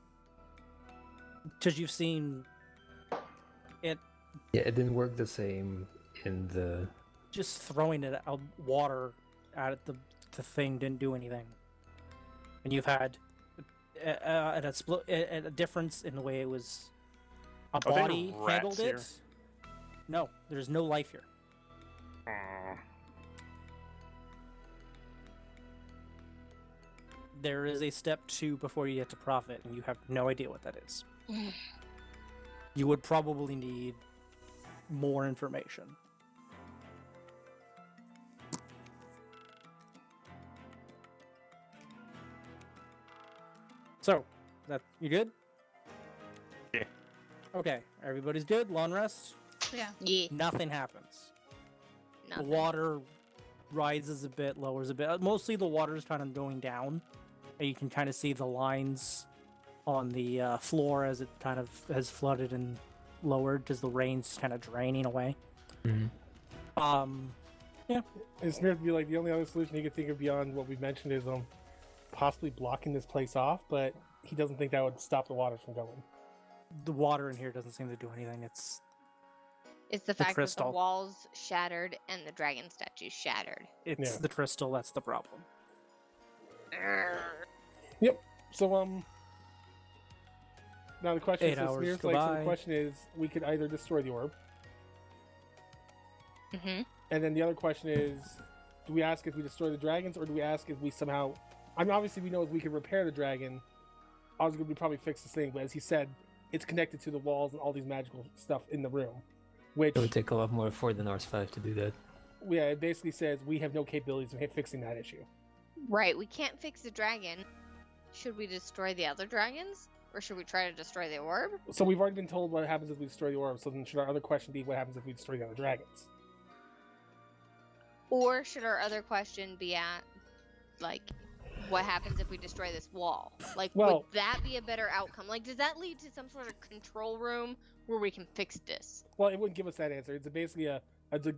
Because you've seen it, Yeah, it didn't work the same in the. just throwing it out water at the thing didn't do anything. And you've had a difference in the way it was a Are there body rats handled here? it. No, there's no life here. There is a step 2 before you get to profit, and you have no idea what that is. You would probably need more information. So, you good? Yeah. Okay, everybody's good. Long rest. Yeah. Yeah. Nothing happens. Nothing. The water rises a bit, lowers a bit. Mostly the water is kind of going down. And you can kind of see the lines on the floor as it kind of has flooded and lowered because the rain's kind of draining away. Yeah. It's appears to be like the only other solution he could think of beyond what we mentioned is possibly blocking this place off, but he doesn't think that would stop the water from going. The water in here doesn't seem to do anything. It's It's the fact that the crystal. walls shattered and the dragon statue shattered. Yeah. the crystal that's the problem. So now the question 8 is, so hours Smear's go like, so by. the question is, we could either destroy the orb, Mm-hmm. and then the other question is, do we ask if we destroy the dragons, or do we ask if we somehow? I mean, obviously we know if we can repair the dragon, obviously we probably fix this thing. But as he said, it's connected to the walls and all these magical stuff in the room, which It would take a lot more effort than Ars 5 to do that. yeah, it basically says we have no capabilities of fixing that issue. Right, we can't fix the dragon. Should we destroy the other dragons? Or should we try to destroy the orb? So we've already been told what happens if we destroy the orb. So then should our other question be what happens if we destroy the other dragons? Or should our other question be at, like, what happens if we destroy this wall? Like, Well- would that be a better outcome? Like, does that lead to some sort of control room where we can fix this? Well, it wouldn't give us that answer. It's basically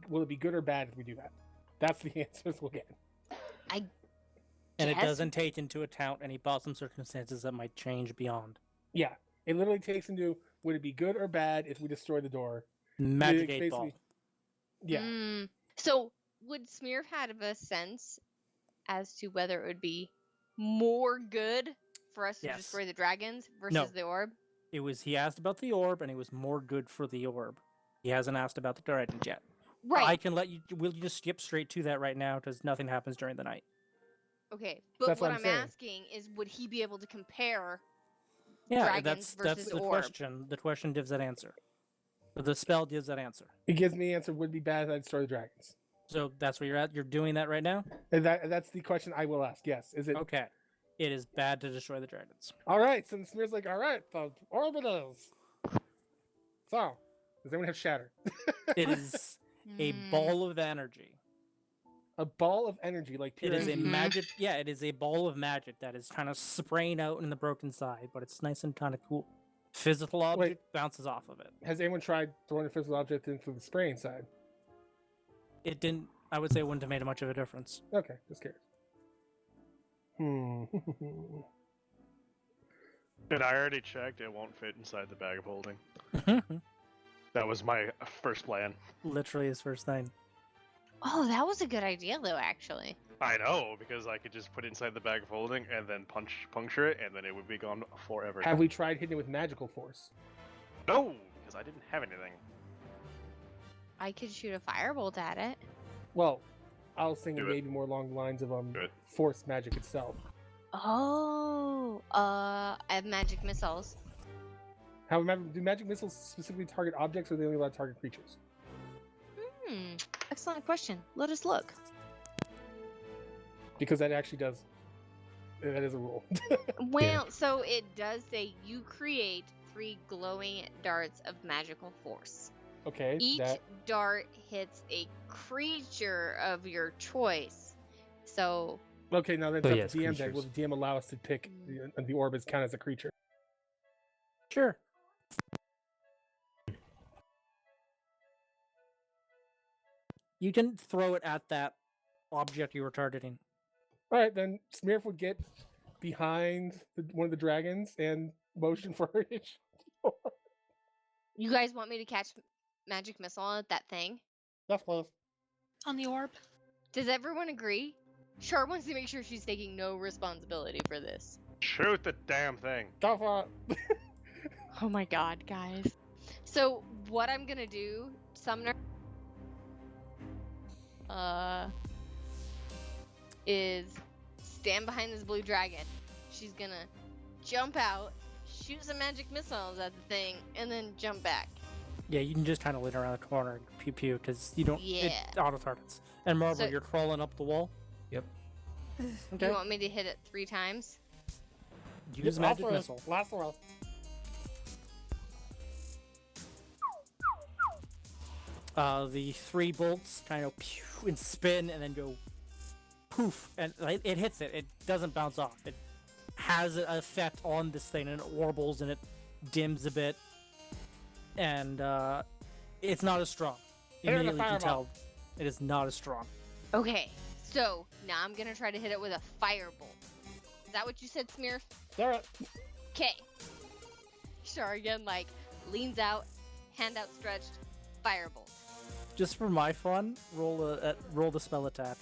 will it be good or bad if we do that? That's the answers we'll get. And it Yes. doesn't take into account any possible circumstances that might change beyond. Yeah, it literally takes into would it be good or bad if we destroy the door? Magic It's 8 ball. basically- Yeah. So, would Smear have a sense as to whether it would be more good for us to Yes. destroy the dragons versus No. the orb? He asked about the orb, and it was more good for the orb. He hasn't asked about the dragons yet. Right. I can let you. We'll just skip straight to that right now because nothing happens during the night. Okay, but That's what what I'm I'm saying. asking is, would he be able to compare? Yeah, Dragons that's versus the orb. question. The question gives that answer. The spell gives that answer. It gives me the answer would it be bad if I destroy the dragons. So that's where you're at. You're doing that right now. And that's the question I will ask. Yes. Is it Okay. It is bad to destroy the dragons. all right? So the Smear's like, all right, the orb it is. So, does anyone have shatter? It is a Hmm. ball of energy. A ball of energy, like pure It is a energy. magic. Yeah, it is a ball of magic that is kind of spraying out in the broken side, but it's nice and kind of cool. Physical object bounces off of it. Has anyone tried throwing a physical object into the spraying side? It didn't. I would say it wouldn't have made much of a difference. Okay, just curious. Hmm. And I already checked, it won't fit inside the bag of holding. That was my first plan. Literally his first thing. Oh, that was a good idea, though. Actually, I know, because I could just put it inside the bag of holding and then puncture it, and then it would be gone forever. Have we tried hitting it with magical force? No, because I didn't have anything. I could shoot a firebolt at it. Well, I was thinking Do it. maybe more along the lines of Do it. force magic itself. Oh, I have magic missiles. How remember, do magic missiles specifically target objects, or are they only allowed to target creatures? Excellent question. Let us look. Because that actually does. That is a rule. Well, so it does say you create 3 glowing darts of magical force. Okay. Each that dart hits a creature of your choice. So, Okay, now that's So up yes, to DM then. creatures. Will the DM allow us to pick the orb as count as a creature? Sure. You can throw it at that object you were targeting. All right, then Smearf would get behind one of the dragons and motion for her. you guys want me to catch magic missile at that thing? Yes, please. On the orb. Does everyone agree? Char wants to make sure she's taking no responsibility for this. Shoot the damn thing. Go for it. Oh my god, guys. So, what I'm gonna do, Sumner, is stand behind this blue dragon. She's gonna jump out, shoot some magic missiles at the thing, and then jump back. Yeah, you can just kind of lean around the corner and pew pew because you don't. Yeah. It auto targets. And Marble, So- you're crawling up the wall. Yep. Okay. You want me to hit it 3 times? Use magic missile. Last roll. The 3 bolts kind of pew and spin and then go poof, and it hits it. It doesn't bounce off. It has an effect on this thing, and it warbles and it dims a bit, and it's not as strong. Hit it with a Immediately you can fireball. tell it is not as strong. Okay, so now I'm gonna try to hit it with a firebolt. Is that what you said, Smear? Do it. Okay. Char again, like, leans out, hand outstretched, firebolt. Just for my fun, roll the spell attack,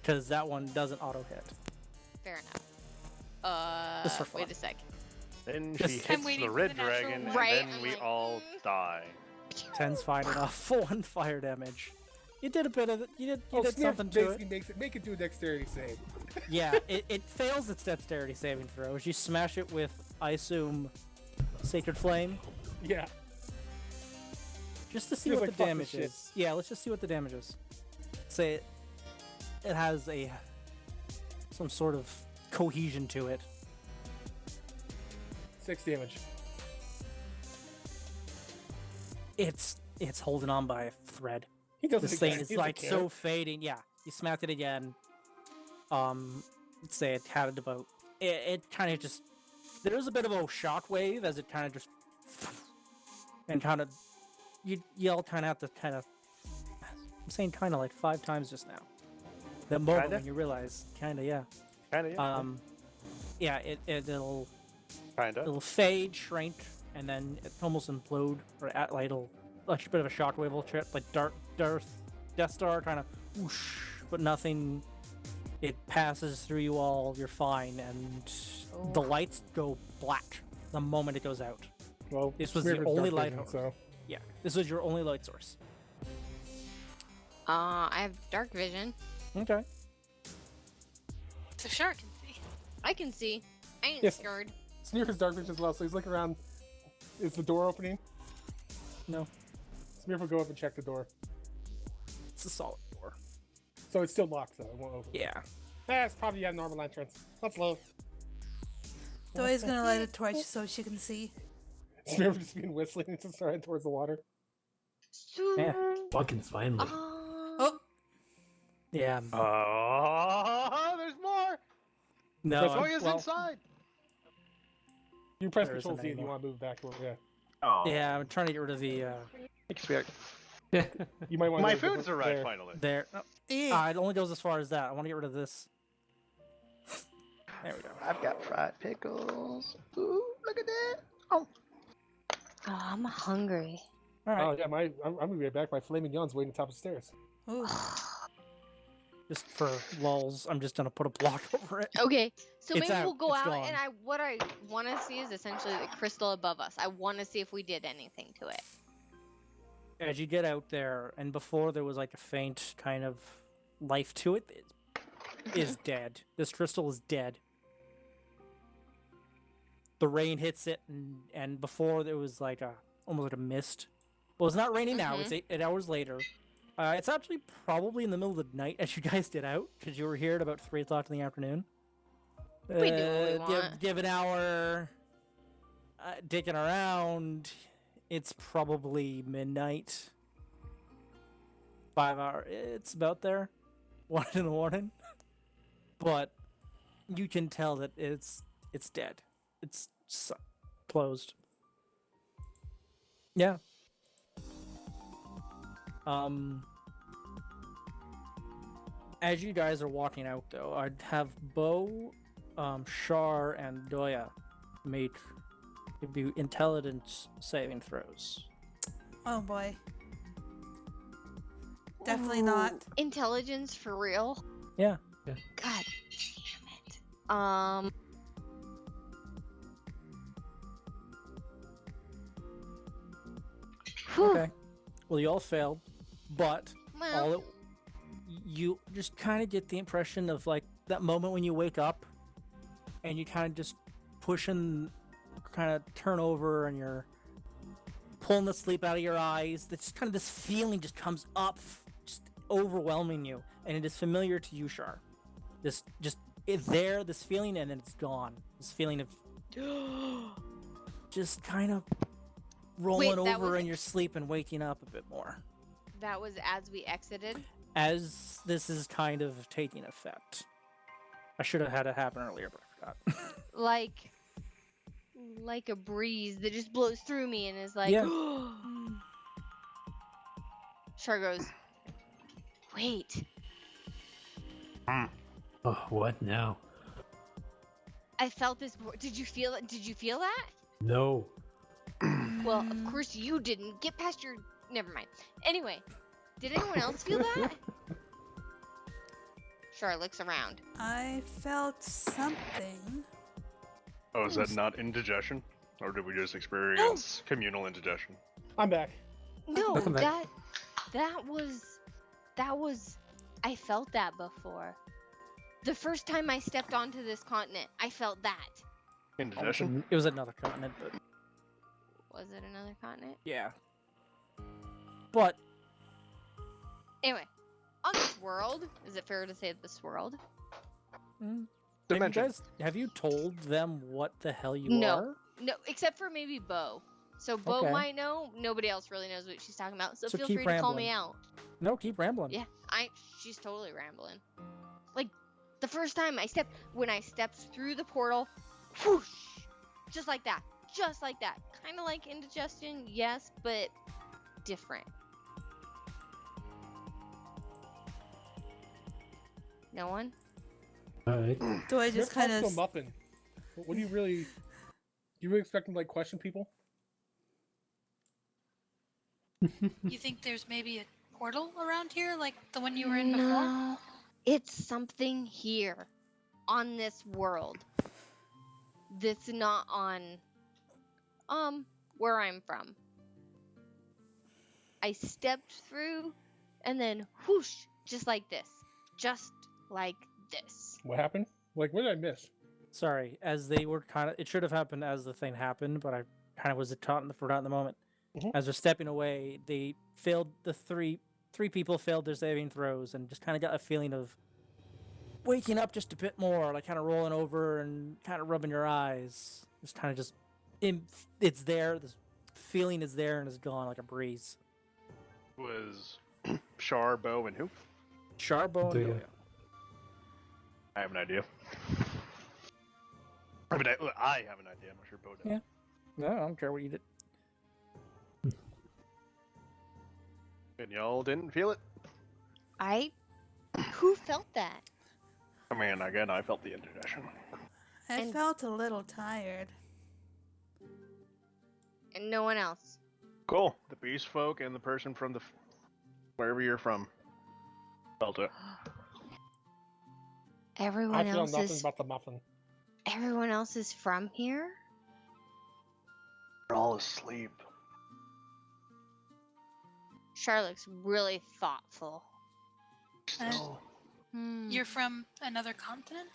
because that one doesn't auto hit. Fair enough. Just for fun. Wait a sec. Then Just- she I'm hits waiting the for red the natural dragon, one. and Right, then I'm we like, all die. 10's fine enough. 1 fire damage. You did a bit of it. You did Smearf something to basically it. make it do a dexterity save. Yeah, it fails its dexterity saving throw. You smash it with, I assume, Sacred Flame, Yeah. just to see Feels what like the fuck damage this shit. is. Yeah, let's just see what the damage is. Say it has some sort of cohesion to it. 6 damage. It's holding on by a thread. He doesn't This think thing that- is he doesn't like care. so fading. Yeah, you smacked it again. Let's say it had it about. It kind of just. There was a bit of a shockwave as it kind of just. And kind of. You all kind of have to kind of. I'm saying kind of like 5 times just now. The moment Kinda? when you realize, kind of, yeah. Kinda, yeah. Yeah, it'll Kinda. it'll fade, shrink, and then it almost implode, or like it'll like a bit of a shockwave will trip, like Death Star kind of whoosh, but nothing. It passes through you all. You're fine, and the lights go black the moment it goes out. Well, This was the Smearford's only dark light vision, source. So Yeah, this was your only light source. I have dark vision. Okay. So Shar can see. I can see. I ain't Yes. scared. Smearford's dark vision as well. So he's looking around. Is the door opening? No, Smearford, go up and check the door. it's a solid door. So it's still locked though. It won't open. Yeah. It's probably a normal entrance. Let's low. Doy's gonna light a torch so she can see. Smearford just been whistling and just running towards the water. Yeah. Fucking finally. Oh, Yeah. Oh, there's more. No. Toya's well, inside. You press There Control isn't Z if you anymore. want to move back. Yeah. Oh. Yeah, I'm trying to get rid of the You might want. My food's arrived there. finally. there. yeah. It only goes as far as that. I want to get rid of this. There we go. I've got fried pickles. Ooh, look at that. Oh. Oh, I'm hungry. All right. Oh yeah, I'm gonna be right back. My flaming yawn's waiting at the top of the stairs. Ooh. Just for lulls, I'm just gonna put a block over it. Okay, so It's maybe out, we'll go it's out, gone. and what I want to see is essentially the crystal above us. I want to see if we did anything to it. As you get out there, and before there was like a faint kind of life to it, it is dead. This crystal is dead. The rain hits it, and before there was like almost like a mist. Well, it's not raining now. It's 8 hours later. It's actually probably in the middle of the night as you guys did out, because you were here at about 3 o'clock in the afternoon. We do what we want. Give an hour, digging around. It's probably midnight. 5 hour. It's about there. 1 in the morning. But you can tell that it's dead. It's closed. Yeah. As you guys are walking out, though, I'd have Bo, Shar, and Doya make you intelligence saving throws. Oh boy. Definitely not. Intelligence for real? Yeah. God damn it. Whew. Okay. Well, you all failed, but Well, all it, you just kind of get the impression of like that moment when you wake up and you kind of just push and kind of turn over and you're pulling the sleep out of your eyes. That's kind of this feeling just comes up, just overwhelming you, and it is familiar to you, Shar. This just it's there, this feeling, and then it's gone. This feeling of just kind of rolling that over was- in your sleep and waking up a bit more. that was as we exited. As this is kind of taking effect. I should have had it happen earlier, but I forgot. Like a breeze that just blows through me and is like, Yeah. Char goes, wait, Oh, what now? I felt this. Did you feel it? Did you feel that? No. Well, of course you didn't. Get past your. Never mind. Anyway, did anyone else feel that? Char looks around. I felt something. Oh, is that not indigestion? Or did we just experience communal indigestion? I'm back. No, Welcome back. that was. I felt that before. The first time I stepped onto this continent, I felt that. Indigestion? It was another continent, but Was it another continent? yeah. But Anyway, on this world, is it fair to say this world? have you Dimension. guys have you told them what the hell you No. are? No, except for maybe Bo. So Bo Okay. might know. Nobody else really knows what she's talking about. So, So feel keep free to call me rambling. out. No, keep rambling. Yeah, she's totally rambling. Like the first time when I stepped through the portal, whoosh, just like that, kind of like indigestion, yes, but different. No one. All right. Do I You're just kind close to a of? muffin. What do you really? Do you really expect them to like question people? You think there's maybe a portal around here, like the one you were in before? No, it's something here, on this world. That's not on, where I'm from. I stepped through, and then whoosh, just like this. Just like this. What happened? Like, what did I miss? Sorry, as they were it should have happened as the thing happened, but I kind of was forgotten the moment. Mhm. As they're stepping away, they failed the three people failed their saving throws and just kind of got a feeling of waking up just a bit more, like kind of rolling over and kind of rubbing your eyes. Just kind of it's there. This feeling is there and is gone like a breeze. Was Char, Bo, and who? Sharbo and Doya. Doya. I have an idea. I have an idea. I'm not sure Bo does. Yeah. No, I don't care what you did. And y'all didn't feel it? Who felt that? I mean, again, I felt the indigestion. I And- felt a little tired. And no one else. Cool. The beast folk and the person from wherever you're from felt it. Everyone I feel else nothing is about the muffin. everyone else is from here? They're all asleep. Charlotte's really thoughtful. Still. You're from another continent?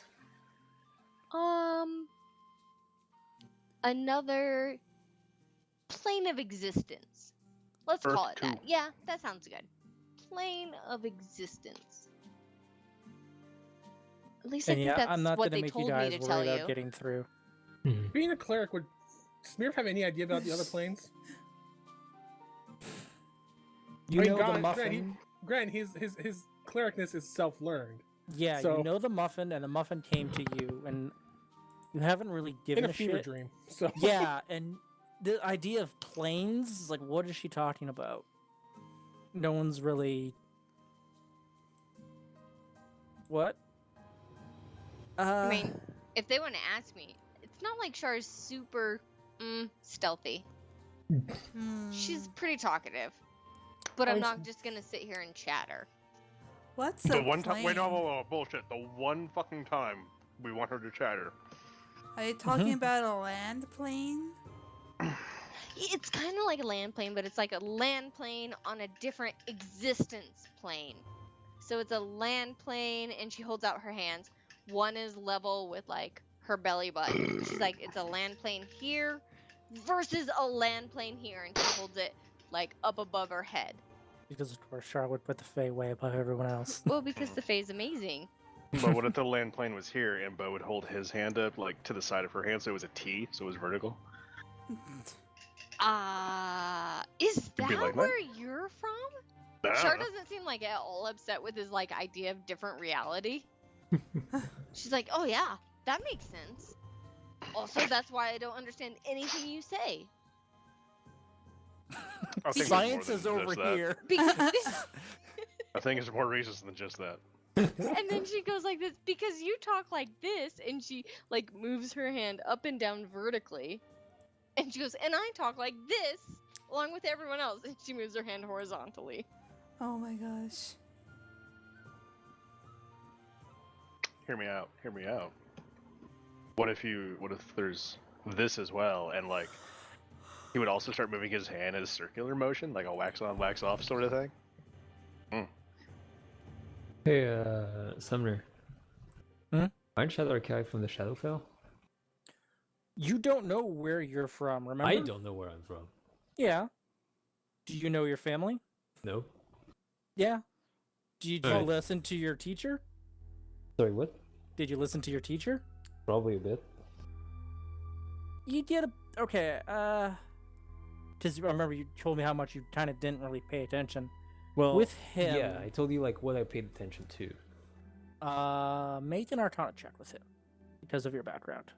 Another plane of existence. Let's Earth call it that. 2. Yeah, that sounds good. Plane of existence. At least I And think yeah, that's I'm not what gonna they make you told me guys to tell worry you. about getting through. Being a cleric, would Smearf have any idea about the other planes? You I mean, know God, the muffin. Grant, his clericness is self-learned. Yeah, So- you know the muffin, and the muffin came to you, and you haven't really In given a a fever shit. dream. So Yeah, and the idea of planes is like, what is she talking about? No one's really. What? I mean, if they want to ask me, it's not like Char's super stealthy. She's pretty talkative. But I I'm mean, not just gonna sit here and chatter. What's The a one time. Wait, no, plane? whoa, bullshit. The one fucking time we want her to chatter. Are you talking about a land plane? It's kind of like a land plane, but it's like a land plane on a different existence plane. So it's a land plane, and she holds out her hands. One is level with like her belly button. She's like, it's a land plane here versus a land plane here, and she holds it like up above her head. Because of course Charlotte put the Fae way above everyone else. Well, because the Fae's amazing. But what if the land plane was here and Bo would hold his hand up like to the side of her hand, so it was a T, so it was vertical? Is be that like that. where you're from? Nah. Char doesn't seem like at all upset with his like idea of different reality. She's like, oh yeah, that makes sense. Also, that's why I don't understand anything you say. I think it's Science more is than over just that. here. I think it's more reasons than just that. And then she goes like this, because you talk like this, and she like moves her hand up and down vertically. And she goes, and I talk like this, along with everyone else, and she moves her hand horizontally. Oh my gosh. Hear me out. Hear me out. What if there's this as well, and like he would also start moving his hand in a circular motion, like a wax on, wax off sort of thing? Hey, Sumner. Hmm? Aren't Shadow Archive from the Shadowfell? You don't know where you're from, remember? I don't know where I'm from. Yeah. Do you know your family? No. Yeah. Did you Alright. listen to your teacher? Sorry, what? Did you listen to your teacher? Probably a bit. You did a okay. Because remember you told me how much you kind of didn't really pay attention. Well, With him, yeah, I told you like what I paid attention to. make an Arcana check with him because of your background.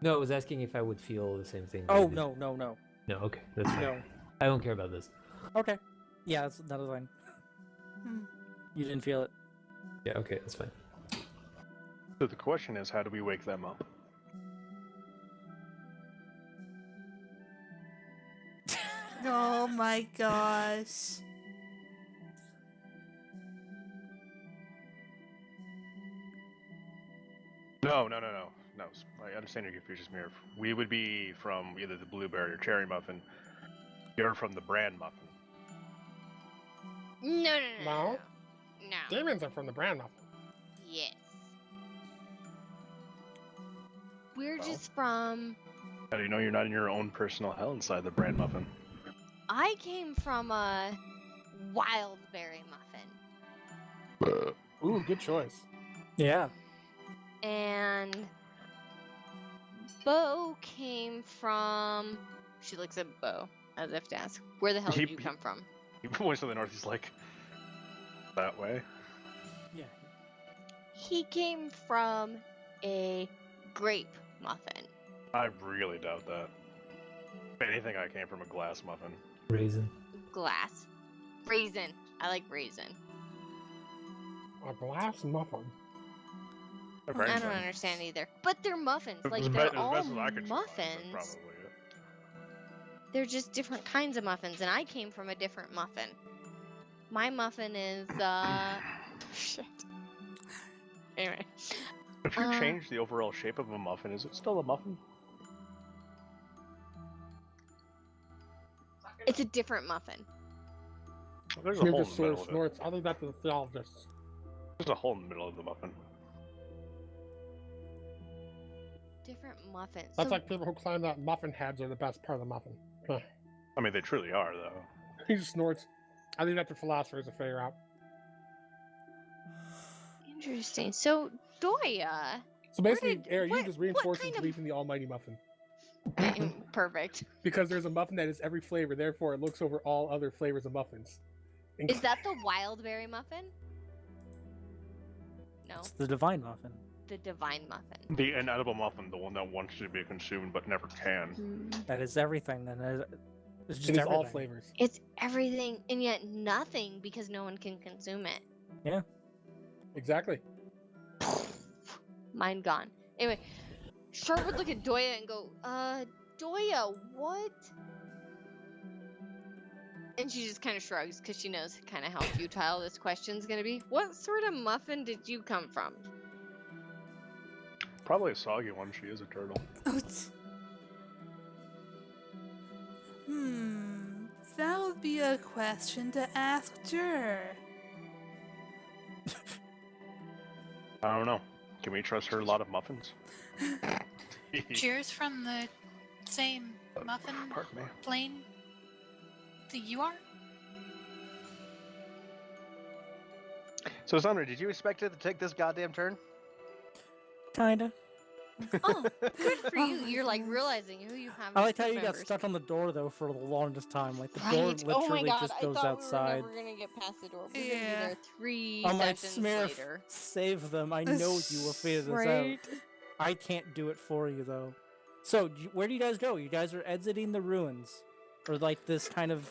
No, I was asking if I would feel the same thing. Oh that no, no, no, No, okay, that's fine. no. I don't care about this. Okay, yeah, that's fine. Hmm. You didn't feel it. Yeah, okay, that's fine. So the question is, how do we wake them up? Oh my gosh. No. I understand your confusion, Smear. We would be from either the blueberry or cherry muffin. You're from the bran muffin. No. No? No. Demons are from the brand muffin. Yes. We're Well. just from. How do you know you're not in your own personal hell inside the bran muffin? I came from a wild berry muffin. Ooh, good choice. Yeah. And Bo came from. She looks at Bo as if to ask, "Where the hell did you come from?" He points to the north. He's like, that way. Yeah. He came from a grape muffin. I really doubt that. If anything, I came from a glass muffin. Raisin. Glass. Raisin. I like raisin. A glass muffin. A I brain don't thing. understand either. But they're muffins. As Like, be- they're as all best as I could surmise, that's muffins. probably it. They're just different kinds of muffins, and I came from a different muffin. My muffin is, shit. Anyway. If you change the overall shape of a muffin, is it still a muffin? It's a different muffin. There's a hole in Ninja the middle Sword of it. snorts. I'll leave that to the theologists. There's a hole in the middle of the muffin. Different muffins. That's So like people who claim that muffin heads are the best part of the muffin. Huh. I mean, they truly are, though. He just snorts. I leave that to philosophers to figure out. interesting. So, Doya. So basically, did- Aaron, you what- just what reinforces kind of- belief in the almighty muffin. Perfect. Because there's a muffin that is every flavor, therefore it looks over all other flavors of muffins. Is that the wild berry muffin? No, It's the divine muffin. the divine muffin. The inedible muffin, the one that wants to be consumed but never can. That is everything. Then it's just It is everything. all flavors. It's everything and yet nothing because no one can consume it. Exactly. Mind gone. Anyway, Sharp would look at Doya and go, Doya, what? And she just kind of shrugs because she knows kind of how futile this question's gonna be. What sort of muffin did you come from? Probably a soggy one. She is a turtle. That would be a question to ask Jur. I don't know. Can we trust her a lot of muffins? Cheers from the same muffin Pardon me. plane that you are? So, Sumner, did you expect it to take this goddamn turn? Kinda. Oh, good for Oh you. my You're like gosh. realizing who you have. I as like how crew you got members. stuck on the door though for the longest time. Like the door Right. Oh my literally god, just I goes thought outside. we were never gonna get past the door. We're Yeah. gonna be there 3 I'm like, sessions Smurf, later. save them. I know you will figure this out. Right. I can't do it for you though. So where do you guys go? You guys are exiting the ruins, or like this kind of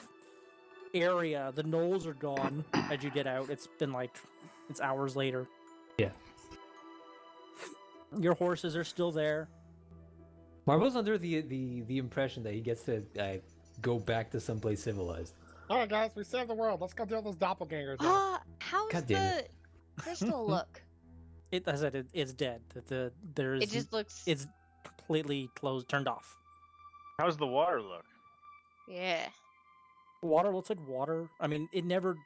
area. The knolls are gone as you get out. It's been like it's hours later. Yeah. Your horses are still there. Marvel's under the impression that he gets to go back to someplace civilized. Alright, guys, we saved the world. Let's go deal with those doppelgangers now. How's God damn the crystal look? It, as I said, it's dead. There's It just looks. it's completely closed, turned off. How's the water look? Yeah. Water looks like water. I mean, it never.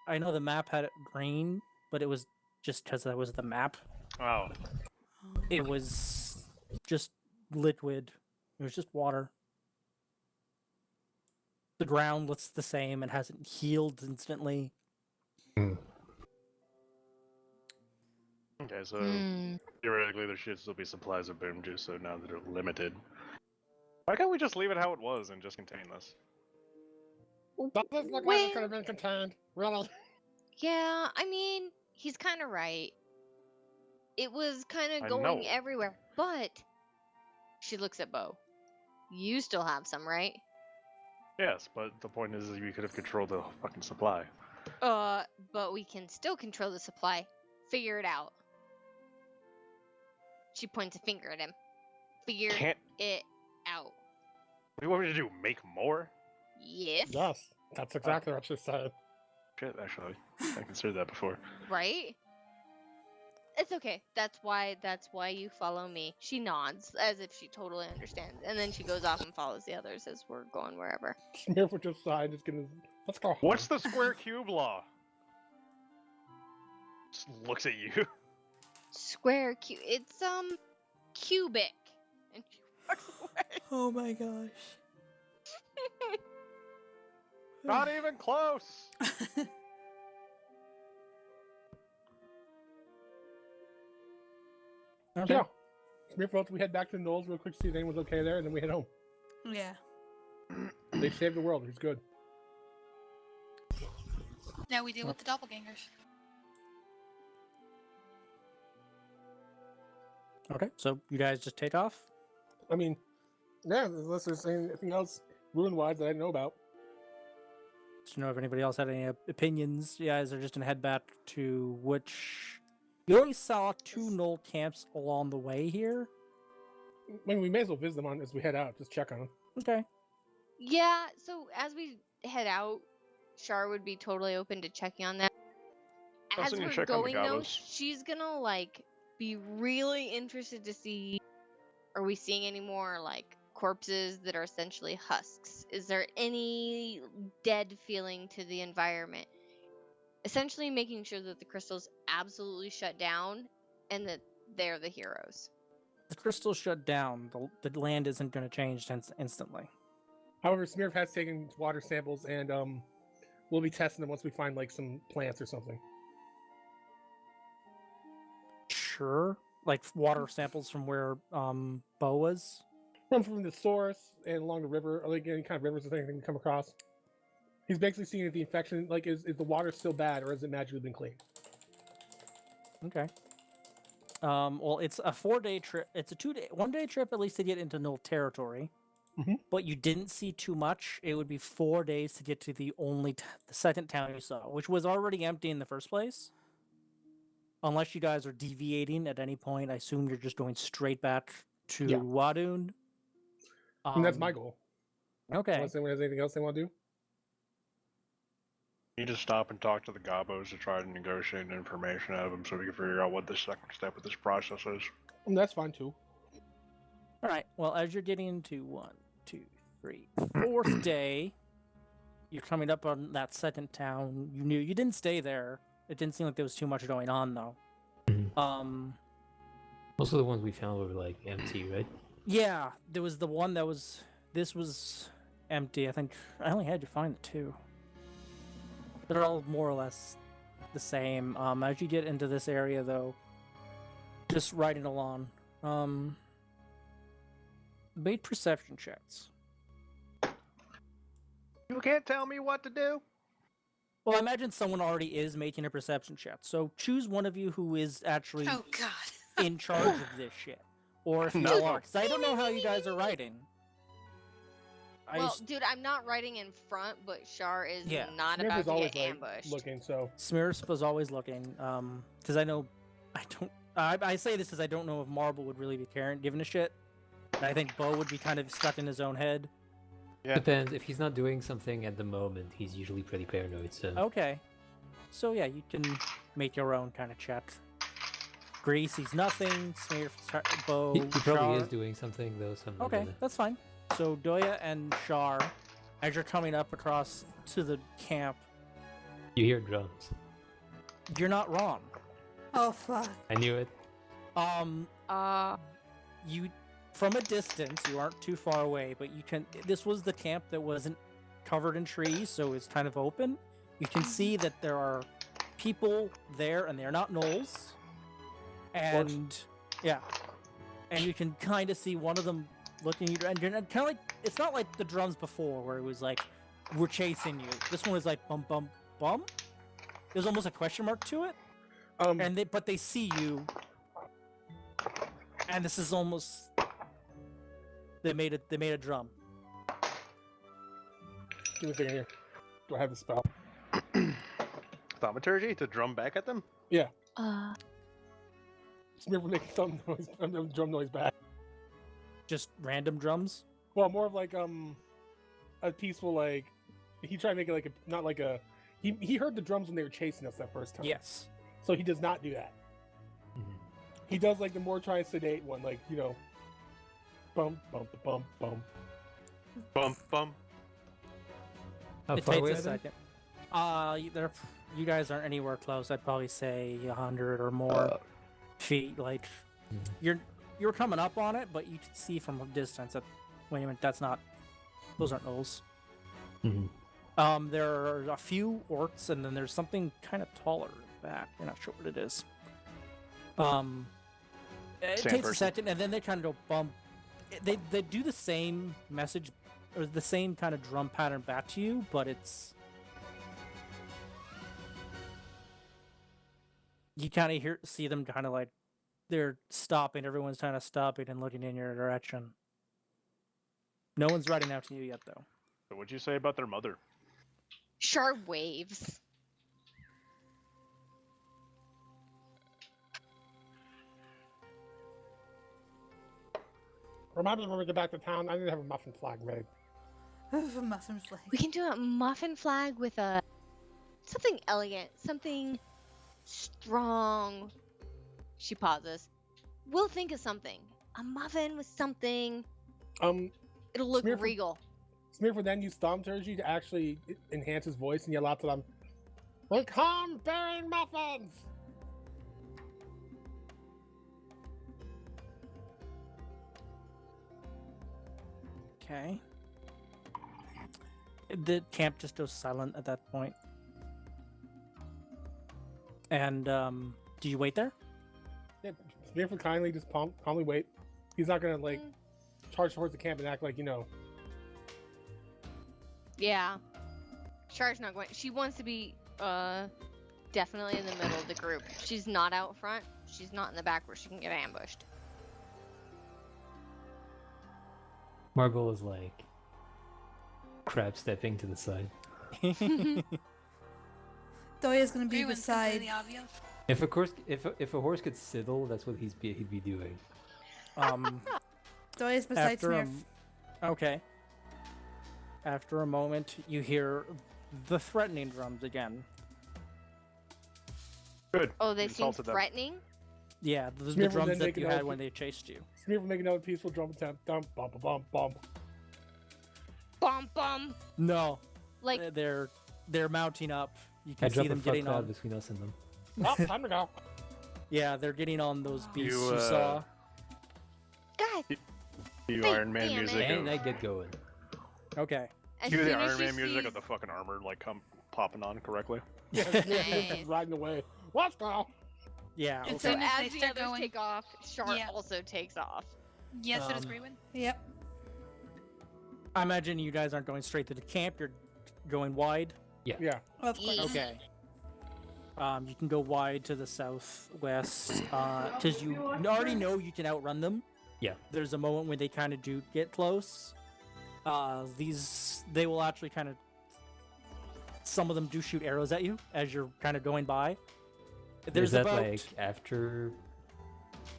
I know the map had it green, but it was just because that was the map. Oh, It was just liquid. It was just water. The ground looks the same. It hasn't healed instantly. Okay, so Hmm. theoretically there should still be supplies of boom juice, so now that they're limited. Why can't we just leave it how it was and just contain this? That doesn't look like it could have been contained. Really? Yeah, I mean, he's kind of right. It was kind I of going know. everywhere, but she looks at Bo. You still have some, right? Yes, but the point is we could have controlled the fucking supply. But we can still control the supply. Figure it out. She points a finger at him. Figure Can't. it out. What do you want me to do? Make more? Yes. Yes. That's exactly what she said. Shit, actually, I considered that before. Right? It's okay. That's why you follow me. She nods as if she totally understands. And then she goes off and follows the others as we're going wherever. Smurf would just sigh, just gonna. Let's go. What's the square cube law? Just looks at you. Square it's cubic. And she walks away. Oh my gosh. Not even close. Okay. Yeah. Smurf votes we head back to Knowles real quick to see if anyone's okay there, and then we head home. Yeah. They saved the world. He's good. Now we deal with the doppelgangers. Okay, so you guys just take off? I mean, yeah, unless there's anything else ruin-wise that I didn't know about. Do you know if anybody else had any opinions? You guys are just gonna head back to which... You only saw 2 Knoll camps along the way here? I mean, we may as well visit them on as we head out. Just check on them. Okay. Yeah, so as we head out, Shar would be totally open to checking on them. As Also need to we're check on the going though, gobos. she's gonna like be really interested to see, are we seeing any more like corpses that are essentially husks? Is there any dead feeling to the environment? Essentially making sure that the crystal's absolutely shut down and that they're the heroes. The crystal's shut down. The land isn't going to change instantly. However, Smurf has taken water samples, and we'll be testing them once we find like some plants or something. Sure. Like water samples from where Bo was? From the source and along the river, or like any kind of rivers or anything we come across. He's basically seeing if the infection, like, is the water still bad or has it magically been cleaned? Okay. Well, it's a 4-day trip. It's a 1-day trip at least to get into Knoll territory. Mhm. But you didn't see too much. It would be 4 days to get to the the second town you saw, which was already empty in the first place. Unless you guys are deviating at any point, I assume you're just going straight back to Yeah. Wadun. And that's my goal. Okay. Unless anyone has anything else they want to do. You need to stop and talk to the gobos to try to negotiate information out of them so we can figure out what the second step of this process is. And that's fine too. All right. Well, as you're getting into 1, 2, 3, 4th day, you're coming up on that second town. You didn't stay there. It didn't seem like there was too much going on, though. Mhm. Most of the ones we found were like empty, right? Yeah, there was the one that was. This was empty. I think I only had to find the 2. They're all more or less the same. As you get into this area, though, just riding along, make perception checks. You can't tell me what to do. Well, I imagine someone already is making a perception check. So choose one of you who is actually Oh god. in charge of this shit, or if you No. are, because I don't know how you guys are writing. Well, dude, I'm not riding in front, but Shar is Yeah. not Smurf about is to always get like ambushed. looking, so Smurf was always looking, because I know, I don't, I say this because I don't know if Marble would really be caring, giving a shit. And I think Bo would be kind of stuck in his own head. Yeah. Depends. If he's not doing something at the moment, he's usually pretty paranoid. So Okay, so yeah, you can make your own kind of check. Grease, he's nothing. Smurf, Bo, he probably Char. is doing something though. Something. Okay, that's fine. So Doya and Shar, as you're coming up across to the camp, You hear drums. you're not wrong. Oh fuck. I knew it. You, from a distance, you aren't too far away, but you can. This was the camp that wasn't covered in trees, so it's kind of open. You can see that there are people there, and they're not gnolls. and yeah, and you can kind of see one of them looking at you, and you're kind of like, it's not like the drums before where it was like, we're chasing you. This one was like bum bum bum. There's almost a question mark to it, but they see you, and this is almost they made a drum. Give me a second here. Do I have the spell? Thaumaturgy to drum back at them? Yeah. Uh, Smear for making some noise, drum noise back. Just random drums. Well, more of like a peaceful like. He tried to make it like a not like a. He heard the drums when they were chasing us that first time. Yes. So he does not do that. Mhm. He does like the more try sedate one, like bum bum bum bum. Bump, bump. How It far takes away a are they? second. You guys aren't anywhere close. I'd probably say 100 or more feet. Like, you're coming up on it, but you can see from a distance that. Wait a minute, that's not. Those aren't gnolls. Mhm. There are a few orcs, and then there's something kind of taller back. You're not sure what it is. It Sand takes a person. second, and then they kind of go bump. They do the same message or the same kind of drum pattern back to you, but it's you kind of see them kind of like they're stopping. Everyone's kind of stopping and looking in your direction. No one's riding out to you yet, though. So what'd you say about their mother? Char waves. Remind me when we get back to town. I need to have a muffin flag made. A muffin flag. We can do a muffin flag with a something elegant, something strong. She pauses. We'll think of something. A muffin with something. It'll look Smear for- regal. Smear for then use thaumaturgy to actually enhance his voice and yell out to them, "We come bearing muffins!" Okay. The camp just goes silent at that point. And do you wait there? Yeah, Smear for kindly just calmly wait. He's not gonna like charge towards the camp and act like Yeah. Char's not going. She wants to be definitely in the middle of the group. She's not out front. She's not in the back where she can get ambushed. Marble is like crab stepping to the side. Doya's gonna be Greenwin's beside. completely obvious. If a horse could sidle, that's what he'd be doing. Doya's beside After Smear. okay. After a moment, you hear the threatening drums again. Good. Oh, they You seem insulted them. threatening? Yeah, the Smear will drums then that make you another had when they chased you. Smear for making another peaceful drum attempt. Bum bum bum bum. Bum bum. No, Like, they're mounting up. You I can drop see a them fuck getting cloud on. between us and them. Oh, time to go. Yeah, they're getting on those beasts you, You, saw. guys. You Hey, Iron Man damn music. it. And I get going. Okay. As You do the soon as Iron she Man music sees- of the fucking armor like come popping on correctly. Yeah, Nice. just riding away. Let's go. Yeah. And And so soon as as they the start others going- take off, Char Yeah. also takes off. Yes, it is Um, Greenwin. Yep. I imagine you guys aren't going straight to the camp. You're going wide. Yeah. Of course. Ye- Okay. You can go wide to the southwest because you already know you can outrun them. Yeah. There's a moment when they kind of do get close. They will actually kind of. Some of them do shoot arrows at you as you're kind of going by. There's Is that about like after?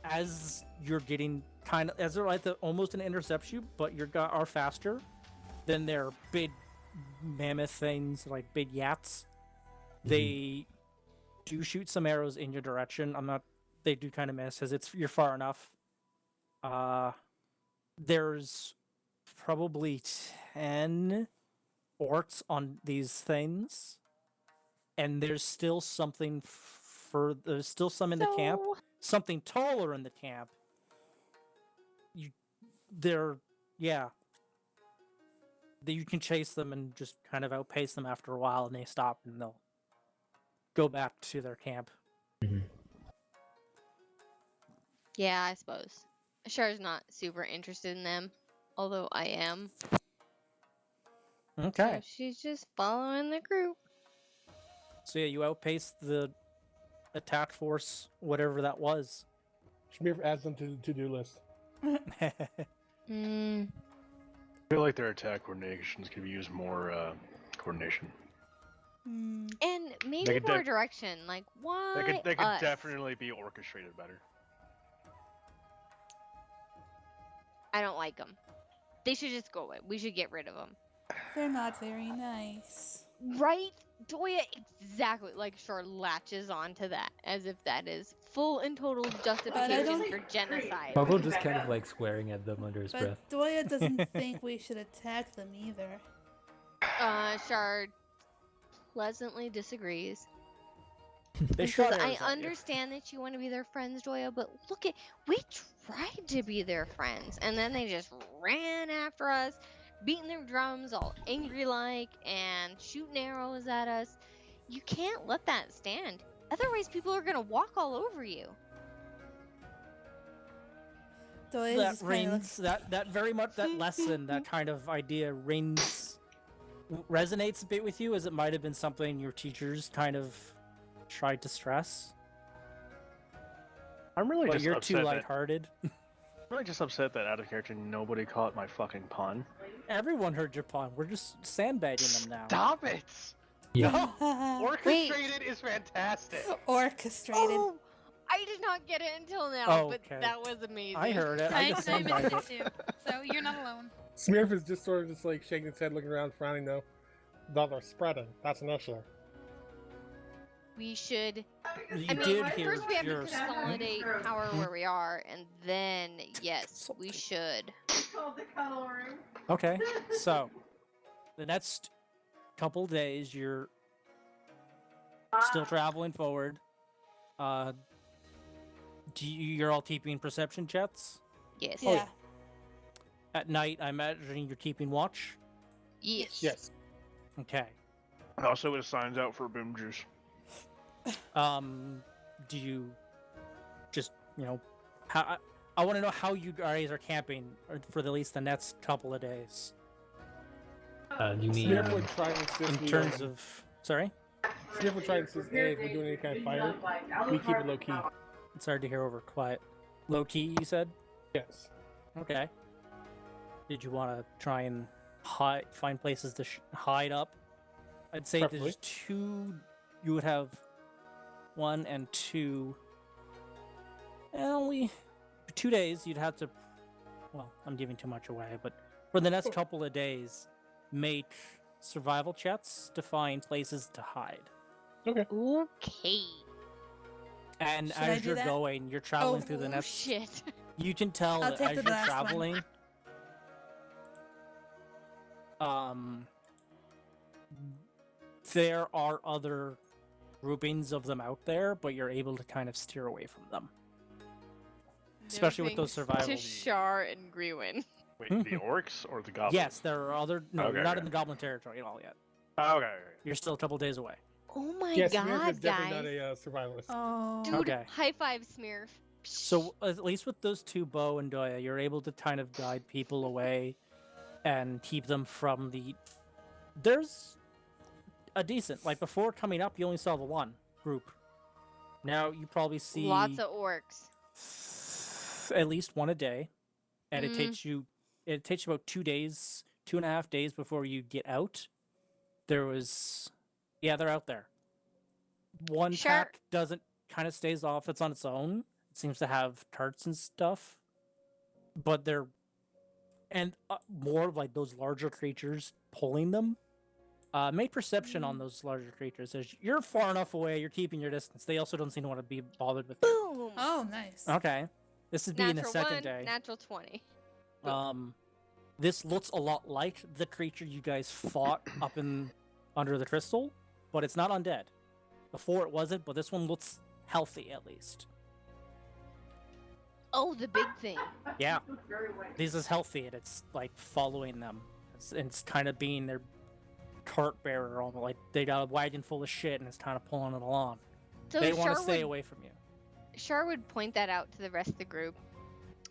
as you're getting kind of as they're like almost an intercept you, but are faster than their big mammoth things like big yats. They do shoot some arrows in your direction. They do kind of miss as you're far enough. There's probably 10 orcs on these things, and there's still something there's still some in the camp. So- Something taller in the camp. You can chase them and just kind of outpace them after a while, and they stop and they'll go back to their camp. Yeah, I suppose. Char's not super interested in them, although I am. Okay. So she's just following the group. So yeah, you outpaced the attack force, whatever that was. Schmear adds them to the to-do list. Mm, I feel like their attack coordinations could use more coordination. Hmm. and maybe They could more def- direction. Like, why They could us? definitely be orchestrated better. I don't like them. They should just go away. We should get rid of them. They're not very nice. Right? Doya, exactly. Like, Char latches onto that as if that is full and total justification don't- for genocide. Pablo just kind of like swearing at them under his But breath. Doya doesn't think we should attack them either. Char pleasantly disagrees. They Because shot I arrows at you. understand that you want to be their friends, Doya, but look at, we tried to be their friends, and then they just ran after us, beating their drums all angry like, and shooting arrows at us. You can't let that stand. Otherwise, people are gonna walk all over you. Doya That just kind of rings, that very much, that lesson, that kind of idea resonates a bit with you, as it might have been something your teachers kind of tried to stress. I'm really But just you're upset too that, lighthearted. I'm really just upset that out of character nobody caught my fucking pun. Everyone heard your pun. We're just sandbagging them now. Stop it! Yeah. No! Orchestrated is fantastic! orchestrated. Oh, I did not get it until now, Oh, but okay. that was amazing. I heard it. I I just missed sandbagged it it. too. So you're not alone. Smearf is just sort of just like shaking his head, looking around, frowning though. Though they're spreading. That's an issue. We should. You I mean, did hear first we have to yours. consolidate power where we are, and then yes, we should. Okay, so the next couple days you're still traveling forward. You're all keeping perception checks Yes. Yeah. at night. I imagine you're keeping watch. Yes. Yes. Okay. Also, it signs out for boom juice. Do you just how? I want to know how you guys are camping for at least the next couple of days. You mean Smearf would try and insist In we, terms of, sorry, Smearf would try and insist, hey, if we're doing any kind of fire, we keep it low key. it's hard to hear over quiet. Low key, you said. Yes. Okay. Did you want to try and find places to hide up? I'd say Preferably. there's two. You would have 1 and 2. And only 2 days. You'd have to. Well, I'm giving too much away, but for the next couple of days, make survival checks to find places to hide. Okay. Okay. And Should I as do you're that? going, you're traveling through the Oh, next. shit. You can tell I'll that take as the you're last one. traveling, there are other groupings of them out there, but you're able to kind of steer away from them. Especially with those survival. To Char and Grewin. Wait, the orcs or the goblins? Yes, there are other. No, Okay, you're not okay. in the goblin territory at all yet. Oh, okay. You're still a couple days away. Oh my Yes, Smearf god, is definitely guys. not a survivalist. Oh. Dude, Okay. high five, Smearf. So at least with those two, Bo and Doya, you're able to kind of guide people away and keep them from the. There's a decent, like before coming up, you only saw the one group. Now you probably see Lots of orcs. at least one a day, and Mhm. it takes you about 2 days, 2.5 days before you get out. They're out there. One Sure. pack doesn't kind of stays off. It's on its own. It seems to have tarts and stuff, but they're more of like those larger creatures pulling them. Make perception on those larger creatures. As you're far enough away, you're keeping your distance. They also don't seem to want to be bothered with you. Boom. Oh, nice. Okay, this is being the Natural second 1, day. natural 20. This looks a lot like the creature you guys fought up in under the crystal, but it's not undead. Before it wasn't, but this one looks healthy at least. Oh, the big thing. Yeah, this is healthy and it's like following them. It's kind of being their cart bearer, like they got a wagon full of shit and it's kind of pulling it along. So They want to Char stay would, away from you. Shar would point that out to the rest of the group,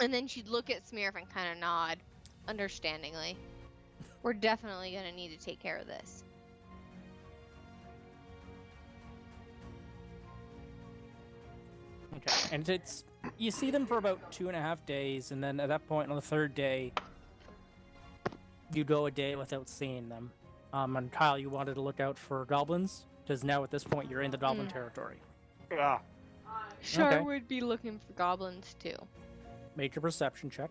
and then she'd look at Smearf and kind of nod, understandingly. We're definitely gonna need to take care of this. Okay, and it's you see them for about 2.5 days, and then at that point on the third day, you go a day without seeing them. And Kyle, you wanted to look out for goblins because now at this point you're in the goblin territory. Yeah. Shar Okay. would be looking for goblins too. Make a perception check.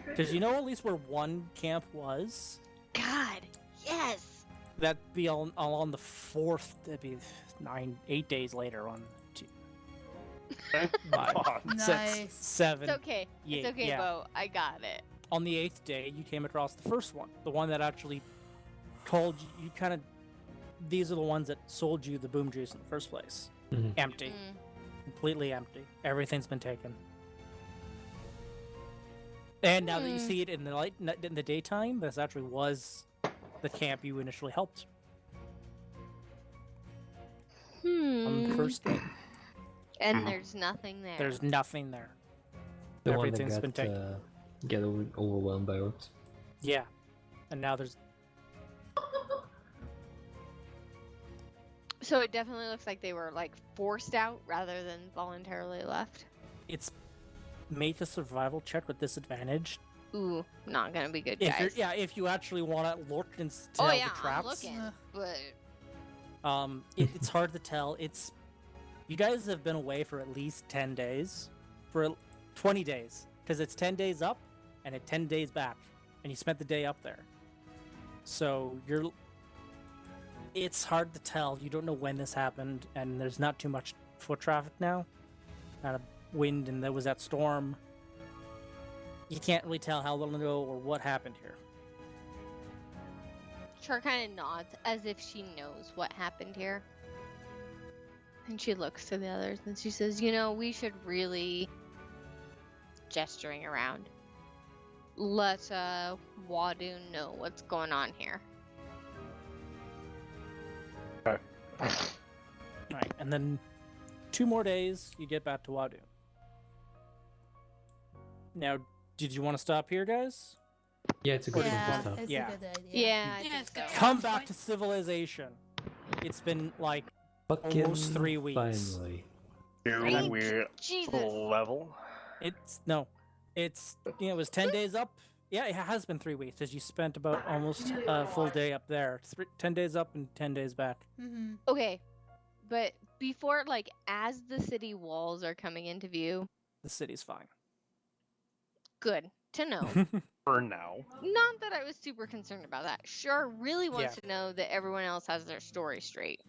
Because you know at least where one camp was. God, yes. That'd be on the fourth. That'd be 8 days later on. Thank 5, God. 6, Nice. 7. It's okay. Yeah, It's okay, yeah. Bo. I got it. On the 8th day, you came across the first one, the one that actually told you kind of. These are the ones that sold you the boom juice in the first place. Mhm. Empty, completely empty. Everything's been taken. And now that you see it in the light, in the daytime, this actually was the camp you initially helped on the first game. And there's nothing there. There's nothing there. The one that Everything's been taken. get overwhelmed by orcs. Yeah, and now there's. So it definitely looks like they were like forced out rather than voluntarily left. It's make a survival check with disadvantage. Ooh, not gonna be good, If you're, guys. yeah, if you actually want to look and Oh tell yeah, the I'm traps. looking, but It's hard to tell. It's you guys have been away for at least 10 days, for 20 days, because it's 10 days up and 10 days back, and you spent the day up there. So it's hard to tell. You don't know when this happened, and there's not too much foot traffic now. Not a wind, and there was that storm. You can't really tell how long ago or what happened here. Char kind of nods as if she knows what happened here. And she looks to the others and she says, you know, we should really, gesturing around, let Wadoon know what's going on here. Right, and then 2 more days, you get back to Wadu. Now, did you want to stop here, guys? Yeah, it's a good Yeah, one to stop. it's Yeah. a good idea. Yeah, I Yeah, think it's good. so. Come back to civilization. It's been like Fucking almost 3 weeks. Finally. Do we Jesus. level? It was 10 days up. Yeah, it has been 3 weeks because you spent about almost a full day up there. 10 days up and 10 days back. Mm-hmm. Okay, but before, like, as the city walls are coming into view, The city's fine. good to know. For now. Not that I was super concerned about that. Sure, really wants to know that everyone else has their story straight.